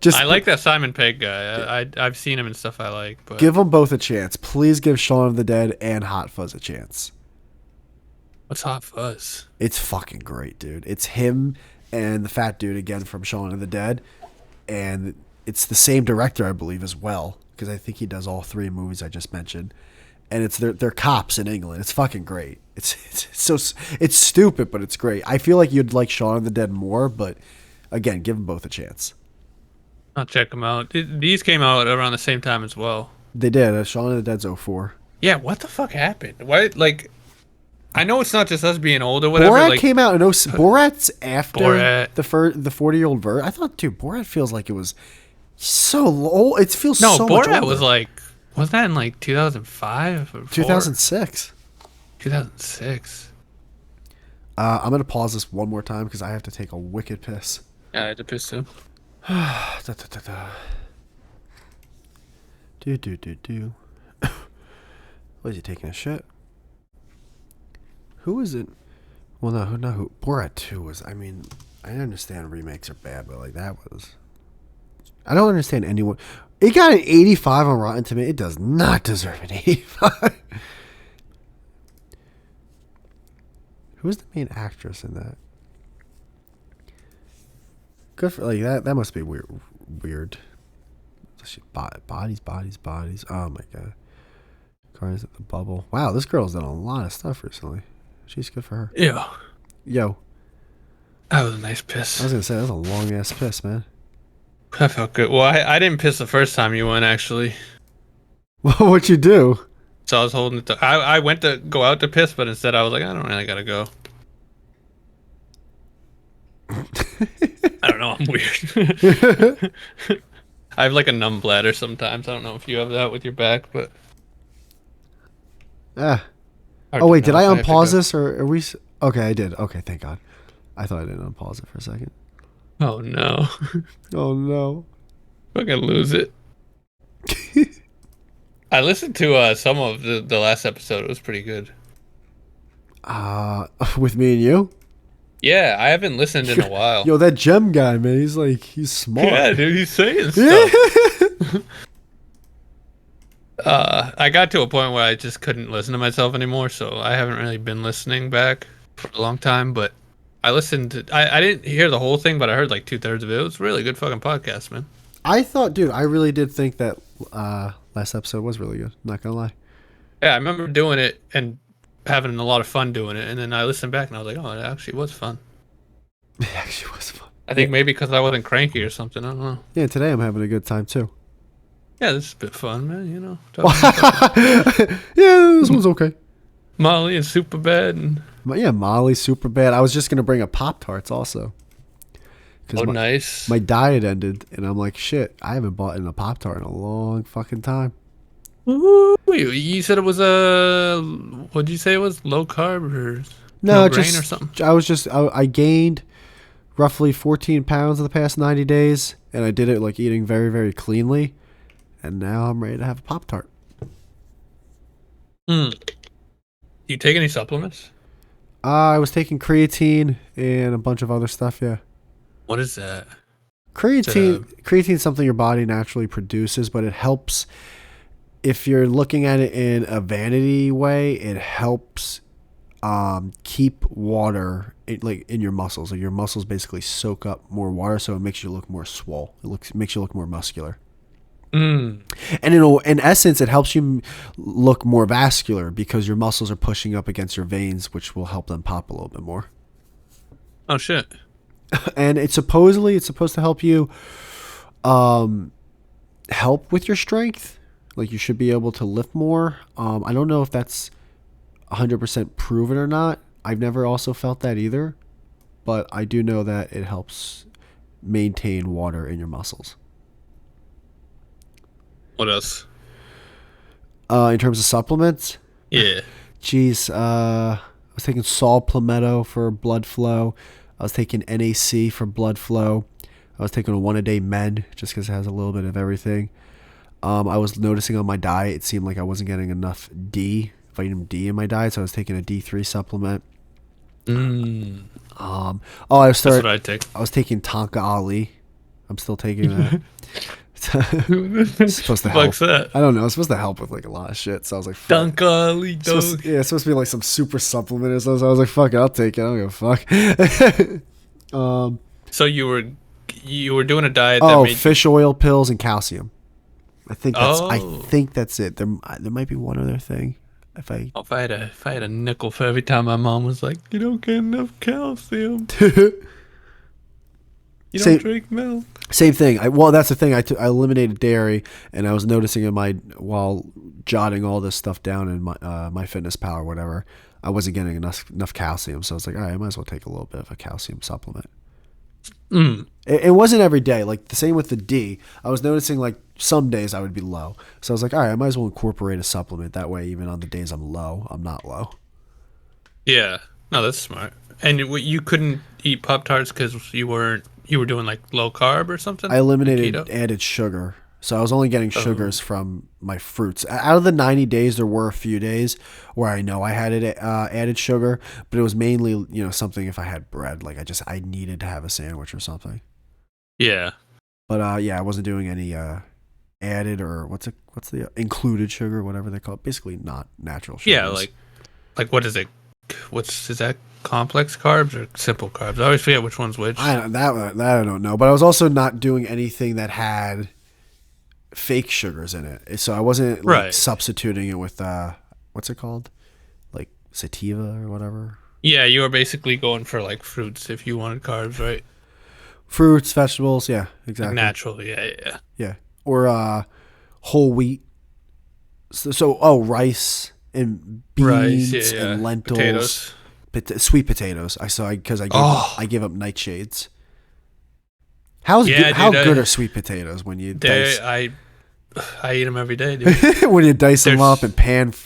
Just I like that Simon Pegg guy. I've seen him and stuff I like. But give them both a chance. Please give Shaun of the Dead and Hot Fuzz a chance. what's Hot Fuzz? It's fucking great, dude. It's him and the fat dude again from Shaun of the Dead. And it's the same director, I believe, as well. Because I think he does all three movies I just mentioned. And they're cops in England. It's fucking great. It's stupid, but it's great. I feel like you'd like Shaun of the Dead more, but again, give them both a chance. I'll check them out. These came out around the same time as well. They did. Shaun of the Dead's 04. Yeah, what the fuck happened? Why, like, I know it's not just us being old or whatever. Borat like, came out in Borat's after Borat. the 40-year-old Virgin. I thought, dude, Borat feels like it was so old. It feels no, so much Borat older. was like, was that in like 2005 or 2006. 2006. I'm gonna pause this one more time because I have to take a wicked piss. Yeah, I had to piss too. Da, da, da, da. Do. Was he taking a shit? Who is it? Well, no, who? Borat 2 was. I mean, I understand remakes are bad, but like that was. I don't understand anyone. It got an 85 on Rotten Tomatoes. It does not deserve an 85. Who's the main actress in that? Good for like that. That must be weird. Bodies. Oh my god. Cars at the Bubble. Wow, this girl's done a lot of stuff recently. She's good for her. Yeah. Yo. That was a nice I piss. was gonna say that's a long ass piss, man. That felt good. Well, I didn't piss the first time you went actually. What'd you do? So I was holding it. I went to go out to piss, but instead I was like, I don't really gotta go. I don't know. I'm weird. I have like a numb bladder sometimes. I don't know if you have that with your back, but Ah. hard Oh to wait, did know I if I have to unpause go. this or are we? Okay, I did. Okay, thank God. I thought I didn't unpause it for a second. Oh no. Oh no. Fucking lose it. I listened to some of the last episode. It was pretty good. With me and you. Yeah, I haven't listened in a while. Yo, that gem guy, man. He's smart. Yeah, dude, he's saying Yeah. stuff. I got to a point where I just couldn't listen to myself anymore, so I haven't really been listening back for a long time. But I listened to, I didn't hear the whole thing, but I heard like 2/3 of it. It was a really good fucking podcast, man. I thought, dude, I really did think that last episode was really good. Not gonna lie. Yeah, I remember doing it and having a lot of fun doing it, and then I listened back and I was like, oh, it actually was fun. It actually was fun. I Yeah, think maybe because I wasn't cranky or something. I don't know. yeah. Today I'm having a good time too. Yeah, this is a bit fun, man. You know, Yeah, this one's okay. Molly and super bad and But yeah, Molly's super bad. I was just gonna bring a Pop Tarts also because oh, nice. my diet ended, and I'm like, shit, I haven't bought in a Pop Tart in a long fucking time. Ooh, you said it was a what'd you say it was low carb or no No, grain or something? I gained roughly 14 pounds in the past 90 days, and I did it like eating very, very cleanly, and now I'm ready to have a Pop Tart. Hmm. Do you take any supplements? I was taking creatine and a bunch of other stuff. Yeah, What is that? creatine's something your body naturally produces, but it helps. If you're looking at it in a vanity way, it helps keep water like in your muscles. Like your muscles basically soak up more water, so it makes you look more swole. Makes you look more muscular. Mm. And in essence, it helps you look more vascular because your muscles are pushing up against your veins, which will help them pop a little bit more. Oh shit. And it's supposed to help you help with your strength. Like you should be able to lift more. I don't know if that's 100% proven or not. I've never also felt that either, but I do know that it helps maintain water in your muscles. What else? In terms of supplements, Yeah. geez, I was taking Saw Palmetto for blood flow. I was taking NAC for blood flow. I was taking a 1-a-day med just because it has a little bit of everything. I was noticing on my diet, it seemed like I wasn't getting enough vitamin D in my diet, so I was taking a D3 supplement. Mm. Oh, I That's started. what I take. I was taking Tonka Ali. I'm still taking that. It's supposed to help. Fuck's that? I don't know. It's supposed to help with like a lot of shit. So I was like, fuck. Dunkali It's supposed to be like some super supplement or something. So I was like, fuck it, I'll take it. I don't give a fuck. So you were doing a diet that Oh, made fish oil pills and calcium. I Oh. think that's it. There might be one other thing. If I had a nickel for every time my mom was like, you don't get enough calcium. You don't Same, drink milk. same thing. Well, that's the thing. I eliminated dairy, and I was noticing while jotting all this stuff down in my Fitness Pal or whatever, I wasn't getting enough calcium. So I was like, all right, I might as well take a little bit of a calcium supplement. Mm. It wasn't every day. Like the same with the D. I was noticing like some days I would be low. So I was like, all right, I might as well incorporate a supplement. That way, even on the days I'm low, I'm not low. Yeah. No, that's smart. And you couldn't eat Pop Tarts because you were doing like low carb or something? I eliminated Keto? added sugar. So I was only getting Oh. sugars from my fruits. Out of the 90 days, there were a few days where I know I had it added sugar, but it was mainly something if I had bread, like I needed to have a sandwich or something. Yeah. But yeah, I wasn't doing any added or what's the included sugar, whatever they call it. Basically, not natural sugars. Yeah, like what is it? Is that complex carbs or simple carbs? I always forget which one's which. that I don't know. But I was also not doing anything that had fake sugars in it, so I wasn't like Right. substituting it with what's it called, like sativa or whatever. Yeah, you were basically going for like fruits if you wanted carbs, right? Fruits, vegetables, yeah, Like exactly. natural, yeah, yeah. Yeah. Or whole wheat. So rice and Rice, yeah, beans yeah. and lentils, Potatoes. sweet potatoes. Because I Oh, gave up nightshades. yeah, How dude. good are sweet potatoes when you They, dice I eat them every day, dude. when you dice them up There's,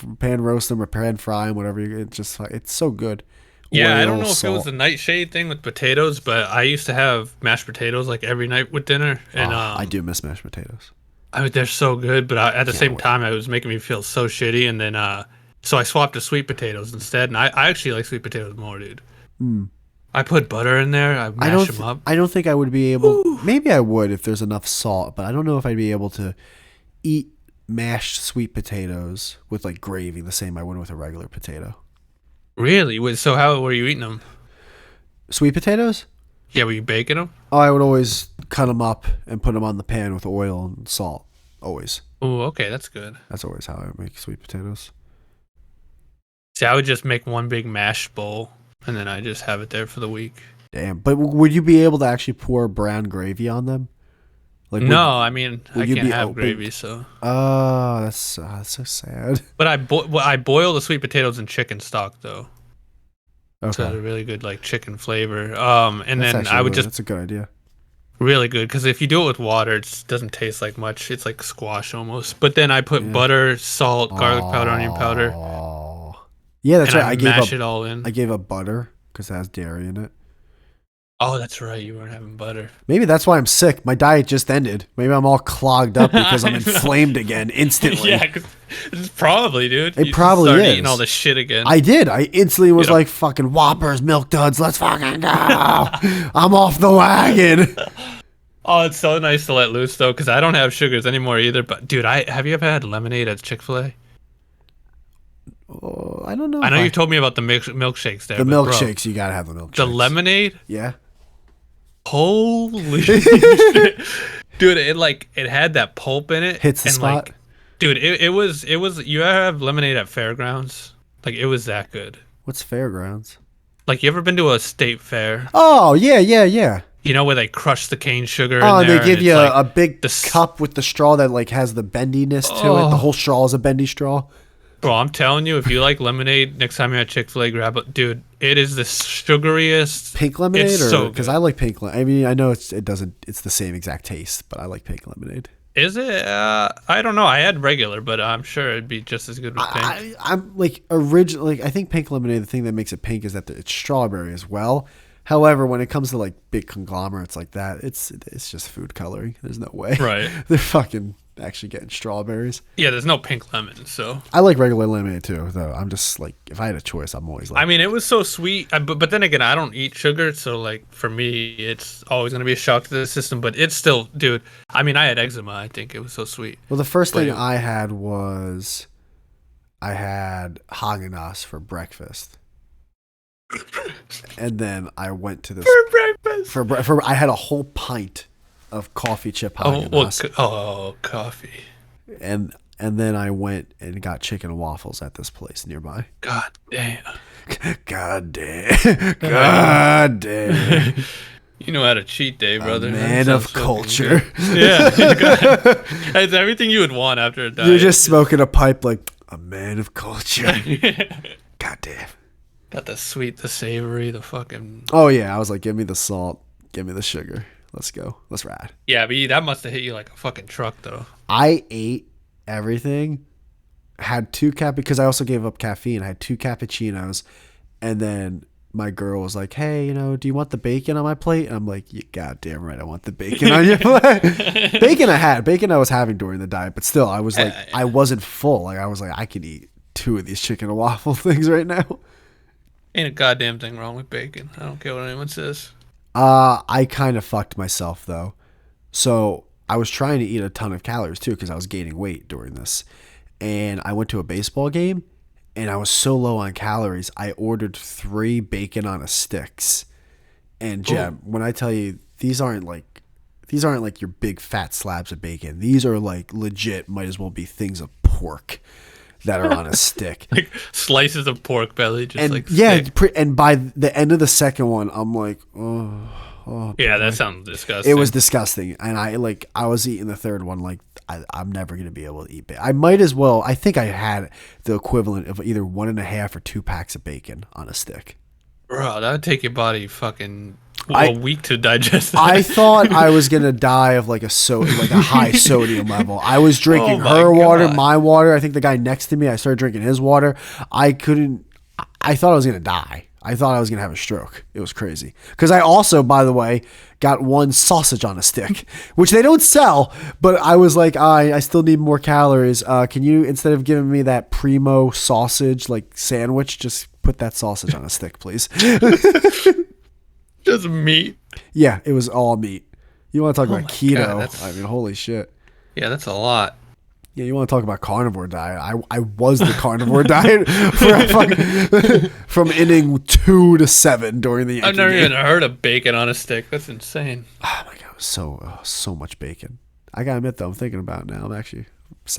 and pan roast them or pan fry them, whatever. It's so good. yeah, I don't Oil, know if it was the salt. nightshade thing with potatoes, but I used to have mashed potatoes like every night with dinner, and Oh, I do miss mashed potatoes. I mean they're so good, but at the Can't same wait. time, it was making me feel so shitty, and then so I swapped to sweet potatoes instead, and I actually like sweet potatoes more, dude. Mm. I put butter in there, I mash them up. I don't think I would be able. Whew. Maybe I would if there's enough salt, but I don't know if I'd be able to eat mashed sweet potatoes with like gravy the same I would with a regular potato. Really? So how were you eating them? Sweet potatoes? Yeah, were you baking them? Oh, I would always cut them up and put them on the pan with oil and salt. Always. Oh, okay, that's good. That's always how I make sweet potatoes. See, I would just make one big mash bowl, and then I just have it there for the week. Damn. But would you be able to actually pour brown gravy on them? Like No, I mean I would you can't be have open? gravy, so. Oh, that's so sad. But I boil the sweet potatoes in chicken stock though, so it's Okay. a really good like chicken flavor. And That's then actually I would really just that's a good idea. really good because if you do it with water, it doesn't taste like much. It's like squash almost. But then I put Yeah. butter, salt, garlic powder, onion powder, Oh. Yeah, that's and I right. mash it all I in. gave up butter because it has dairy in it. Oh, that's right. You weren't having butter. Maybe that's why I'm sick. My diet just ended. Maybe I'm all clogged up because I'm I know. inflamed again instantly. Yeah, 'cause it's probably, dude. It You just probably started is. eating all this shit again. I did. I instantly was You know, like, fucking Whoppers, Milk Duds, let's fucking go. I'm off the wagon. oh, it's so nice to let loose though, because I don't have sugars anymore either. But dude, I have you ever had lemonade at Chick-fil-A? Oh, I don't know I if know you told me about the milkshakes there, the but bro, milkshakes, you gotta have the milkshakes. the lemonade, Yeah. holy shit, dude! It had that pulp in it, Hits the and spot. like, dude, it was. You ever have lemonade at fairgrounds? Like it was that good. What's Fairgrounds? Like you ever been to a state fair? Oh, yeah, yeah, yeah. You know where they crush the cane sugar Oh, in and there, they give and you it's like a big the s- cup with the straw that like has the bendiness to it. The Oh. whole straw is a bendy straw. Bro, I'm telling you, if you like lemonade, next time you're at Chick-fil-A, grab it. Dude, it is the sugariest. Pink lemonade, It's or so because good. I like pink. I mean, I know it doesn't. It's the same exact taste, but I like pink lemonade. Is it? I don't know. I had regular, but I'm sure it'd be just as good with pink. I'm like originally. Like, I think pink lemonade. The thing that makes it pink is that it's strawberry as well. However, when it comes to like big conglomerates like that, it's just food coloring. There's no way. Right. They're fucking actually getting strawberries. Yeah, there's no pink lemon, so. I like regular lemonade too, though. I'm just like, if I had a choice, I'm always like, I mean, it was so sweet, but then again, I don't eat sugar, so like for me, it's always gonna be a shock to the system. But it's still, dude. I mean, I had eczema. I think it was so sweet. well, the first But thing it- I had was I had Haagen-Dazs for breakfast, and then I went to this For breakfast. for I had a whole pint of coffee chip Oh, well, Haagen-Dazs, coffee. and then I went and got chicken and waffles at this place nearby. God damn. God damn, God damn, You know how to cheat day, brother. man That of sounds fucking culture. good. Yeah. It's everything you would want after a diet. You're just smoking a pipe like a man of culture. God damn. Got the sweet, the savory, the fucking. Oh yeah, I was like, give me the salt, give me the sugar. Let's go. Let's ride. Yeah, but that must have hit you like a fucking truck, though. I ate everything. Had because I also gave up caffeine. I had 2 cappuccinos, and then my girl was like, "Hey, do you want the bacon on my plate?" And I'm like, "You goddamn right, I want the bacon on your plate." Bacon I was having during the diet, but still, I was like, I wasn't full. Like I was like, I could eat 2 of these chicken and waffle things right now. Ain't a goddamn thing wrong with bacon. I don't care what anyone says. I kind of fucked myself though. So I was trying to eat a ton of calories too because I was gaining weight during this. And I went to a baseball game and I was so low on calories, I ordered 3 bacon on a sticks. And Jeb, when I tell you these aren't like your big fat slabs of bacon. These are like legit, might as well be things of pork. that are on a stick. Like slices of pork belly, just And like yeah, thick. and by the end of the second one, I'm like, oh, Yeah, boy. that sounds disgusting. It was disgusting, and I was eating the third one like I'm never gonna be able to eat bacon. I might as well. I think I had the equivalent of either 1.5 or 2 packs of bacon on a stick. Bro, that would take your body fucking I- a week to digest that. I thought I was gonna die of like a high sodium level. I was drinking Oh my her water, God. my water. I think the guy next to me, I started drinking his water. I couldn't. I thought I was gonna die. I thought I was gonna have a stroke. It was crazy. Because I also, by the way, got one sausage on a stick, which they don't sell. But I was like, I still need more calories. Can you, instead of giving me that primo sausage like sandwich, just put that sausage on a stick, please? Just meat. Yeah, it was all meat. You want to talk Oh about my keto? God, that's- I mean, holy shit. Yeah, that's a lot. Yeah, you want to talk about carnivore diet? I was the carnivore diet from inning 2 to 7 during the Yankee I've never game. even heard of bacon on a stick. That's insane. Oh my god, so much bacon. I gotta admit though, I'm thinking about it now. I'm actually.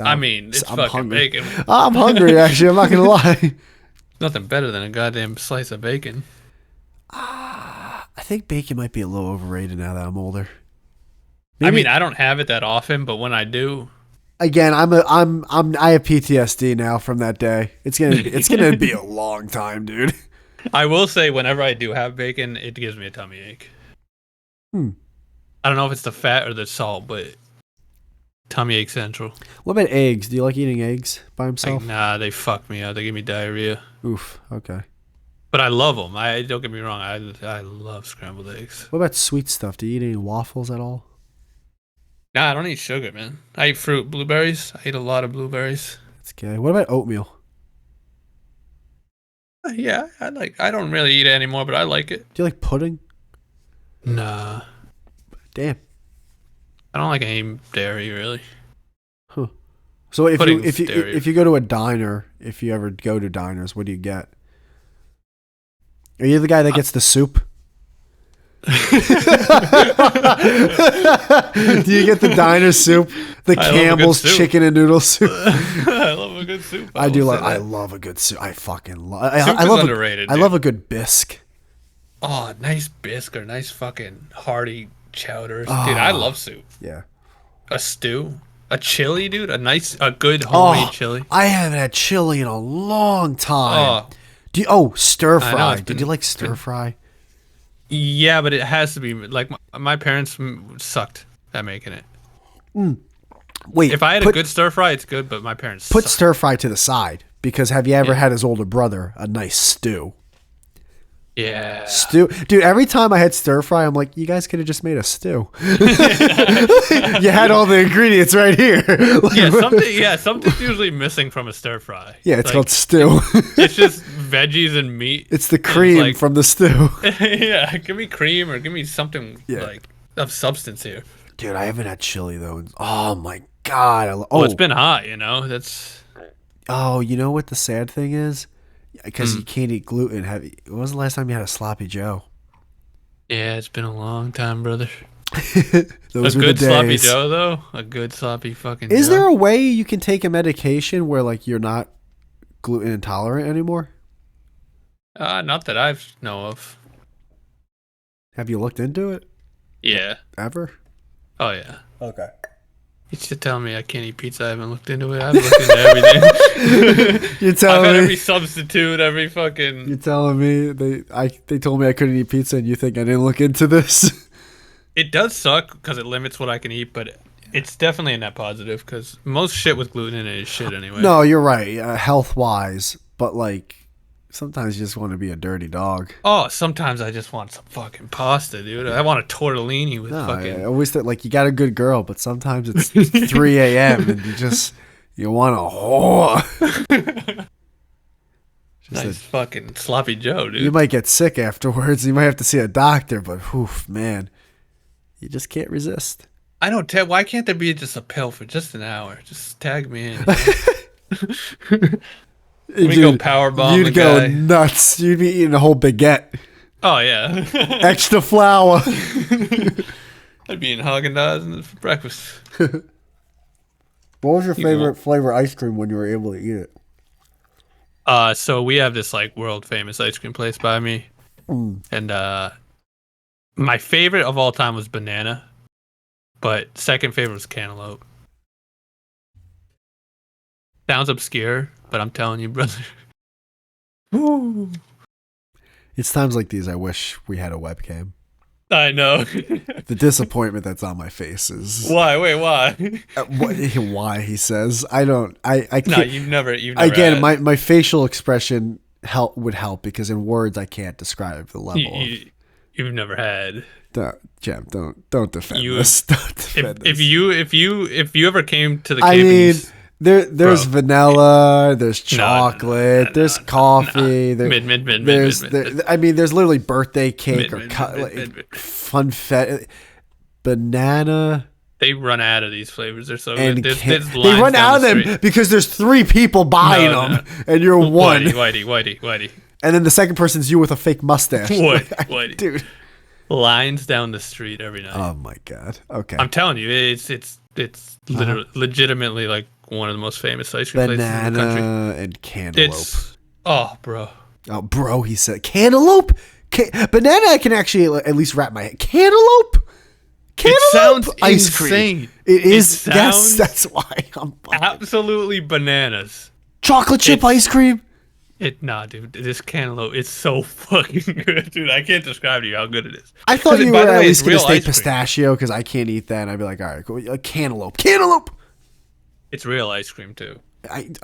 I mean, it's fucking hungry. bacon. I'm hungry. Actually, I'm not gonna lie. Nothing better than a goddamn slice of bacon. I think bacon might be a little overrated now that I'm older. I mean, I don't have it that often, but when I do, Again, I have PTSD now from that day. It's gonna be a long time, dude. I will say whenever I do have bacon, it gives me a tummy ache. Hmm. I don't know if it's the fat or the salt, but tummy ache central. What about eggs? Do you like eating eggs by himself? Like, nah, they fuck me up. They give me diarrhea. Oof. Okay. But I love them. I don't get me wrong. I love scrambled eggs. What about sweet stuff? Do you eat any waffles at all? Nah, I don't eat sugar, man. I eat fruit, blueberries. I eat a lot of blueberries. That's good. What about oatmeal? Yeah, I don't really eat it anymore, but I like it. Do you like pudding? Nah, Damn. I don't like any dairy really. So Pudding's dairy. if you go to a diner, if you ever go to diners, what do you get? Are you the guy that gets the soup? Do you get the diner soup? The I love a good Campbell's soup. chicken and noodle soup? I love a good soup. I do will like. say I that. love a good soup. I fucking love. Soup I is love underrated, I dude. love a good bisque. Oh, nice bisque or nice fucking hearty chowder. Dude, I love soup. Yeah. A stew. A chili, dude. A good homemade Oh, chili. I haven't had chili in a long time. Oh, Stir I know, fry. it's Did been- you like stir fry? yeah, but it has to be like my parents sucked at making it. Wait, If I had a good stir fry, it's good, but my parents put sucked. stir fry to the side, because have you ever Yeah. had his older brother a nice stew? Yeah. Stew, dude. Every time I had stir fry, I'm like, you guys could have just made a stew. You had all the ingredients right here. Something's usually missing from a stir fry. Yeah, it's Like, called stew. it's just veggies and meat. It's the cream like- from the stew. Yeah, give me cream or give me something Yeah. like of substance here. Dude, I haven't had chili though. Oh my god. Well, it's been hot, you know. That's Oh, you know what the sad thing is? Because Hmm. you can't eat gluten. When was the last time you had a sloppy Joe? yeah, it's been a long time, brother. Those A were good the sloppy days. Joe, though. A good sloppy fucking. Is Joe. there a way you can take a medication where like you're not gluten intolerant anymore? Not that I know of. Have you looked into it Yeah. ever? Oh yeah. Okay. You should tell me I can't eat pizza. I haven't looked into it. I've looked into everything. You're I've had telling every me. substitute, every fucking. You're telling me they told me I couldn't eat pizza, and you think I didn't look into this? It does suck because it limits what I can eat, but it's definitely a net positive because most shit with gluten in it is shit anyway. No, you're right. Health wise, but like sometimes you just want to be a dirty dog. Oh, sometimes I just want some fucking pasta, dude. I want a tortellini with No, fucking. I always thought like you got a good girl, but sometimes it's 3 a.m. and you want a whore. Just Nice fucking sloppy Joe, dude. you might get sick afterwards. You might have to see a doctor, but oof, man, you just can't resist. I don't tell. Why can't there be just a pill for just an hour? Just tag me in. We go power bomb You'd the go guy. nuts. You'd be eating a whole baguette, Oh yeah, extra flour. I'd be in Haagen-Dazs for breakfast. What was your You favorite won't. flavor ice cream when you were able to eat it? So we have this like world famous ice cream place by me, Mm. and my favorite of all time was banana, but second favorite was cantaloupe. Sounds obscure, but I'm telling you, brother. Woo. It's times like these I wish we had a webcam. I know. The disappointment that's on my face is Why? Wait, why? why he says I don't. I can't. No, you've never Again, had. my facial expression would help because in words I can't describe the level. You've never had. Jam, don't defend You- this. Don't defend If this. if you ever came to the I mean, camping, there's Bro. vanilla, there's No, no, chocolate, no, there's no, coffee. no. There, Mid. there's, I mean, there's literally birthday cake or Mid. funfetti, banana, They run out of these flavors. They're so and good. they Lines run down out of the them street. because there's 3 people buying No, them, and you're one, Whitey. and then the second person's you with a fake mustache. Whitey. Dude. Lines down the street every night. Oh my god. Okay. I'm telling you, it's literally, legitimately like one of the most famous ice cream places in the country. Banana and cantaloupe. Bro. Oh, bro, he said cantaloupe. Banana, I can actually at least wrap my head. Cantaloupe. Cantaloupe sounds ice insane. cream. It is. It Yes, sounds that's why I'm Absolutely bananas. chocolate chip It's- ice cream. Nah, dude. This cantaloupe, it's so fucking good, dude. I can't describe to you how good it is. I thought 'Cause you by were the at way, least it's gonna real say ice cream. pistachio because I can't eat that. And I'd be like, all right, cool. Cantaloupe. It's real ice cream too. It's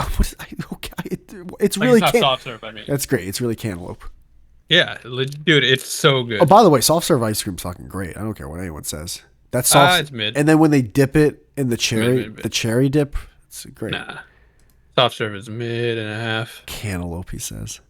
Like, really it's not can. soft serve. I mean, That's great. It's really cantaloupe. yeah, dude, it's so good. Oh, by the way, soft serve ice cream's fucking great. I don't care what anyone says. That's soft. It's mid. And then when they dip it in the cherry, Mid. the cherry dip, it's great. Nah, soft serve is mid and a half. Cantaloupe, he says.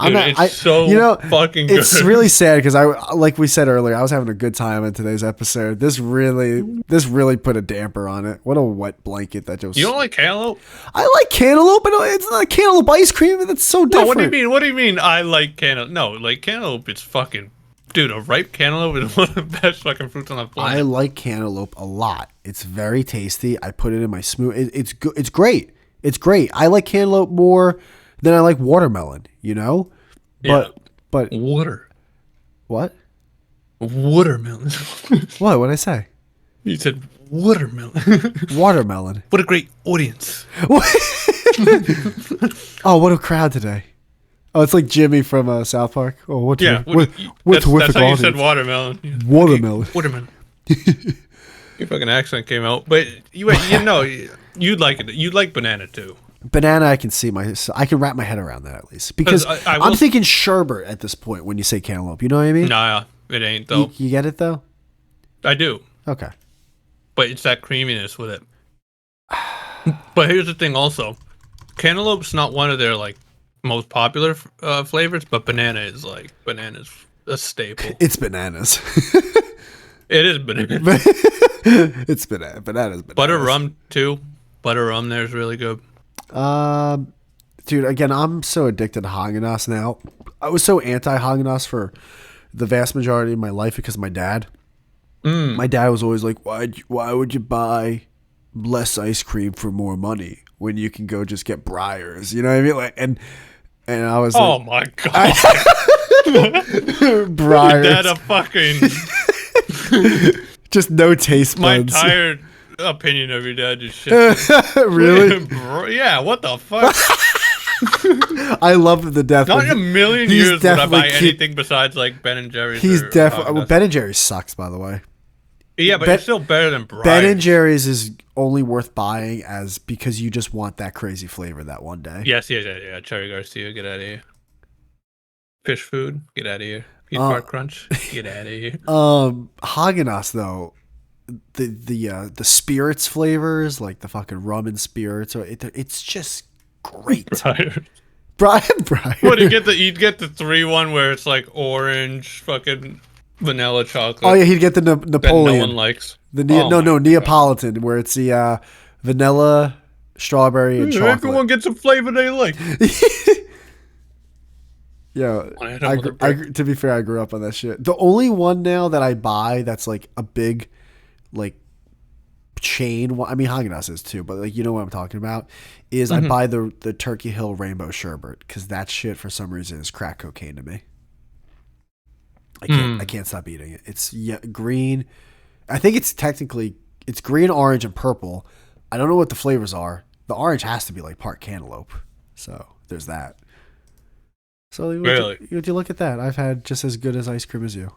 Dude, it's so fucking good. It's really sad because like we said earlier, I was having a good time in today's episode. This really put a damper on it. What a wet blanket that just. You don't like cantaloupe? I like cantaloupe, but it's not cantaloupe ice cream. That's so No, different. what do you mean? What do you mean? I like cantaloupe? No, like cantaloupe. It's fucking, dude. A ripe cantaloupe is one of the best fucking fruits on the planet. I like cantaloupe a lot. It's very tasty. I put it in my smoothie. It's good. It's great. It's great. I like cantaloupe more than I like watermelon. You know, but water. What? Watermelon. What? What'd I say? You said watermelon. Watermelon. What a great audience. Oh, what a crowd today. Oh, it's like Jimmy from South Park. Oh, what? Yeah, What that's terrific how you audience. said watermelon. Yeah. Watermelon. Watermelon. Your fucking accent came out, but you know you'd like it. You'd like banana too. Banana, I can wrap my head around that at least because 'Cause I I'm will- thinking sherbet at this point when you say cantaloupe. You know what I mean? Nah, it ain't though. You get it though? I do, Okay. but it's that creaminess with it. But here's the thing, also, cantaloupe's not one of their like most popular flavors, but banana's a staple. It's bananas. It is banana. It's bananas. Bananas. Butter rum too. Butter rum there's really good. Dude, again, I'm so addicted to Haagen-Dazs now. I was so anti-Haagen-Dazs for the vast majority of my life because of my dad. My dad was always like, why would you buy less ice cream for more money when you can go just get Breyers? You know what I mean? Like, and I was Oh like, my god. Breyers. That a fucking Just no taste my buds. entire opinion of your dad just shit. Really? Bro, yeah, what the fuck? I love him to death. Not but in a million he's years would I buy definitely anything besides like Ben and Jerry's. He's or definitely. Haagen-Dazs. Ben and Jerry's sucks, by the way. Yeah, but it's still better than Breyers. Ben and Jerry's is only worth buying as because you just want that crazy flavor that one day. Yes. Cherry Garcia, get out of here. Fish food, get out of here. Peanut Butter Crunch, get out of here. Haagen-Dazs though, the spirits flavors like the fucking rum and spirits, it's just great. Breyers. Brian. What do you get? You'd get the 3-1 where it's like orange, fucking vanilla chocolate. Oh yeah, he'd get the that Napoleon. no one likes. The Oh my God. Neapolitan, where it's the vanilla, strawberry, and chocolate. Everyone gets a flavor they like. Yeah, I had another brick. to be fair, I grew up on that shit. The only one now that I buy that's like a big, like, chain. I mean, Haagen-Dazs is too, but like you know what I'm talking about. Is I Hmm. buy the Turkey Hill Rainbow Sherbet because that shit for some reason is crack cocaine to me. I Hmm. can't stop eating it. It's green. I think it's technically it's green, orange, and purple. I don't know what the flavors are. The orange has to be like part cantaloupe. So there's that. So Really? would you look at that? I've had just as good as ice cream as you.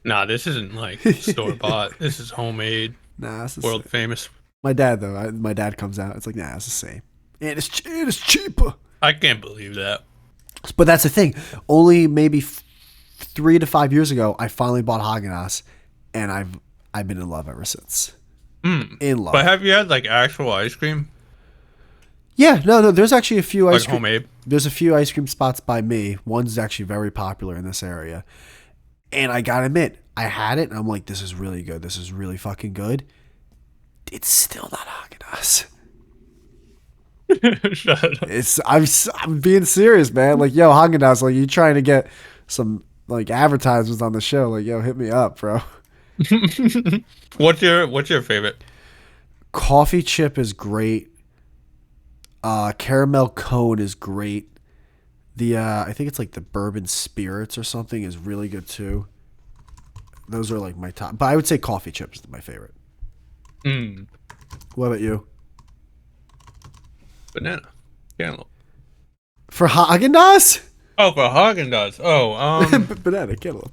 Nah, this isn't like store bought. This is homemade, Nah, it's the world same. famous. My dad though, my dad comes out. It's like nah, it's the same, and it's cheaper. I can't believe that. But that's the thing. Only maybe 3 to 5 years ago, I finally bought Haagen-Dazs, and I've been in love ever since. Hmm. In But love. have you had like actual ice cream, Yeah, no. There's actually a few like ice cream. homemade? There's a few ice cream spots by me. One's actually very popular in this area, and I gotta admit, I had it, and I'm like, this is really good. This is really fucking good. It's still not Haagen-Dazs. Shut up. I'm being serious, man. Like, yo, Haagen-Dazs, like you trying to get some like advertisements on the show? Like, yo, hit me up, bro. What's your favorite? Coffee chip is great. Caramel cone is great. The I think it's like the bourbon spirits or something is really good too. Those are like my top, but I would say coffee chip is my favorite. Hmm. What about you? Banana. Cantaloupe. For Haagen Dazs? Oh, for Haagen-Dazs. Oh, Banana cantaloupe.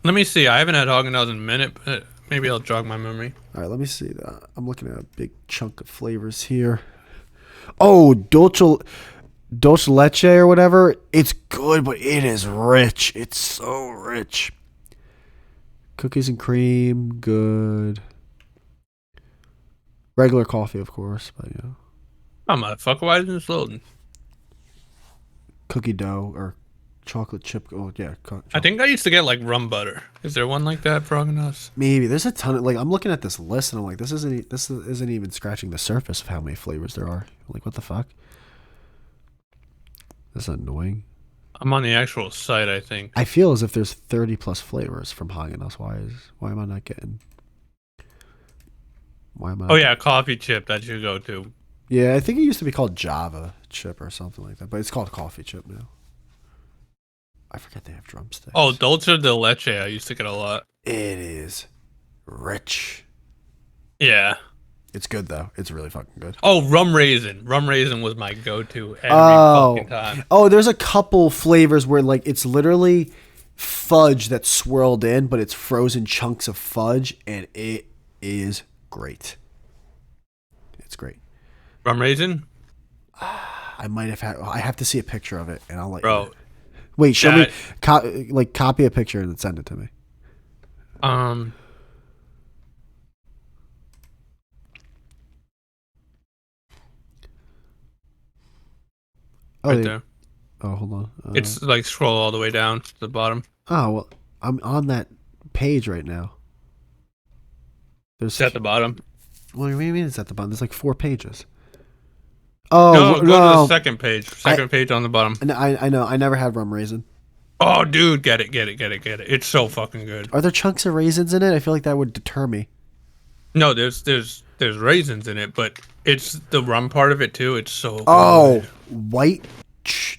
let me see. I haven't had Haagen-Dazs in a minute, but maybe I'll jog my memory. All right, let me see. I'm looking at a big chunk of flavors here. Oh, Dolce Leche or whatever. It's good, but it is rich. It's so rich. Cookies and cream, good. Regular coffee, of course, but yeah. Oh, motherfucker, why isn't this loading? Cookie dough or chocolate chip. Oh yeah, I think I used to get like rum butter. Is there one like that for Haagen-Dazs? maybe there's a ton of like I'm looking at this list and I'm like this isn't even scratching the surface of how many flavors there are. Like what the fuck? That's annoying. I'm on the actual site, I think. I feel as if there's 30 plus flavors from Haagen-Dazs. Why am I not getting? Why am I? Oh Not yeah, coffee chip. That should go to. Yeah, I think it used to be called Java chip or something like that, but it's called coffee chip now. I forget they have Oh, drumsticks. Dolce de Leche. I used to get a lot. It is rich. Yeah. It's good though. It's really fucking good. Oh, rum raisin. Rum raisin was my go-to every fucking Oh, time. there's a couple flavors where like it's literally fudge that's swirled in, but it's frozen chunks of fudge, and it is great. It's great. Rum raisin, I might have had. I have to see a picture of it, and I'll let you know. bro. Wait, show me. That Copy a picture and then send it to me. um, Oh, right there. oh, hold on. It's like scroll all the way down to the bottom. Oh well, I'm on that page right now. There's. It's at the bottom. What do you mean it's at the bottom? There's like 4 pages. No, Oh go to the no! second page. Second page on the bottom. I know. I never had rum raisin. Oh, dude, get it, get it, get it, get it. It's so fucking good. Are there chunks of raisins in it? I feel like that would deter me. No, there's raisins in it, but it's the rum part of it too. It's so good. Oh, white.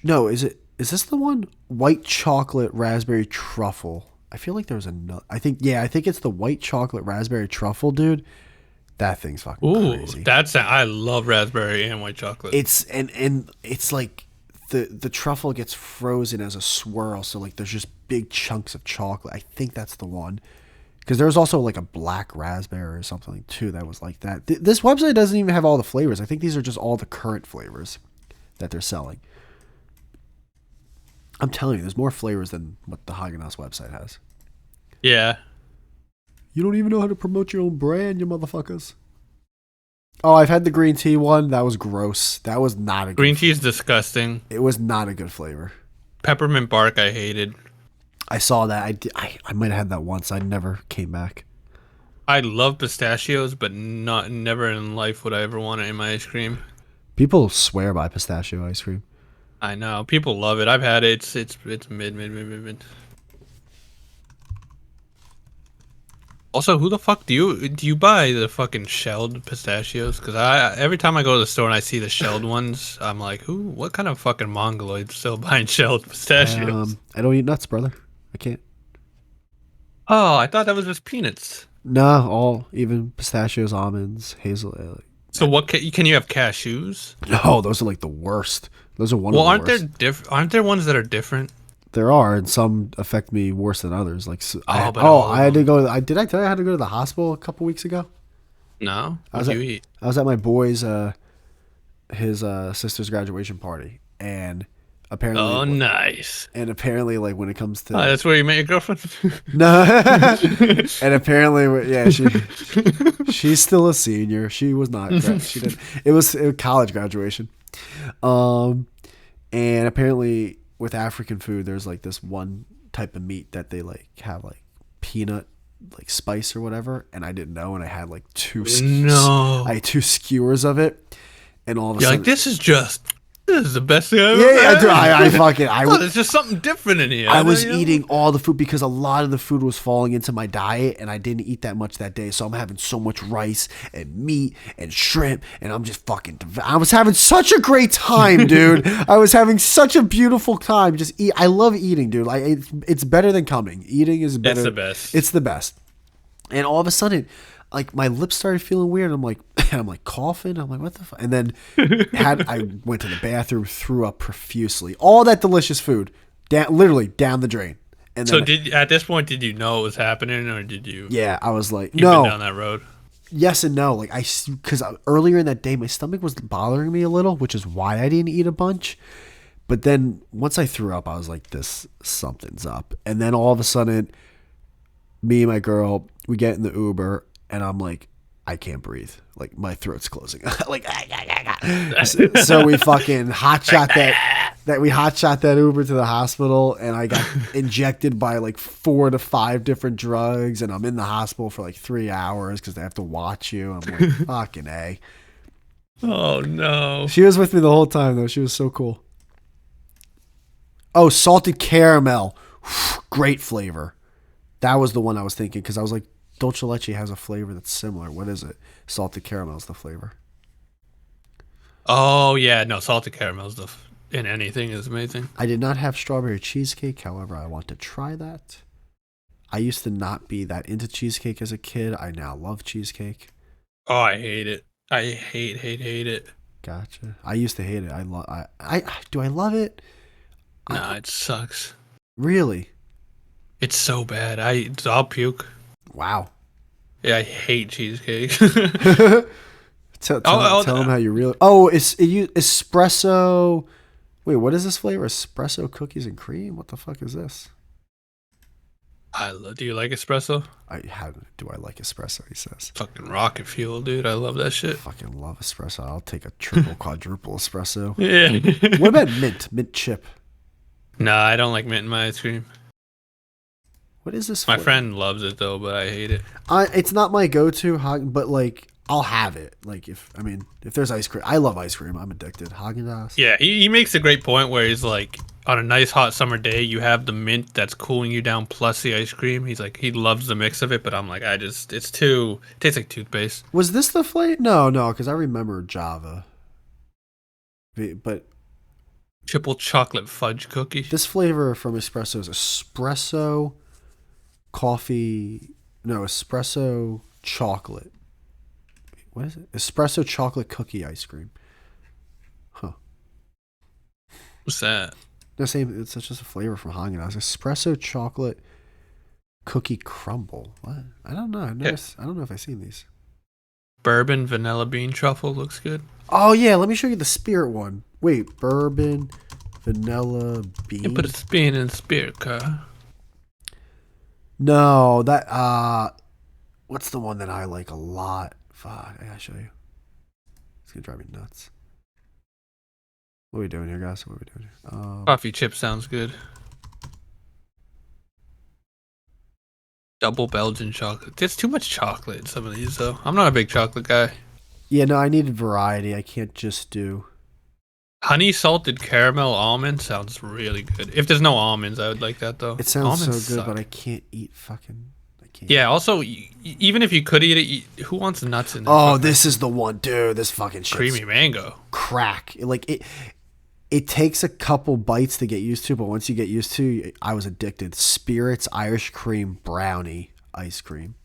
No, is this the one? White chocolate raspberry truffle. I feel like there was another. I think it's the white chocolate raspberry truffle, dude. That thing's fucking Ooh, crazy. I love raspberry and white chocolate. It's and it's like the truffle gets frozen as a swirl, so like there's just big chunks of chocolate. I think that's the one. Because there was also like a black raspberry or something too that was like that. This website doesn't even have all the flavors. I think these are just all the current flavors that they're selling. I'm telling you, there's more flavors than what the Haagen-Dazs website has. Yeah. You don't even know how to promote your own brand, you motherfuckers. Oh, I've had the green tea one. That was gross. That was not a Green good tea is disgusting. It was not a good flavor. Peppermint bark, I hated. I saw that. I might have had that once. I never came back. I love pistachios, but never in life would I ever want it in my ice cream. People swear by pistachio ice cream. I know people love it. I've had it. It's mid. Also, who the fuck do you buy the fucking shelled pistachios? Because I every time I go to the store and I see the shelled ones, I'm like, who? What kind of fucking mongoloid's still buying shelled pistachios? I don't eat nuts, brother. I can't. Oh, I thought that was just peanuts. Nah, all even pistachios, almonds, hazel. So what can you have cashews? No, those are like the worst. Those are one Well, of the worst. aren't there ones that are different? There are, and some affect me worse than others. Like Oh, but all of I had to them. go. Did I tell you I had to go to the hospital a couple weeks ago? No? I was What'd at you eat? I was at my boy's his sister's graduation party, and apparently Oh, nice. like when it comes Oh, to that's where you met your girlfriend? no, and apparently yeah, she's still a senior. She was not. She didn't. It was college graduation. Um, and apparently with African food, there's like this one type of meat that they like have like peanut like spice or whatever, and I didn't know, and I had like I No. had two skewers of it, and all of a You're like, sudden, this is the best thing I've yeah, ever yeah, had. dude, I fucking Oh, there's just something different in here. I was You know? eating all the food because a lot of the food was falling into my diet, and I didn't eat that much that day. So I'm having so much rice and meat and shrimp, and I'm just fucking. I was having such a great time, dude. I was having such a beautiful time. Just eat. I love eating, dude. Like it's better than coming. Eating is better. It's the best. It's the best. And all of a sudden, like my lips started feeling weird. I'm like, I'm like coughing. I'm like, what the fuck? And then I went to the bathroom, threw up profusely. All that delicious food, literally down the drain. And So then, at this point, did you know it was happening, or did you yeah, I was like, keep it down no, that road? yes and no. Like because earlier in that day, my stomach was bothering me a little, which is why I didn't eat a bunch. But then once I threw up, I was like, this something's up. And then all of a sudden, me and my girl, we get in the Uber, and I'm like, I can't breathe. Like my throat's closing. Like, so we fucking hotshot we hotshot that Uber to the hospital, and I got injected by like 4 to 5 different drugs, and I'm in the hospital for like 3 hours because they have to watch you. I'm like, fucking A. Oh no! She was with me the whole time though. She was so cool. Oh, salted caramel, great flavor. That was the one I was thinking because I was like, Dolce Leche has a flavor that's similar. What is it? Salted caramel is the flavor. Oh yeah, no, salted caramel stuff in anything is amazing. I did not have strawberry cheesecake. However, I want to try that. I used to not be that into cheesecake as a kid. I now love cheesecake. Oh, I hate it. I hate it. Gotcha. I used to hate it. Do I love it? Nah, it sucks. Really? It's so bad. I'll puke. Wow. Yeah, I hate cheesecake. Tell them how you really. Oh, espresso. Wait, what is this flavor? Espresso cookies and cream? What the fuck is this? Do you like espresso? How do I like espresso? He says. Fucking rocket fuel, dude. I love that shit. Fucking love espresso. I'll take a triple, quadruple espresso. Yeah. What about mint chip? Nah, I don't like mint in my ice cream. What is this? My flavor? friend loves it though, but I hate it. It's not my go-to, but like I'll have it. Like if there's ice cream, I love ice cream. I'm addicted. Haagen-Dazs. Yeah, he makes a great point where he's like, on a nice hot summer day, you have the mint that's cooling you down plus the ice cream. He's like, he loves the mix of it, but I'm like, it tastes like toothpaste. Was this the flavor? No, because I remember Java. But Triple chocolate fudge cookie. this flavor from espresso is espresso coffee. No, espresso chocolate. What is it? Espresso chocolate cookie ice cream. Huh. What's that? The same. It's just a flavor from Haagen-Dazs. Espresso chocolate cookie crumble. What? I don't know. I don't know if I've seen these. Bourbon vanilla bean truffle looks good. Oh yeah, let me show you the spirit one. Wait, bourbon, vanilla bean. You put a spin in spirit car. No, that what's the one that I like a lot? Fuck, I gotta show you. It's gonna drive me nuts. What are we doing here, guys? What are we doing here? Coffee chip sounds good. Double Belgian chocolate. There's too much chocolate in some of these though. I'm not a big chocolate guy. Yeah, no, I needed variety. I can't just do. Honey salted caramel almond sounds really good. If there's no almonds, I would like that though. It sounds Almonds so good, suck. but I can't eat fucking. I Yeah. Also, even if you could eat it, who wants nuts in there? Oh, this is the one, dude. This fucking shit's creamy mango. crack. Like it takes a couple bites to get used to, but once you get used to, I was addicted. Spirits Irish cream brownie ice cream.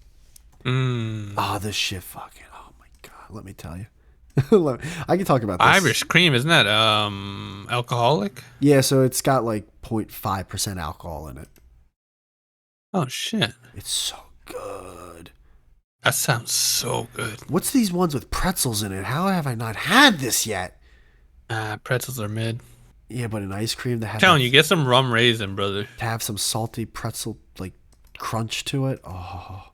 Oh, this shit fucking. Oh my god. Let me tell you. I can talk about this. Irish cream, isn't that alcoholic? Yeah, so it's got like 0.5% alcohol in it. Oh shit. It's so good. That sounds so good. What's these ones with pretzels in it? How have I not had this yet? Pretzels are mid. Yeah, but an ice cream that has Telling you, get some rum raisin, brother. to have some salty pretzel like crunch to it. Oh,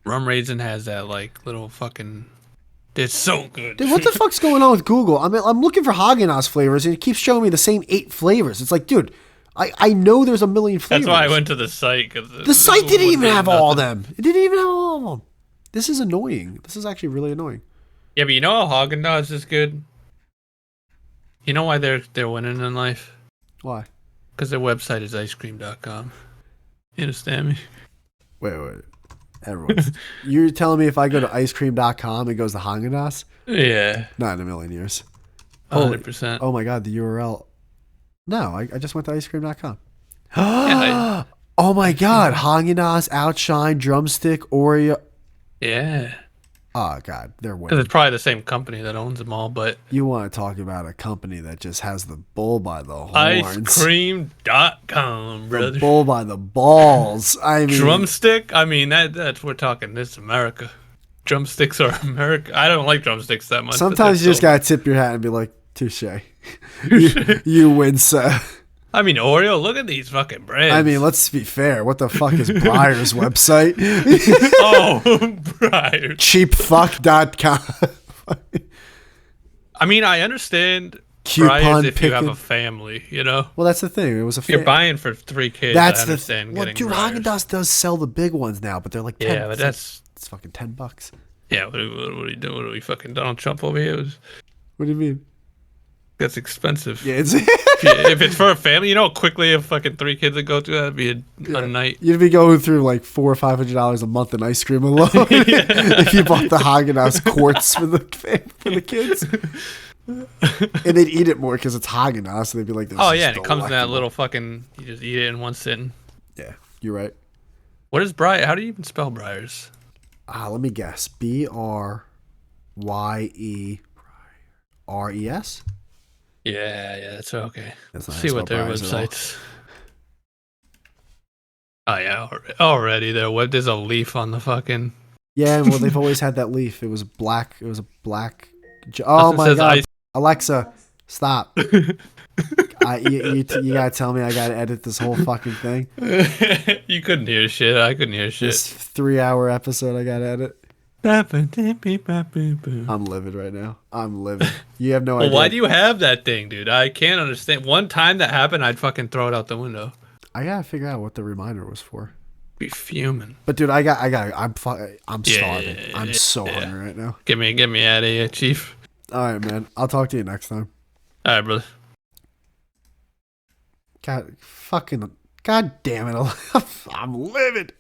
Rum raisin has that like little fucking. It's so good. dude, what the fuck's going on with Google? I'm looking for Haagen-Dazs flavors and it keeps showing me the same 8 flavors. It's like, dude, I know there's a million flavors. That's why I went to the site. Cause the site didn't even have all of them. It didn't even have all of them. This is annoying. This is actually really annoying. Yeah, but you know how Haagen-Dazs is good? You know why they're winning in life? Why? Because their website is icecream.com. You understand me? Wait. Everyone's. You're telling me if I go to icecream.com, it goes to Haagen-Dazs? Yeah. Not in a million years. 100%. Oh my god, the URL. No, I just went to icecream.com. Yeah, Oh my god, Haagen-Dazs, Outshine, Drumstick, Oreo. yeah. Oh god, they're Because winning. it's probably the same company that owns them all, but You want to talk about a company that just has the bull by the horns. icecream.com, brother. The bull by the balls. I mean, Drumstick? I mean, that's we're talking. This is America. Drumsticks are America. I don't like drumsticks that much. sometimes you just gotta tip your hat and be like, touche. You win, sir. I mean, Oreo. Look at these fucking brands. I mean, let's be fair. What the fuck is Breyer's website? oh, Briar. Cheapfuck.com. I mean, I understand Coupon Briars if you have picking. a family, you know. Well, that's the thing. It was a. If you're buying for 3 kids, That's I the understand well, getting dude. Briars. Haagen-Dazs does sell the big ones now, but they're like 10. Yeah, but that's it's fucking $10. yeah. What are you doing? What are we fucking Donald Trump over here? What do you mean? That's expensive. Yeah, it's If it's for a family, you know how quickly if fucking 3 kids would go through that'd be a night. you'd be going through like $400 or $500 a month in ice cream alone if you bought the Haagen-Dazs quarts for the kids. And they'd eat it more because it's Haagen-Dazs, so they'd be like, this Oh is yeah, and it comes in that delectable. little fucking. You just eat it in one sitting. Yeah, you're right. What is Briar? How do you even spell Briars? Let me guess. BRYERES. Yeah, that's okay. That's not how See you what spell their Briars at all. websites. Oh yeah, already there. What? There's a leaf on the fucking. Yeah, well, they've always had that leaf. It was black. It was a black. Oh It my says god, ice- Alexa, stop! You gotta tell me I gotta edit this whole fucking thing. You couldn't hear shit. I couldn't hear shit. This 3-hour episode I gotta edit. Well, I'm livid right now. I'm livid. You have no idea. why do you have that thing, dude? I can't understand. One time that happened, I'd fucking throw it out the window. I gotta figure out what the reminder was for. Be fuming. But dude, I'm starving. I'm so yeah. hungry right now. Get me out of here, Chief. All right, man. I'll talk to you next time. All right, brother. God damn it! I'm livid.